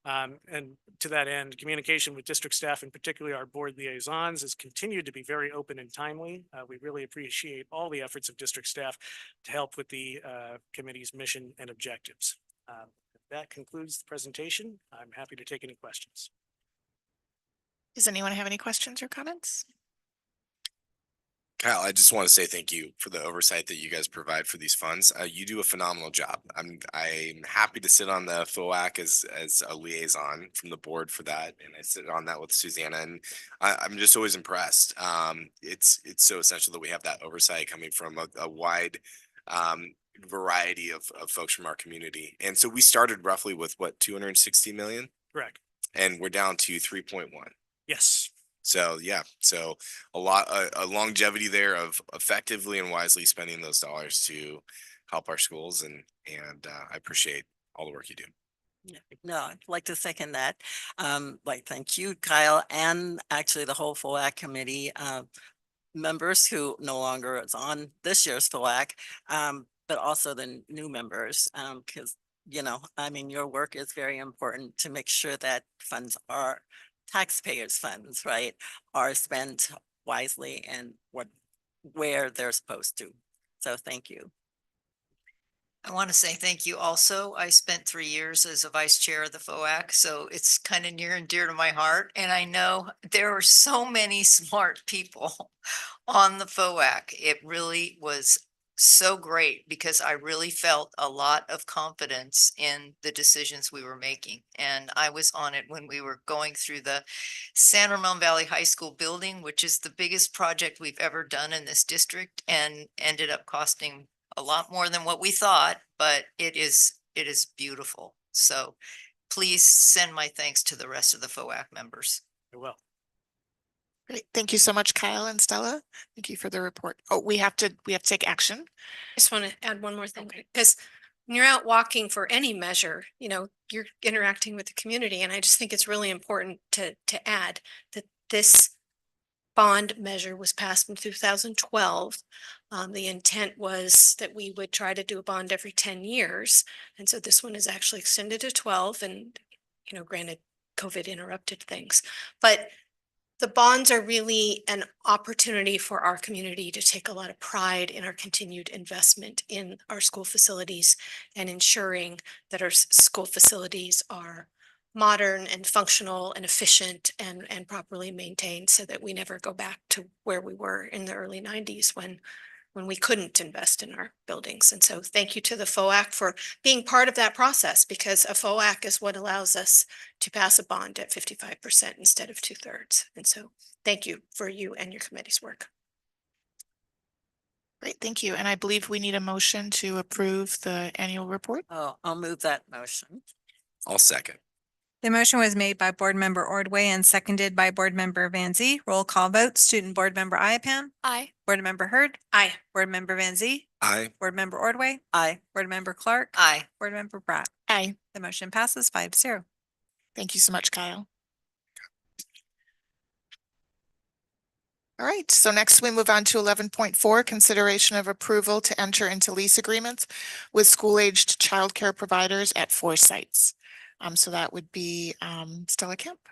And to that end, communication with district staff, and particularly our board liaisons, has continued to be very open and timely. We really appreciate all the efforts of district staff to help with the committee's mission and objectives. That concludes the presentation. I'm happy to take any questions. Does anyone have any questions or comments? Kyle, I just want to say thank you for the oversight that you guys provide for these funds. You do a phenomenal job. I'm happy to sit on the FOAC as a liaison from the board for that, and I sit on that with Susanna, and I'm just always impressed. It's so essential that we have that oversight coming from a wide variety of folks from our community. And so we started roughly with what, 260 million? Correct. And we're down to 3.1. Yes. So yeah, so a longevity there of effectively and wisely spending those dollars to help our schools, and I appreciate all the work you do. Yeah, no, I'd like to second that. Thank you, Kyle, and actually the whole FOAC committee members who no longer is on this year's FOAC, but also the new members, because your work is very important to make sure that funds are taxpayers' funds, right, are spent wisely and where they're supposed to. So thank you. I want to say thank you also. I spent 3 years as a vice chair of the FOAC, so it's kind of near and dear to my heart. And I know there are so many smart people on the FOAC. It really was so great because I really felt a lot of confidence in the decisions we were making. And I was on it when we were going through the San Ramon Valley High School building, which is the biggest project we've ever done in this district, and ended up costing a lot more than what we thought, but it is beautiful. So please send my thanks to the rest of the FOAC members. I will. Great. Thank you so much, Kyle and Stella. Thank you for the report. Oh, we have to take action. I just want to add one more thing, because when you're out walking for any measure, you're interacting with the community. And I just think it's really important to add that this bond measure was passed in 2012. The intent was that we would try to do a bond every 10 years. And so this one is actually extended to 12, and, granted, COVID interrupted things, but the bonds are really an opportunity for our community to take a lot of pride in our continued investment in our school facilities and ensuring that our school facilities are modern and functional and efficient and properly maintained, so that we never go back to where we were in the early 90s when we couldn't invest in our buildings. And so thank you to the FOAC for being part of that process, because a FOAC is what allows us to pass a bond at 55% instead of 2/3. And so thank you for you and your committee's work. Great, thank you. And I believe we need a motion to approve the annual report. Oh, I'll move that motion. I'll second. The motion was made by Board Member Ordway and seconded by Board Member Van Zee. Roll call vote. Student Board Member Iapan. Aye. Board Member Hurd. Aye. Board Member Van Zee. Aye. Board Member Ordway. Aye. Board Member Clark. Aye. Board Member Bratt. Aye. The motion passes 5-0. Thank you so much, Kyle. All right, so next we move on to 11.4, consideration of approval to enter into lease agreements with school-aged childcare providers at 4 sites. So that would be Stella Kemp.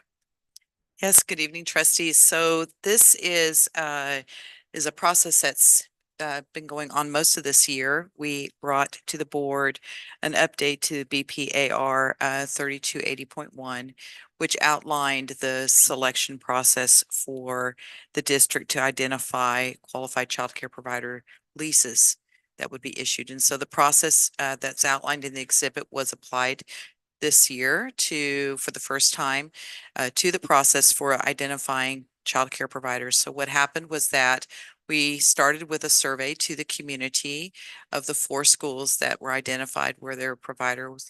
Yes, good evening, trustees. So this is a process that's been going on most of this year. We brought to the board an update to BPAR 3280.1, which outlined the selection process for the district to identify qualified childcare provider leases that would be issued. And so the process that's outlined in the exhibit was applied this year for the first time to the process for identifying childcare providers. So what happened was that we started with a survey to the community of the 4 schools that were identified where their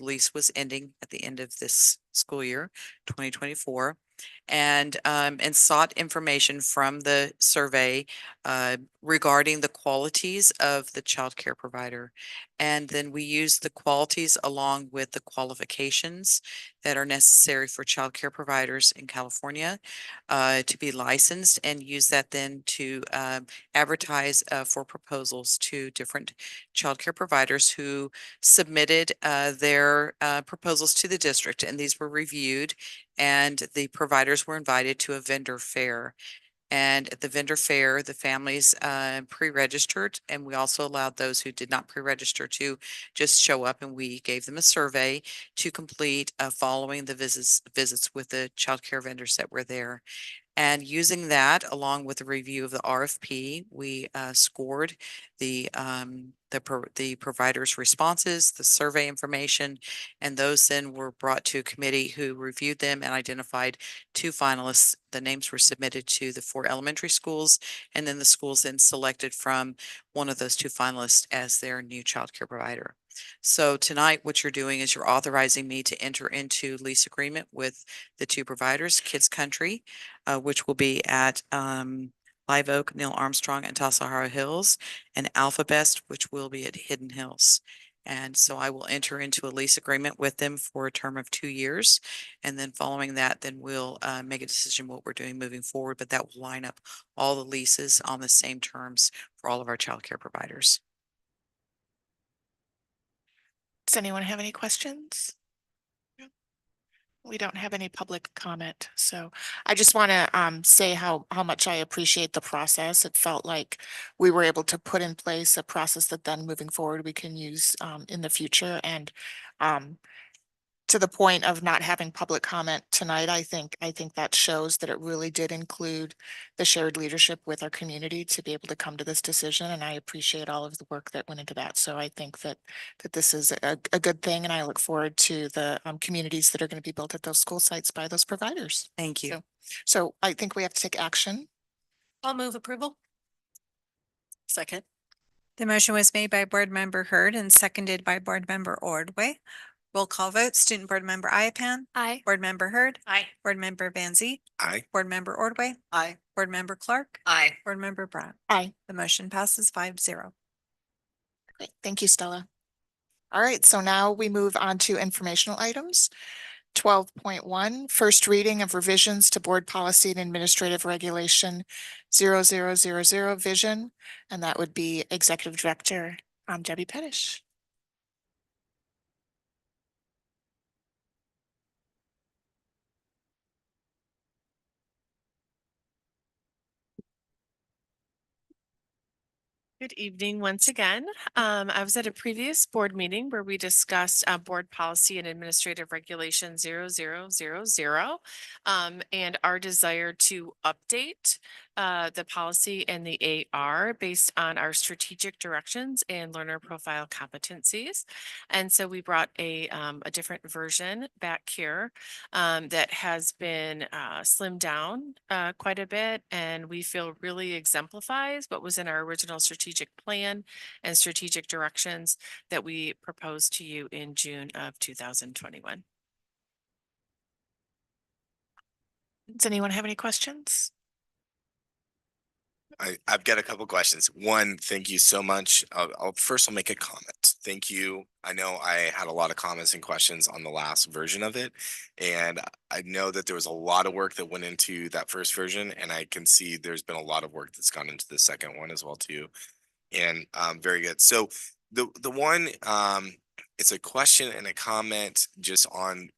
lease was ending at the end of this school year, 2024. And sought information from the survey regarding the qualities of the child care provider. And then we use the qualities along with the qualifications that are necessary for child care providers in California to be licensed, and use that then to advertise for proposals to different child care providers who submitted their proposals to the district, and these were reviewed, and the providers were invited to a vendor fair. And at the vendor fair, the families pre-registered, and we also allowed those who did not pre-register to just show up, and we gave them a survey to complete following the visits with the child care vendors that were there. And using that, along with a review of the RFP, we scored the provider's responses, the survey information, and those then were brought to a committee who reviewed them and identified two finalists. The names were submitted to the 4 elementary schools, and then the schools then selected from one of those 2 finalists as their new child care provider. So tonight, what you're doing is you're authorizing me to enter into lease agreement with the 2 providers, Kids Country, which will be at Live Oak, Neil Armstrong, and Tassajara Hills, and Alpha Best, which will be at Hidden Hills. And so I will enter into a lease agreement with them for a term of 2 years. And then following that, then we'll make a decision what we're doing moving forward. But that will line up all the leases on the same terms for all of our childcare providers. Does anyone have any questions? We don't have any public comment, so I just want to say how much I appreciate the process. It felt like we were able to put in place a process that then moving forward we can use in the future. And to the point of not having public comment tonight, I think that shows that it really did include the shared leadership with our community to be able to come to this decision. And I appreciate all of the work that went into that. So I think that this is a good thing, and I look forward to the communities that are going to be built at those school sites by those providers. Thank you. So I think we have to take action. I'll move approval. Second. The motion was made by Board Member Hurd and seconded by Board Member Ordway. Roll call vote, Student Board Member Iapan. Aye. Board Member Hurd. Aye. Board Member Van Zee. Aye. Board Member Ordway. Aye. Board Member Clark. Aye. Board Member Brown. Aye. The motion passes 5-0. Great. Thank you, Stella. All right, so now we move on to informational items. 12.1, first reading of revisions to Board Policy and Administrative Regulation 0000 Vision, and that would be Executive Director Debbie Pettish. Good evening once again. I was at a previous board meeting where we discussed board policy and administrative regulation 0000 and our desire to update the policy and the AR based on our strategic directions and learner profile competencies. And so we brought a different version back here that has been slimmed down quite a bit, and we feel really exemplifies what was in our original strategic plan and strategic directions that we proposed to you in June of 2021. Does anyone have any questions? I've got a couple questions. One, thank you so much. I'll make a comment. Thank you. I know I had a lot of comments and questions on the last version of it, and I know that there was a lot of work that went into that first version, and I can see there's been a lot of work that's gone into the second one as well too. And very good. So the one it's a question and a comment just on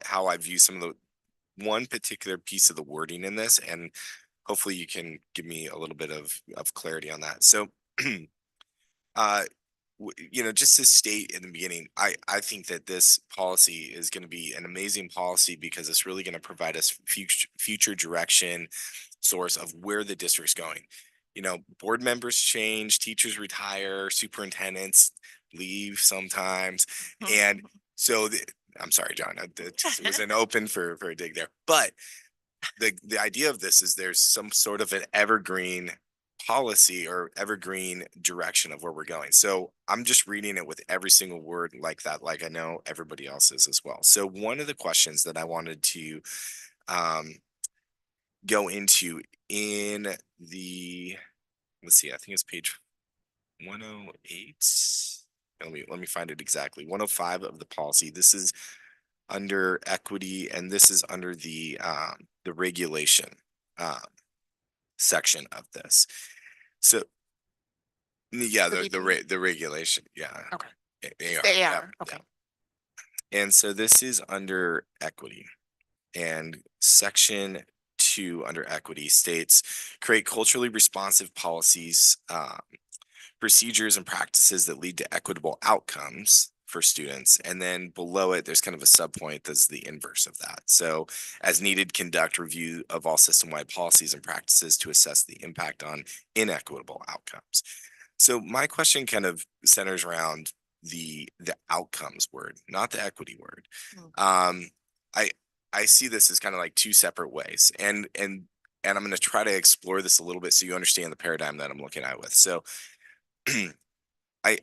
how I view some of the one particular piece of the wording in this, and hopefully you can give me a little bit of clarity on that. So just to state in the beginning, I think that this policy is going to be an amazing policy because it's really going to provide us future direction source of where the district's going. Board members change, teachers retire, superintendents leave sometimes. And so I'm sorry, John, it was an open for a dig there. But the idea of this is there's some sort of an evergreen policy or evergreen direction of where we're going. So I'm just reading it with every single word like that, like I know everybody else is as well. So one of the questions that I wanted to go into in the, let's see, I think it's page 108. Let me find it exactly. 105 of the policy. This is under equity, and this is under the regulation section of this. So yeah, the regulation. Yeah. Okay. AR, They yeah, are, okay. yeah. And so this is under equity, and section 2 under equity states create culturally responsive policies, procedures and practices that lead to equitable outcomes for students. And then below it, there's kind of a subpoint that's the inverse of that. So as needed, conduct review of all system-wide policies and practices to assess the impact on inequitable outcomes. So my question kind of centers around the outcomes word, not the equity word. I see this as kind of like two separate ways, and I'm going to try to explore this a little bit so you understand the paradigm that I'm looking at with. So I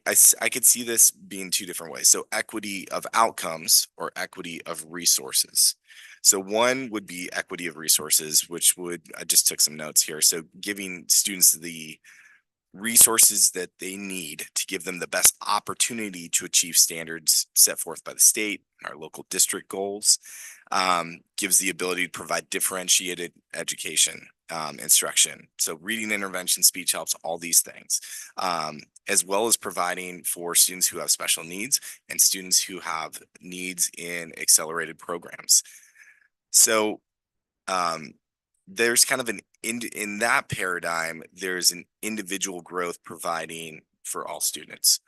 could see this being two different ways. So equity of outcomes or equity of resources. So one would be equity of resources, which would, I just took some notes here. So giving students the resources that they need to give them the best opportunity to achieve standards set forth by the state and our local district goals, gives the ability to provide differentiated education, instruction. So reading intervention, speech helps, all these things, as well as providing for students who have special needs and students who have needs in accelerated programs. So there's kind of in that paradigm, there's an individual growth providing for all students.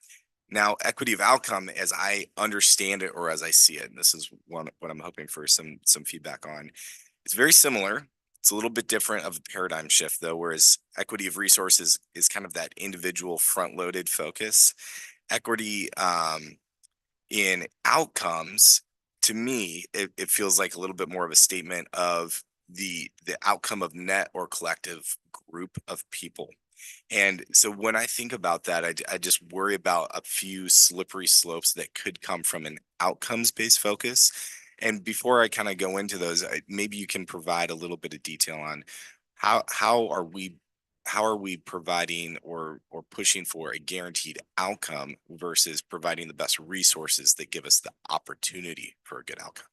Now, equity of outcome, as I understand it or as I see it, and this is what I'm hoping for some feedback on, it's very similar. It's a little bit different of a paradigm shift though, whereas equity of resources is kind of that individual front-loaded focus. Equity in outcomes, to me, it feels like a little bit more of a statement of the outcome of net or collective group of people. And so when I think about that, I just worry about a few slippery slopes that could come from an outcomes-based focus. And before I kind of go into those, maybe you can provide a little bit of detail on how are we providing or pushing for a guaranteed outcome versus providing the best resources that give us the opportunity for a good outcome.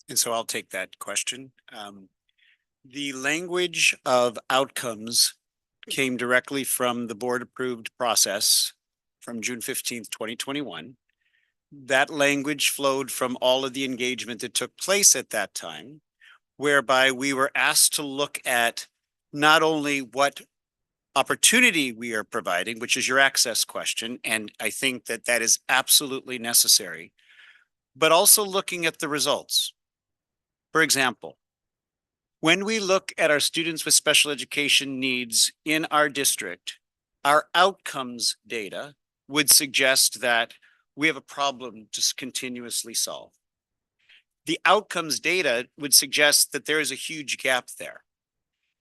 And so I'll take that question. The language of outcomes came directly from the board approved process from June 15th, 2021. That language flowed from all of the engagement that took place at that time, whereby we were asked to look at not only what opportunity we are providing, which is your access question, and I think that that is absolutely necessary, but also looking at the results. For example, when we look at our students with special education needs in our district, our outcomes data would suggest that we have a problem to continuously solve. The outcomes data would suggest that there is a huge gap there.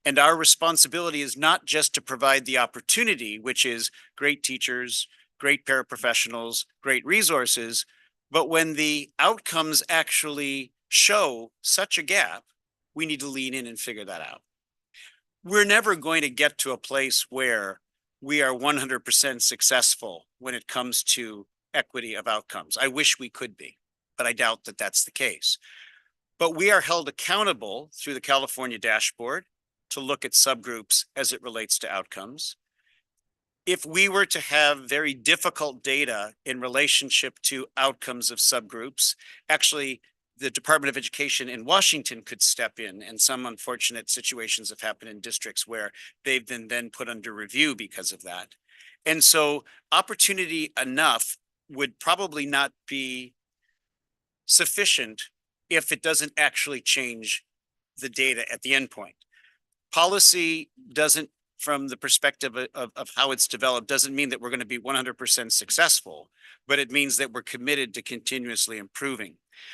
And our responsibility is not just to provide the opportunity, which is great teachers, great paraprofessionals, great resources, but when the outcomes actually show such a gap, we need to lean in and figure that out. We're never going to get to a place where we are 100% successful when it comes to equity of outcomes. I wish we could be, but I doubt that that's the case. But we are held accountable through the California dashboard to look at subgroups as it relates to outcomes. If we were to have very difficult data in relationship to outcomes of subgroups, actually, the Department of Education in Washington could step in, and some unfortunate situations have happened in districts where they've been then put under review because of that. And so opportunity enough would probably not be sufficient if it doesn't actually change the data at the endpoint. Policy doesn't, from the perspective of how it's developed, doesn't mean that we're going to be 100% successful, but it means that we're committed to continuously improving.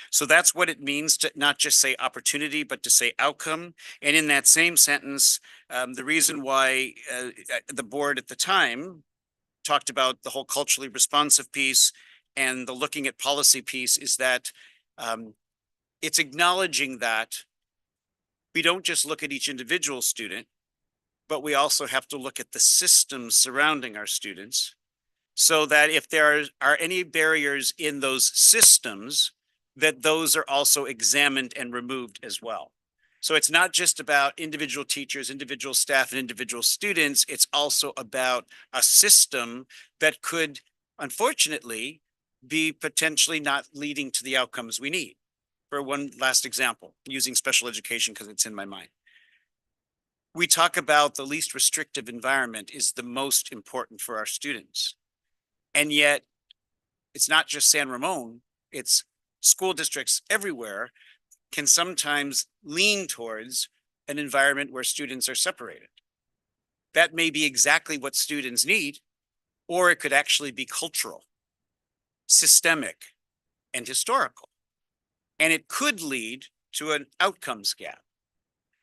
So that's what it means to not just say opportunity, but to say outcome. And in that same sentence, The reason why the board at the time talked about the whole culturally responsive piece and the looking at policy piece is that it's acknowledging that we don't just look at each individual student, but we also have to look at the systems surrounding our students, so that if there are any barriers in those systems, that those are also examined and removed as well. So it's not just about individual teachers, individual staff, and individual students. It's also about a system that could, unfortunately, be potentially not leading to the outcomes we need. For one last example, using special education because it's in my mind. We talk about the least restrictive environment is the most important for our students. And yet, it's not just San Ramon, it's school districts everywhere can sometimes lean towards an environment where students are separated. That may be exactly what students need, or it could actually be cultural, systemic, and historical. And it could lead to an outcomes gap.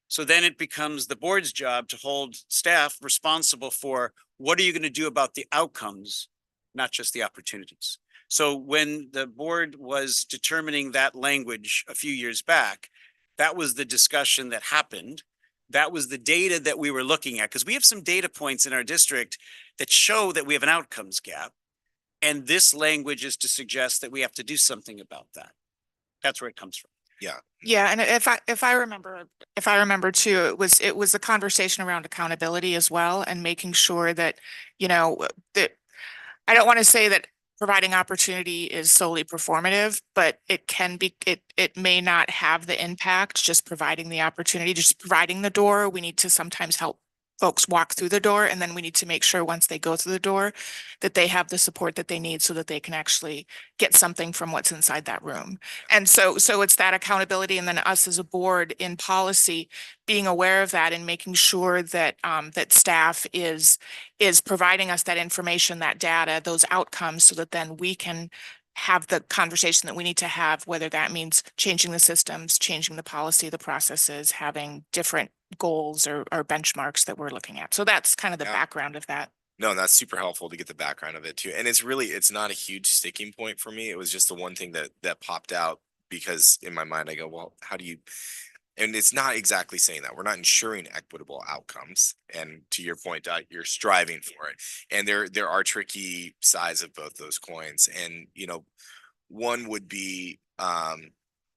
So then it becomes the board's job to hold staff responsible for what are you going to do about the outcomes, not just the opportunities. So when the board was determining that language a few years back, that was the discussion that happened. That was the data that we were looking at, because we have some data points in our district that show that we have an outcomes gap. And this language is to suggest that we have to do something about that. That's where it comes from. Yeah. Yeah, and if I remember too, it was a conversation around accountability as well, and making sure that, that I don't want to say that providing opportunity is solely performative, but it can be, it may not have the impact, just providing the opportunity, just providing the door. We need to sometimes help folks walk through the door, and then we need to make sure once they go through the door that they have the support that they need so that they can actually get something from what's inside that room. And so it's that accountability, and then us as a board in policy being aware of that and making sure that that staff is providing us that information, that data, those outcomes, so that then we can have the conversation that we need to have, whether that means changing the systems, changing the policy, the processes, having different goals or benchmarks that we're looking at. So that's kind of the background of that. No, that's super helpful to get the background of it too. And it's not a huge sticking point for me. It was just the one thing that popped out, because in my mind I go, well, how do you, and it's not exactly saying that we're not ensuring equitable outcomes. And to your point, you're striving for it. And there are tricky sides of both those coins. And, one would be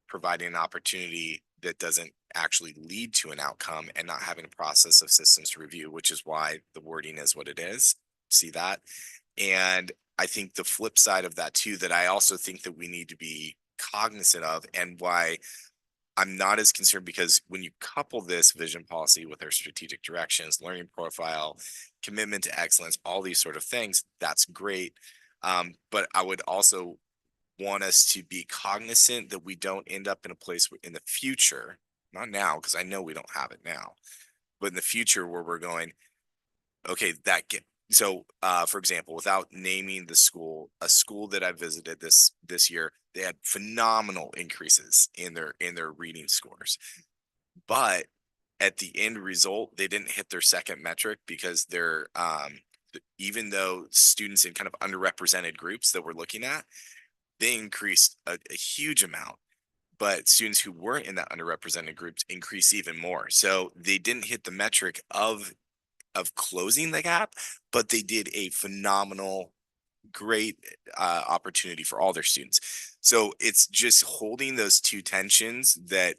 providing an opportunity that doesn't actually lead to an outcome and not having a process of systems to review, which is why the wording is what it is. See that? And I think the flip side of that too, that I also think that we need to be cognizant of, and why I'm not as concerned, because when you couple this vision policy with our strategic directions, learning profile, commitment to excellence, all these sort of things, that's great. But I would also want us to be cognizant that we don't end up in a place in the future, not now, because I know we don't have it now, but in the future where we're going, okay, for example, without naming the school, a school that I visited this year, they had phenomenal increases in their reading scores. But at the end result, they didn't hit their second metric, because they're even though students in kind of underrepresented groups that we're looking at, they increased a huge amount. But students who weren't in that underrepresented groups increased even more. So they didn't hit the metric of closing the gap, but they did a phenomenal, great opportunity for all their students. So it's just holding those two tensions that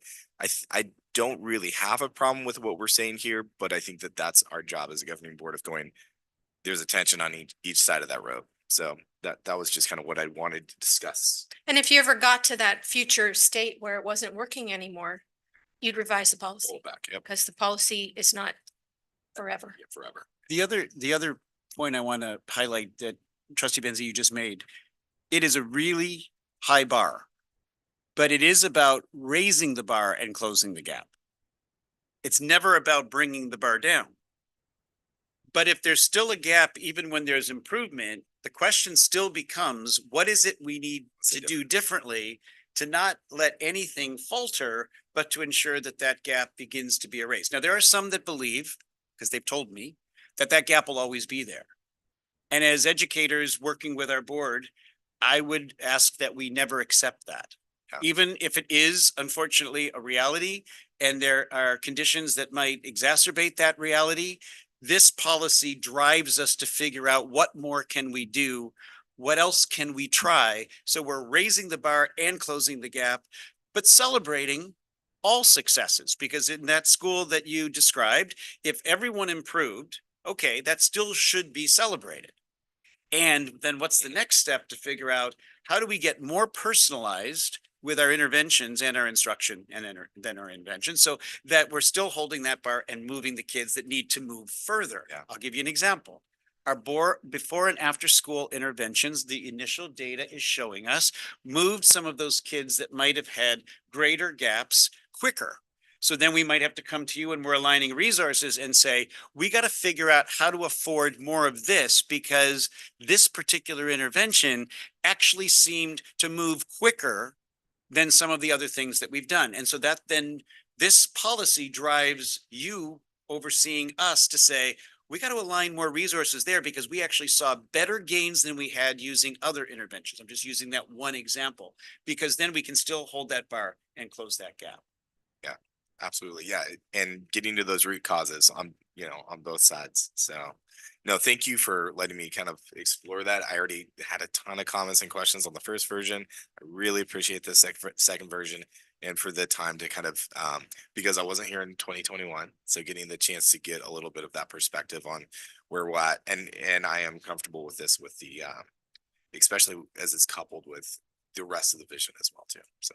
I don't really have a problem with what we're saying here, but I think that that's our job as a governing board, of going, there's a tension on each side of that road. So that was just kind of what I wanted to discuss. And if you ever got to that future state where it wasn't working anymore, you'd revise the policy. Roll back, yep. Because the policy is not forever. Yeah, forever. The other point I want to highlight that Trustee Benzie, you just made, it is a really high bar, but it is about raising the bar and closing the gap. It's never about bringing the bar down. But if there's still a gap, even when there's improvement, the question still becomes, what is it we need to do differently to not let anything falter, but to ensure that that gap begins to be erased? Now, there are some that believe because they've told me that that gap will always be there. And as educators working with our board, I would ask that we never accept that. Even if it is unfortunately a reality and there are conditions that might exacerbate that reality, this policy drives us to figure out what more can we do? What else can we try? So we're raising the bar and closing the gap, but celebrating all successes, because in that school that you described, if everyone improved, okay, that still should be celebrated. And then what's the next step to figure out how do we get more personalized with our interventions and our instruction and then our intervention so that we're still holding that bar and moving the kids that need to move further. I'll give you an example. Our before and after school interventions, the initial data is showing us moved some of those kids that might have had greater gaps quicker. So then we might have to come to you and we're aligning resources and say, we got to figure out how to afford more of this because this particular intervention actually seemed to move quicker than some of the other things that we've done. And so that then this policy drives you overseeing us to say, we got to align more resources there because we actually saw better gains than we had using other interventions. I'm just using that one example because then we can still hold that bar and close that gap. Yeah, absolutely. Yeah. And getting to those root causes on, on both sides. So no, thank you for letting me kind of explore that. I already had a ton of comments and questions on the first version. I really appreciate the second version and for the time to kind of, because I wasn't here in 2021. So getting the chance to get a little bit of that perspective on where we're at. And I am comfortable with this, with the, especially as it's coupled with the rest of the vision as well too. So.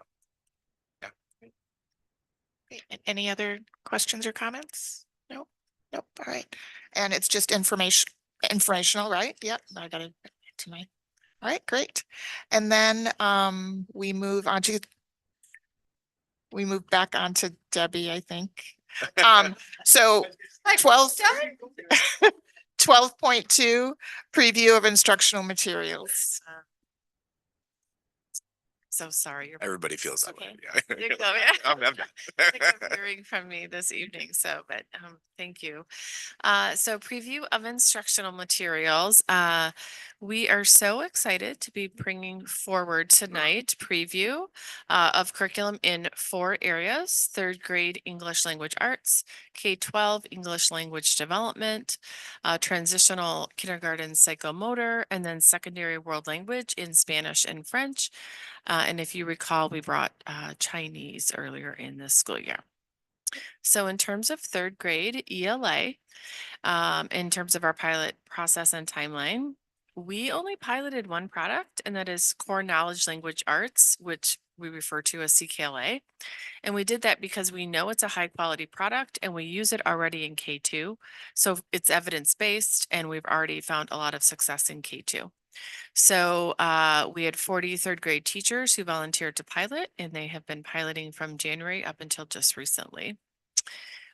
Any other questions or comments? Nope. Nope. All right. And it's just informational, right? Yep. I got it to my. All right, great. And then we move back on to Debbie, I think. So 12.2 preview of instructional materials. So sorry. Everybody feels that way. You're I'm done. sick of hearing from me this evening. So, but thank you. So preview of instructional materials. We are so excited to be bringing forward tonight preview of curriculum in 4 areas: 3rd grade English language arts, K-12 English language development, transitional kindergarten psychomotor, and then secondary world language in Spanish and French. And if you recall, we brought Chinese earlier in this school year. So in terms of 3rd grade ELA, in terms of our pilot process and timeline, we only piloted one product, and that is Core Knowledge Language Arts, which we refer to as CKLA. And we did that because we know it's a high quality product and we use it already in K2. So it's evidence-based and we've already found a lot of success in K2. So we had 40 3rd grade teachers who volunteered to pilot, and they have been piloting from January up until just recently.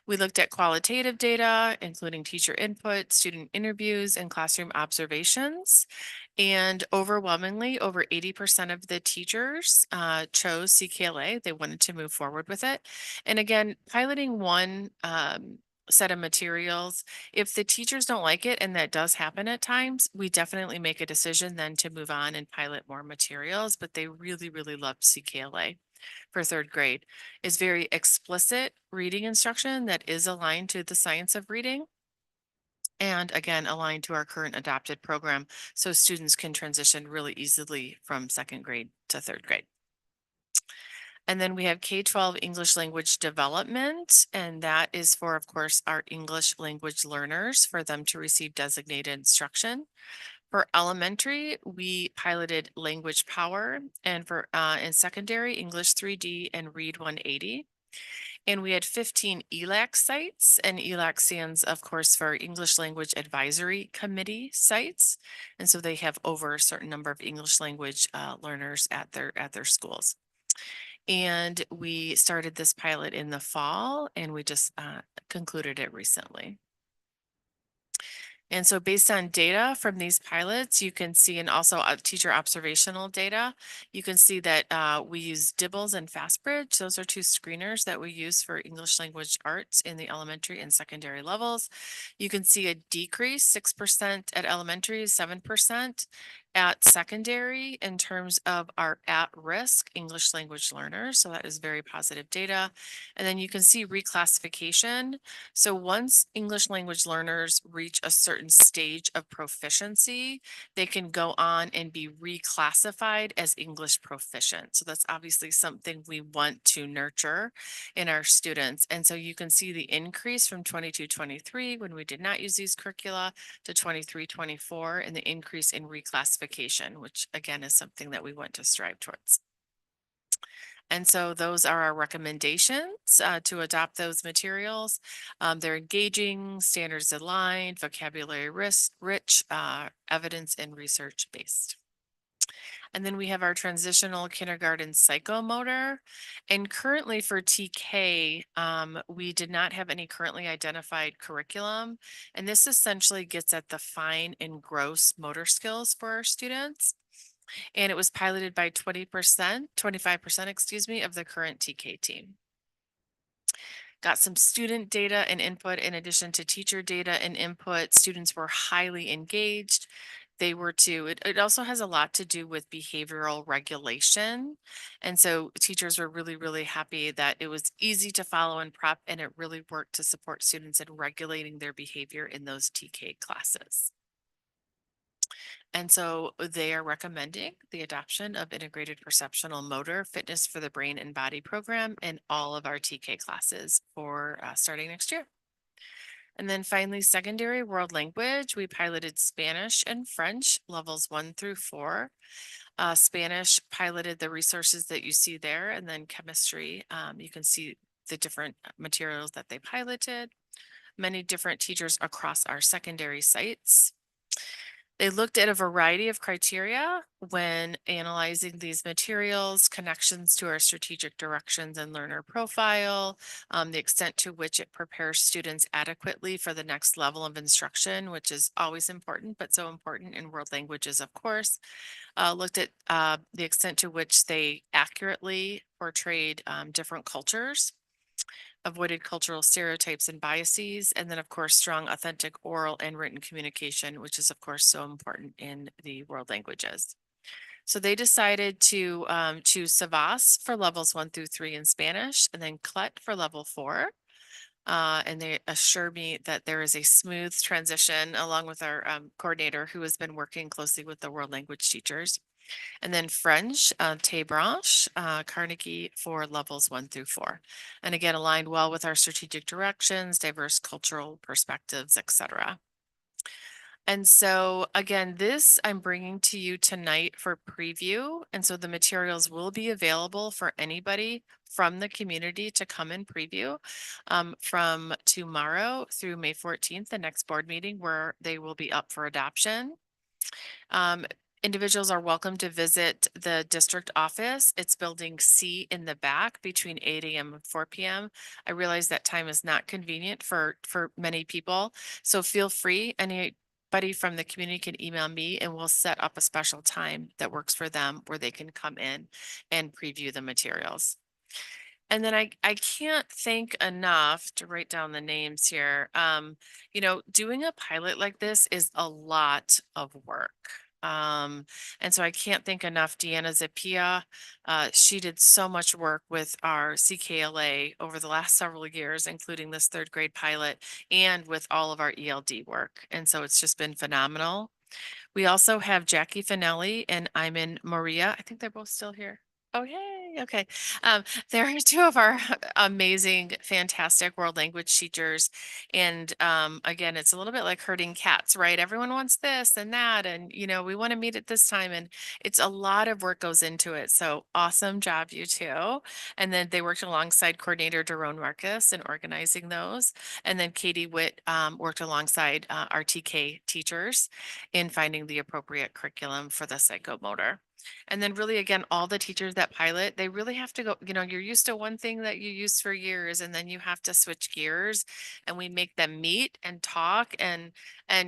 We looked at qualitative data, including teacher input, student interviews, and classroom observations. And overwhelmingly, over 80% of the teachers chose CKLA. They wanted to move forward with it. And again, piloting one set of materials, if the teachers don't like it, and that does happen at times, we definitely make a decision then to move on and pilot more materials. But they really, really loved CKLA. For 3rd grade is very explicit reading instruction that is aligned to the science of reading. And again, aligned to our current adopted program, so students can transition really easily from 2nd grade to 3rd grade. And then we have K-12 English language development, and that is for, of course, our English language learners, for them to receive designated instruction. For elementary, we piloted Language Power, and for in secondary, English 3D and Read 180. And we had 15 ELAC sites, and ELAC stands, of course, for English Language Advisory Committee sites. And so they have over a certain number of English language learners at their schools. And we started this pilot in the fall, and we just concluded it recently. And so based on data from these pilots, you can see, and also teacher observational data, you can see that we use Dibbles and FastBridge. Those are two screeners that we use for English language arts in the elementary and secondary levels. You can see a decrease, 6% at elementary, 7% at secondary in terms of our at-risk English language learners. So that is very positive data. And then you can see reclassification. So once English language learners reach a certain stage of proficiency, they can go on and be reclassified as English proficient. So that's obviously something we want to nurture in our students. And so you can see the increase from 22-23 when we did not use these curricula to 23-24 and the increase in reclassification, which again is something that we want to strive towards. And so those are our recommendations to adopt those materials. They're engaging, standards aligned, vocabulary rich, evidence and research based. And then we have our transitional kindergarten psychomotor. And currently for TK, we did not have any currently identified curriculum. And this essentially gets at the fine and gross motor skills for our students. And it was piloted by 25%, excuse me, of the current TK team. Got some student data and input in addition to teacher data and input. Students were highly engaged. They were too. It also has a lot to do with behavioral regulation. And so teachers were really, really happy that it was easy to follow and prep, and it really worked to support students in regulating their behavior in those TK classes. And so they are recommending the adoption of integrated perceptual motor fitness for the brain and body program in all of our TK classes for starting next year. And then finally, secondary world language, we piloted Spanish and French levels 1-4. Spanish piloted the resources that you see there, and then chemistry, you can see the different materials that they piloted. Many different teachers across our secondary sites. They looked at a variety of criteria when analyzing these materials, connections to our strategic directions and learner profile, the extent to which it prepares students adequately for the next level of instruction, which is always important, but so important in world languages, of course. Looked at the extent to which they accurately portrayed different cultures, avoided cultural stereotypes and biases, and then of course, strong, authentic oral and written communication, which is of course so important in the world languages. So they decided to choose SRVUSD for levels 1-3 in Spanish, and then CLET for level 4. And they assure me that there is a smooth transition along with our coordinator who has been working closely with the world language teachers. And then French, Branche, Carnegie for levels 1-4. And again, aligned well with our strategic directions, diverse cultural perspectives, etc. And so again, this I'm bringing to you tonight for preview. And so the materials will be available for anybody from the community to come and preview from tomorrow through May 14th, the next board meeting where they will be up for adoption. Individuals are welcome to visit the district office. It's building C in the back between 8 a.m. and 4 p.m. I realize that time is not convenient for many people. So feel free, anybody from the community can email me and we'll set up a special time that works for them where they can come in and preview the materials. And then I can't think enough to write down the names here. You know, doing a pilot like this is a lot of work. And so I can't thank enough Deanna Zapia. She did so much work with our CKLA over the last several years, including this 3rd grade pilot and with all of our ELD work. And so it's just been phenomenal. We also have Jackie Finelli and Iman Maria. I think they're both still here. Oh, yay. Okay. There are 2 of our amazing, fantastic world language teachers. And again, it's a little bit like herding cats, right? Everyone wants this and that. And, you know, we want to meet at this time. And it's a lot of work goes into it. So awesome job, you 2. And then they worked alongside coordinator Daron Marcus in organizing those. And then Katie Witt worked alongside our TK teachers in finding the appropriate curriculum for the psychomotor. And then really, again, all the teachers that pilot, they they really have to go, you're used to one thing that you used for years and then you have to switch gears, and we make them meet and talk and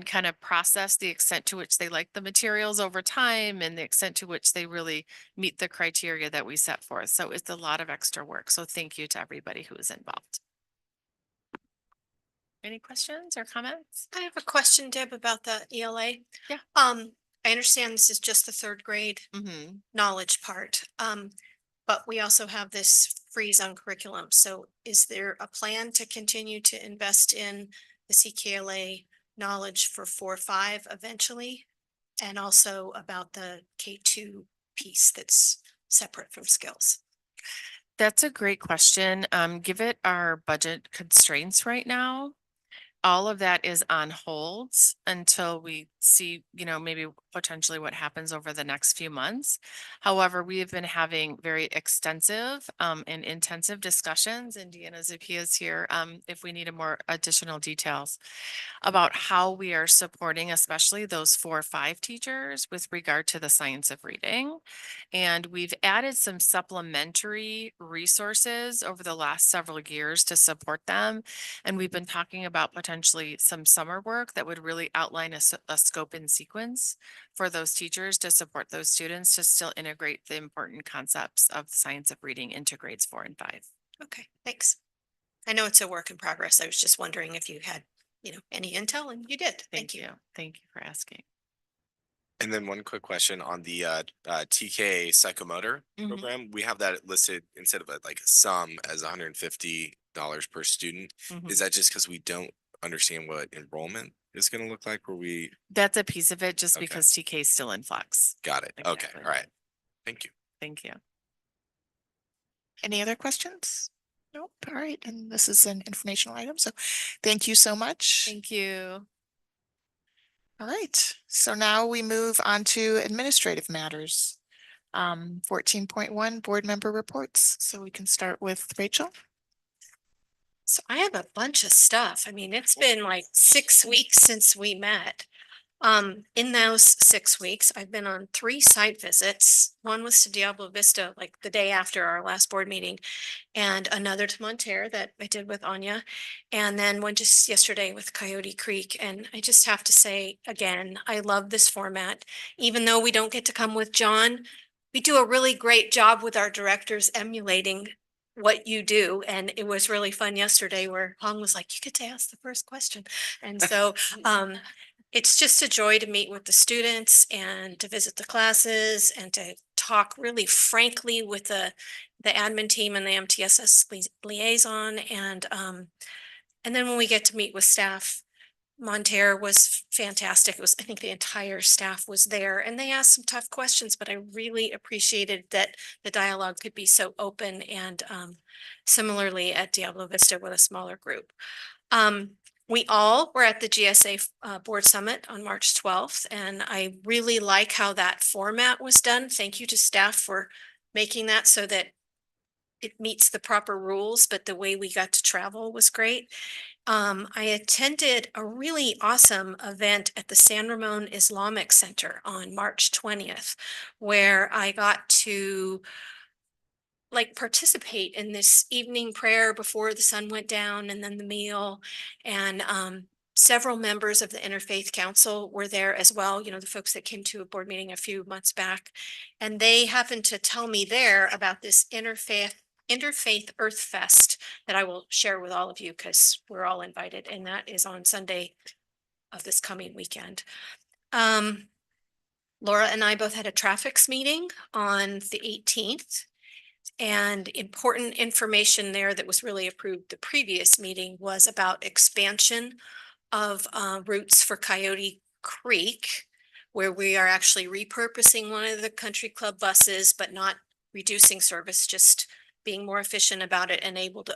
kind of process the extent to which they like the materials over time and the extent to which they really meet the criteria that we set forth. So it's a lot of extra work. So thank you to everybody who is involved. Any questions or comments? I have a question, Deb, about the ELA. Yeah. I understand this is just the third grade knowledge part. But we also have this freeze on curriculum. So is there a plan to continue to invest in the CKLA knowledge for 4-5 eventually? And also about the K2 piece that's separate from skills? That's a great question. Give it our budget constraints right now. All of that is on hold until we see, maybe potentially what happens over the next few months. However, we have been having very extensive and intensive discussions, and Deanna Zappia is here if we need more additional details about how we are supporting, especially those 4-5 teachers with regard to the science of reading. And we've added some supplementary resources over the last several years to support them. And we've been talking about potentially some summer work that would really outline a scope and sequence for those teachers to support those students to still integrate the important concepts of the science of reading into grades 4 and 5. Okay, thanks. I know it's a work in progress. I was just wondering if you had, any intel, and you did. Thank you. Thank you for asking. And then one quick question on the TK psychomotor program. We have that listed instead of like a sum as $150 per student. Is that just because we don't understand what enrollment is going to look like? That's a piece of it, just because TK is still in flux. Got it. Okay. All right. Thank you. Thank you. Any other questions? Nope. All right. And this is an informational item. So thank you so much. Thank you. All right. So now we move on to administrative matters. 14.1 board member reports. So we can start with Rachel. So I have a bunch of stuff. I mean, it's been like 6 weeks since we met. In those 6 weeks, I've been on 3 site visits. One was to Diablo Vista, like the day after our last board meeting, and another to Monterey that I did with Anya, and then one just yesterday with Coyote Creek. And I just have to say again, I love this format. Even though we don't get to come with John, we do a really great job with our directors emulating what you do. And it was really fun yesterday where Hong was like, you get to ask the first question. And so, it's just a joy to meet with the students and to visit the classes and to talk really frankly with the admin team and the MTSS liaison. And then when we get to meet with staff, Monterey was fantastic. It was, I think the entire staff was there and they asked some tough questions, but I really appreciated that the dialogue could be so open, and similarly at Diablo Vista with a smaller group. We all were at the GSA board summit on March 12th, and I really like how that format was done. Thank you to staff for making that so that it meets the proper rules, but the way we got to travel was great. I attended a really awesome event at the San Ramon Islamic Center on March 20th, where I got to participate in this evening prayer before the sun went down and then the meal. And several members of the Interfaith Council were there as well, the folks that came to a board meeting a few months back. And they happened to tell me there about this Interfaith Earth Fest that I will share with all of you because we're all invited. And that is on Sunday of this coming weekend. Laura and I both had a traffics meeting on the 18th. And important information there that was really approved the previous meeting was about expansion of routes for Coyote Creek, where we are actually repurposing one of the country club buses, but not reducing service, just being more efficient about it and able to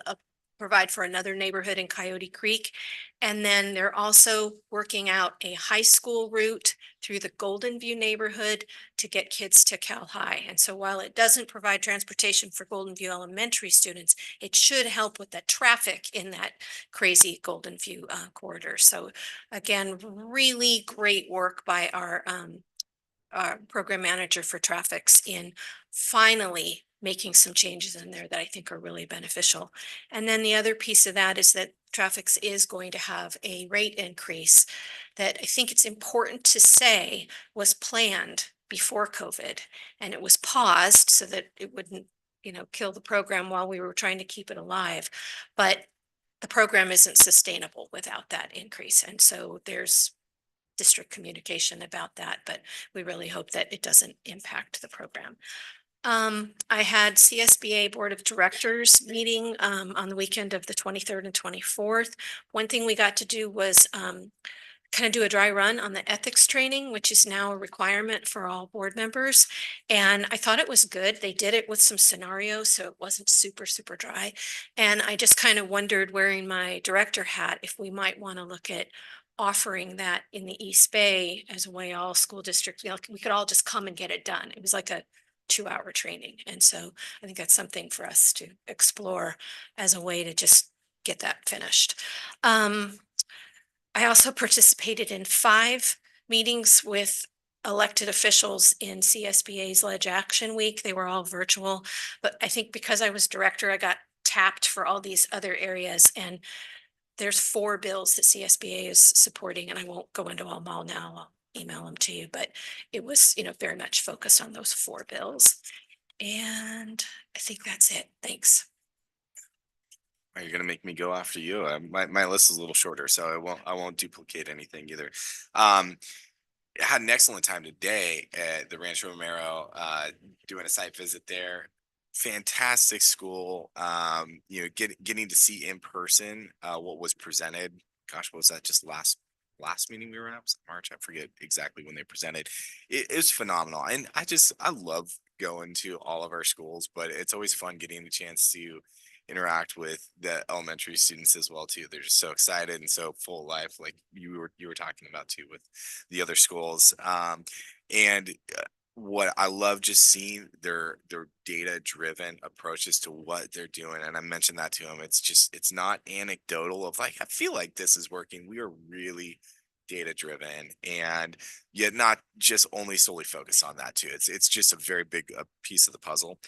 provide for another neighborhood in Coyote Creek. And then they're also working out a high school route through the Golden View neighborhood to get kids to Cal High. And so while it doesn't provide transportation for Golden View elementary students, it should help with the traffic in that crazy Golden View corridor. So again, really great work by our program manager for traffics in finally making some changes in there that I think are really beneficial. And then the other piece of that is that Traffics is going to have a rate increase that I think it's important to say was planned before COVID, and it was paused so that it wouldn't, kill the program while we were trying to keep it alive. But the program isn't sustainable without that increase. And so there's district communication about that, but we really hope that it doesn't impact the program. I had CSBA Board of Directors meeting on the weekend of the 23rd and 24th. One thing we got to do was kind of do a dry run on the ethics training, which is now a requirement for all board members. And I thought it was good. They did it with some scenarios, so it wasn't super, super dry. And I just kind of wondered, wearing my director hat, if we might want to look at offering that in the East Bay as a way all school districts, we could all just come and get it done. It was like a 2-hour training. And so I think that's something for us to explore as a way to just get that finished. I also participated in 5 meetings with elected officials in CSBA's Ledge Action Week. They were all virtual, but I think because I was director, I got tapped for all these other areas. And there's 4 bills that CSBA is supporting, and I won't go into them all now. I'll email them to you, but it was, very much focused on those 4 bills. And I think that's it. Thanks. Are you gonna make me go after you? My list is a little shorter, so I won't duplicate anything either. Had an excellent time today at the Rancho Romero, doing a site visit there. Fantastic school. Getting to see in person what was presented. Gosh, what was that? Just last meeting we were at? Was it March? I forget exactly when they presented. It was phenomenal, and I love going to all of our schools, but it's always fun getting the chance to interact with the elementary students as well too. They're just so excited and so full of life, like you were talking about too with the other schools. And what I love just seeing their data driven approaches to what they're doing. And I mentioned that to them. It's not anecdotal of like, I feel like this is working. We are really data driven, and yet not just only solely focused on that too. It's just a very big piece of the puzzle.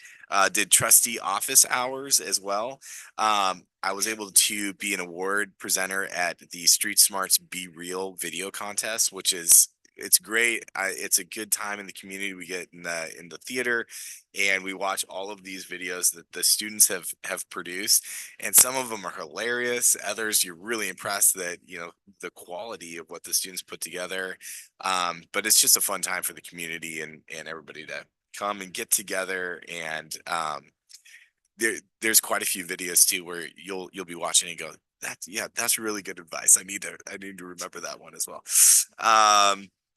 Did trustee office hours as well. I was able to be an award presenter at the Street Smarts Be Real video contest, which is it's great. It's a good time in the community. We get in the theater, and we watch all of these videos that the students have produced, and some of them are hilarious. Others, you're really impressed that the quality of what the students put together. But it's just a fun time for the community and everybody to come and get together. And there's quite a few videos too where you'll be watching and go, that's really good advice. I need to remember that one as well.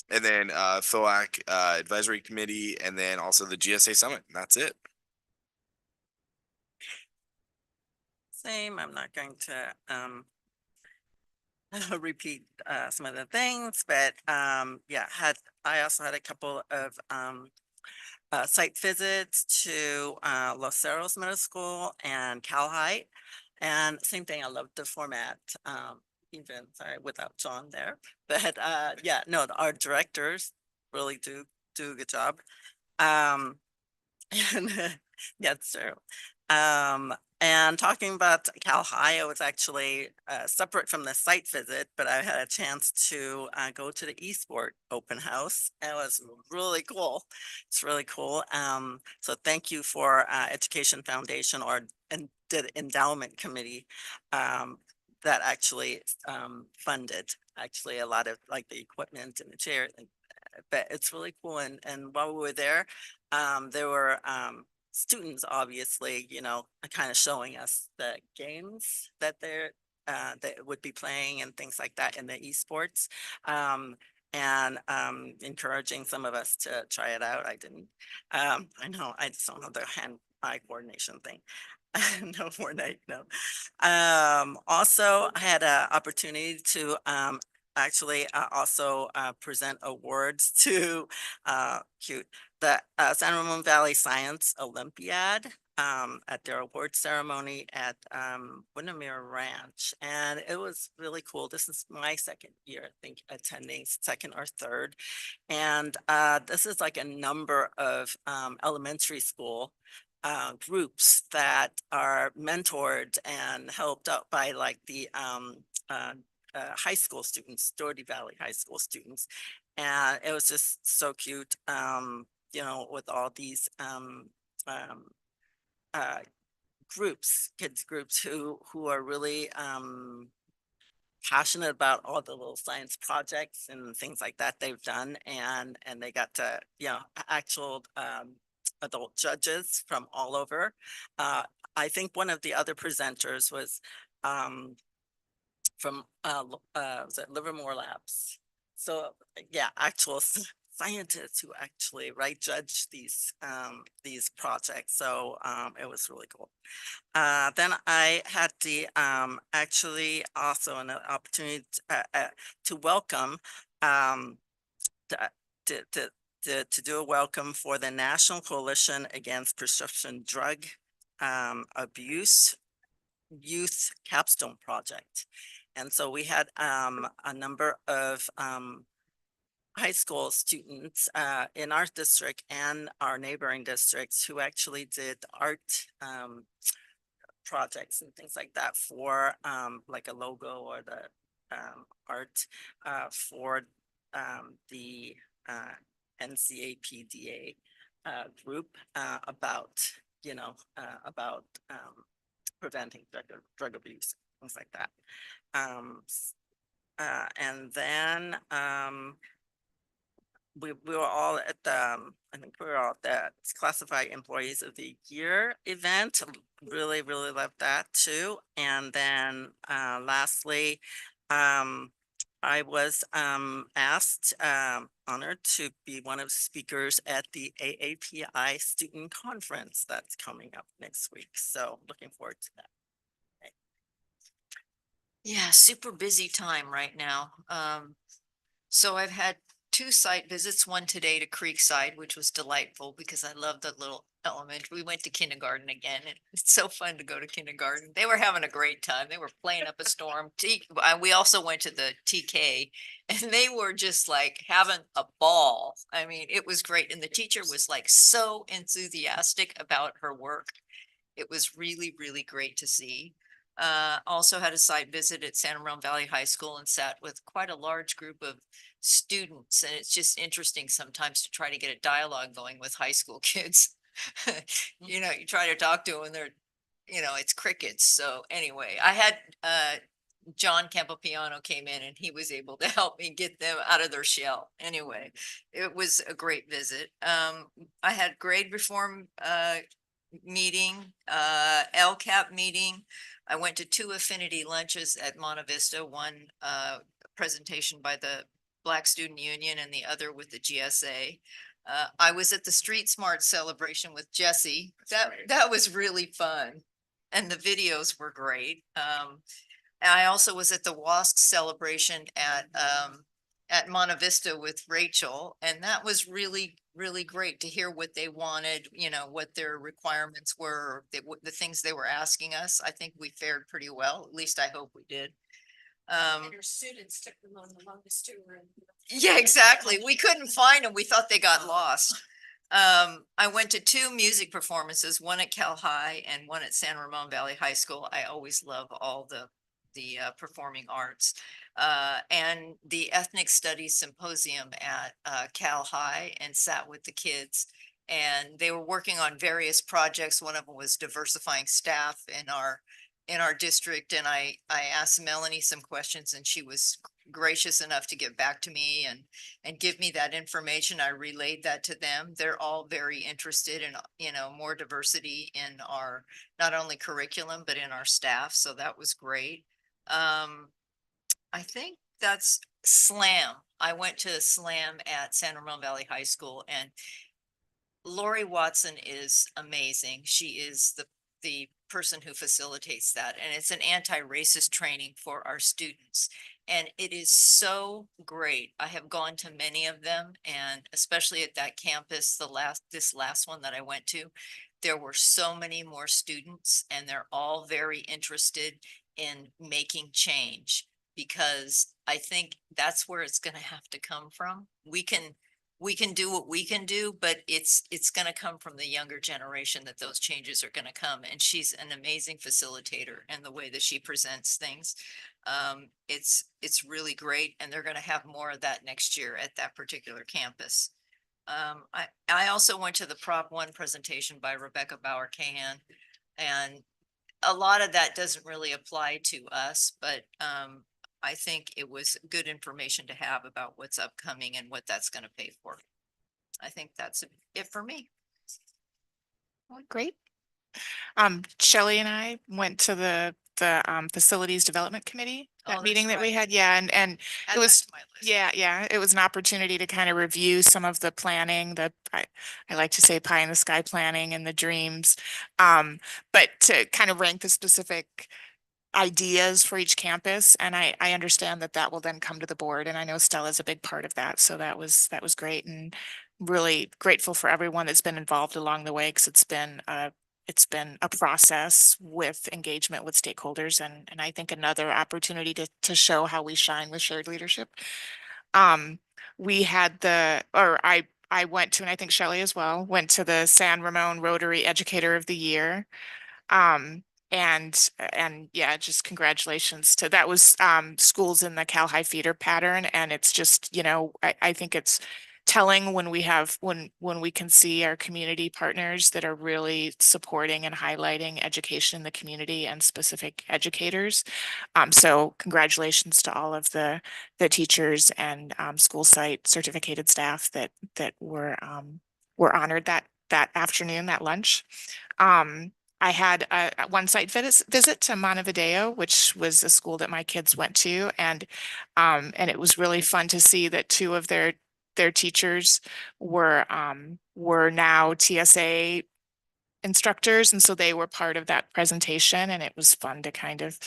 And then FOAC advisory committee, and then also the GSA summit. And that's it. Same. I'm not going to repeat some of the things, but I also had a couple of site visits to Los Cerros Middle School and Cal High. And same thing, I loved the format, even without John there. But our directors really do a good job. And that's true. And talking about Cal High, I was actually separate from the site visit, but I had a chance to go to the eSport open house. It was really cool. It's really cool. So thank you for Education Foundation and the endowment committee that actually funded actually a lot of like the equipment and the chair. But it's really cool. And while we were there were students, obviously, kind of showing us the games that that would be playing and things like that in the esports, and encouraging some of us to try it out. I didn't. I know I just don't know the hand-eye coordination thing. No more night. No. Also, I had an opportunity to actually also present awards to the San Ramon Valley Science Olympiad at their award ceremony at Windermere Ranch. And it was really cool. This is my second year, I think, attending, second or third. And this is like a number of elementary school groups that are mentored and helped out by like the high school students, Doherty Valley High School students. And it was just so cute, you know, with all these groups, kids groups who are really passionate about all the little science projects and things like that they've done, and they got to, you know, actual adult judges from all over. I think one of the other presenters was from was it Livermore Labs? So yeah, actual scientists who actually judge these projects. So it was really cool. Then I had the actually also an opportunity to welcome to, to do a welcome for the National Coalition Against Prescription Drug Abuse Youth Capstone Project. And so we had a number of high school students in our district and our neighboring districts who actually did art projects and things like that for like a logo or the art for the NCAPDA group about, you know, about preventing drug abuse, things like that. And then we were all at the, I think we were all at the Classified Employees of the Year event. Really, really loved that too. And then lastly, I was asked, honored to be one of the speakers at the AAPI Student Conference that's coming up next week. So looking forward to that. Yeah, super busy time right now. So I've had 2 site visits, one today to Creekside, which was delightful because I love the little elementary. We went to kindergarten again, and it's so fun to go to kindergarten. They were having a great time. They were playing up a storm. We also went to the TK, and they were just like having a ball. I mean, it was great. And the teacher was like so enthusiastic about her work. It was really, really great to see. Also had a site visit at San Ramon Valley High School and sat with quite a large group of students. And it's just interesting sometimes to try to get a dialogue going with high school kids. You know, you try to talk to them and they're, you know, it's crickets. So anyway, I had John Campopiano came in and he was able to help me get them out of their shell. Anyway, it was a great visit. I had grade reform meeting, LCAP meeting. I went to 2 affinity lunches at Monte Vista, one presentation by the Black Student Union and the other with the GSA. I was at the Street Smart celebration with Jesse. That was really fun. And the videos were great. I also was at the WASC celebration at Monte Vista with Rachel, and that was really, really great to hear what they wanted, you know, what their requirements were, the things they were asking us. I think we fared pretty well. At least I hope we did. And your students took them on the longest tour. Yeah, exactly. We couldn't find them. We thought they got lost. I went to 2 music performances, one at Cal High and one at San Ramon Valley High School. I always love all the performing arts. And the Ethnic Studies Symposium at Cal High, and sat with the kids. And they were working on various projects. One of them was diversifying staff in our district. And I asked Melanie some questions and she was gracious enough to get back to me and give me that information. I relayed that to them. They're all very interested in, you know, more diversity in our, not only curriculum, but in our staff. So that was great. I think that's SLAM. I went to SLAM at San Ramon Valley High School, and Lori Watson is amazing. She is the person who facilitates that, and it's an anti-racist training for our students. And it is so great. I have gone to many of them, and especially at that campus, this last one that I went to, there were so many more students, and they're all very interested in making change, because I think that's where it's going to have to come from. We can we can do what we can do, but it's gonna come from the younger generation that those changes are gonna come. And she's an amazing facilitator and the way that she presents things. It's really great, and they're gonna have more of that next year at that particular campus. I also went to the Prop 1 presentation by Rebecca Bauer-Cahan, and a lot of that doesn't really apply to us, but I think it was good information to have about what's upcoming and what that's gonna pay for. I think that's it for me. Well, great. Shelley and I went to the Facilities Development Committee, that Oh, meeting that's that we right. had. Yeah, and Add it that was, to my list. yeah, it was an opportunity to kind of review some of the planning, I like to say pie in the sky planning and the dreams. But to kind of rank the specific ideas for each campus. And I understand that that will then come to the board. And I know Stella's a big part of that. So that was great, and really grateful for everyone that's been involved along the way, because it's been a process with engagement with stakeholders, and I think another opportunity to show how we shine with shared leadership. We had I went to, and I think Shelley as well, went to the San Ramon Rotary Educator of the Year. And yeah, just congratulations to that was schools in the Cal High feeder pattern. And it's just, I think it's telling when we have when we can see our community partners that are really supporting and highlighting education in the community and specific educators. So congratulations to all of the teachers and school site certificated staff that were honored that afternoon, that lunch. I had a one site visit to Montevideo, which was a school that my kids went to, and it was really fun to see that two of their teachers were now TSA instructors, and so they were part of that presentation, and it was fun to kind of,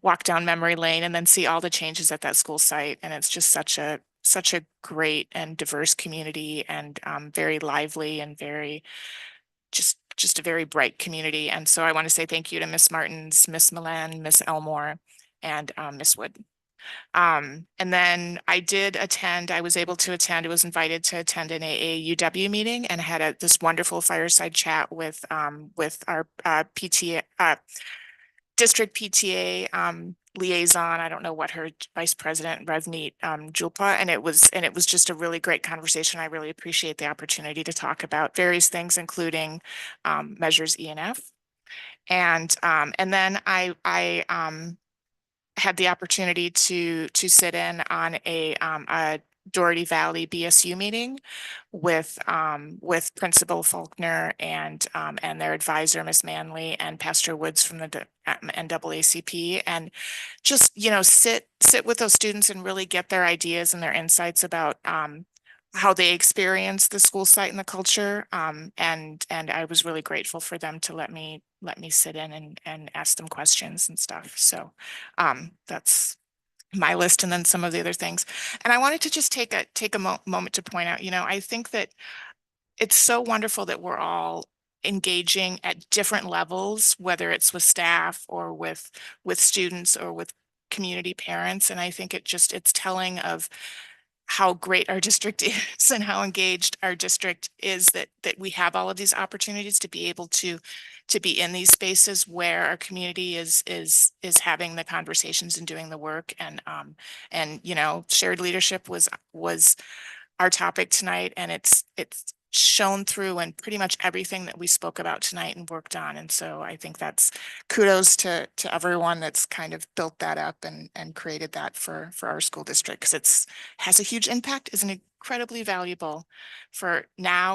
walk down memory lane and then see all the changes at that school site. And it's just such a great and diverse community, and very lively, and very just a very bright community. And so I want to say thank you to Miss Martins, Miss Milan, Miss Elmore, and Miss Wood. And then I was able to attend, I was invited to attend an AAUW meeting, and had this wonderful fireside chat with our PTA, district PTA liaison. I don't know what her vice president, Revneet Julpa, and it was just a really great conversation. I really appreciate the opportunity to talk about various things, including measures E and F. And then I had the opportunity to sit in on a Doherty Valley BSU meeting with Principal Faulkner and their advisor, Miss Manley, and Pastor Woods from the NAACP, and just, sit with those students and really get their ideas and their insights about how they experience the school site and the culture. And I was really grateful for them to let me sit in and ask them questions and stuff. So that's my list, and then some of the other things. And I wanted to just take a moment to point out, I think that it's so wonderful that we're all engaging at different levels, whether it's with staff or with students or with community parents. And I think it's telling of how great our district is and how engaged our district is, that we have all of these opportunities to be able to be in these spaces where our community is having the conversations and doing the work. And shared leadership was our topic tonight, and it's shown through in pretty much everything that we spoke about tonight and worked on. And so I think that's kudos to everyone that's kind of built that up and created that for our school district, because has a huge impact, is incredibly valuable for now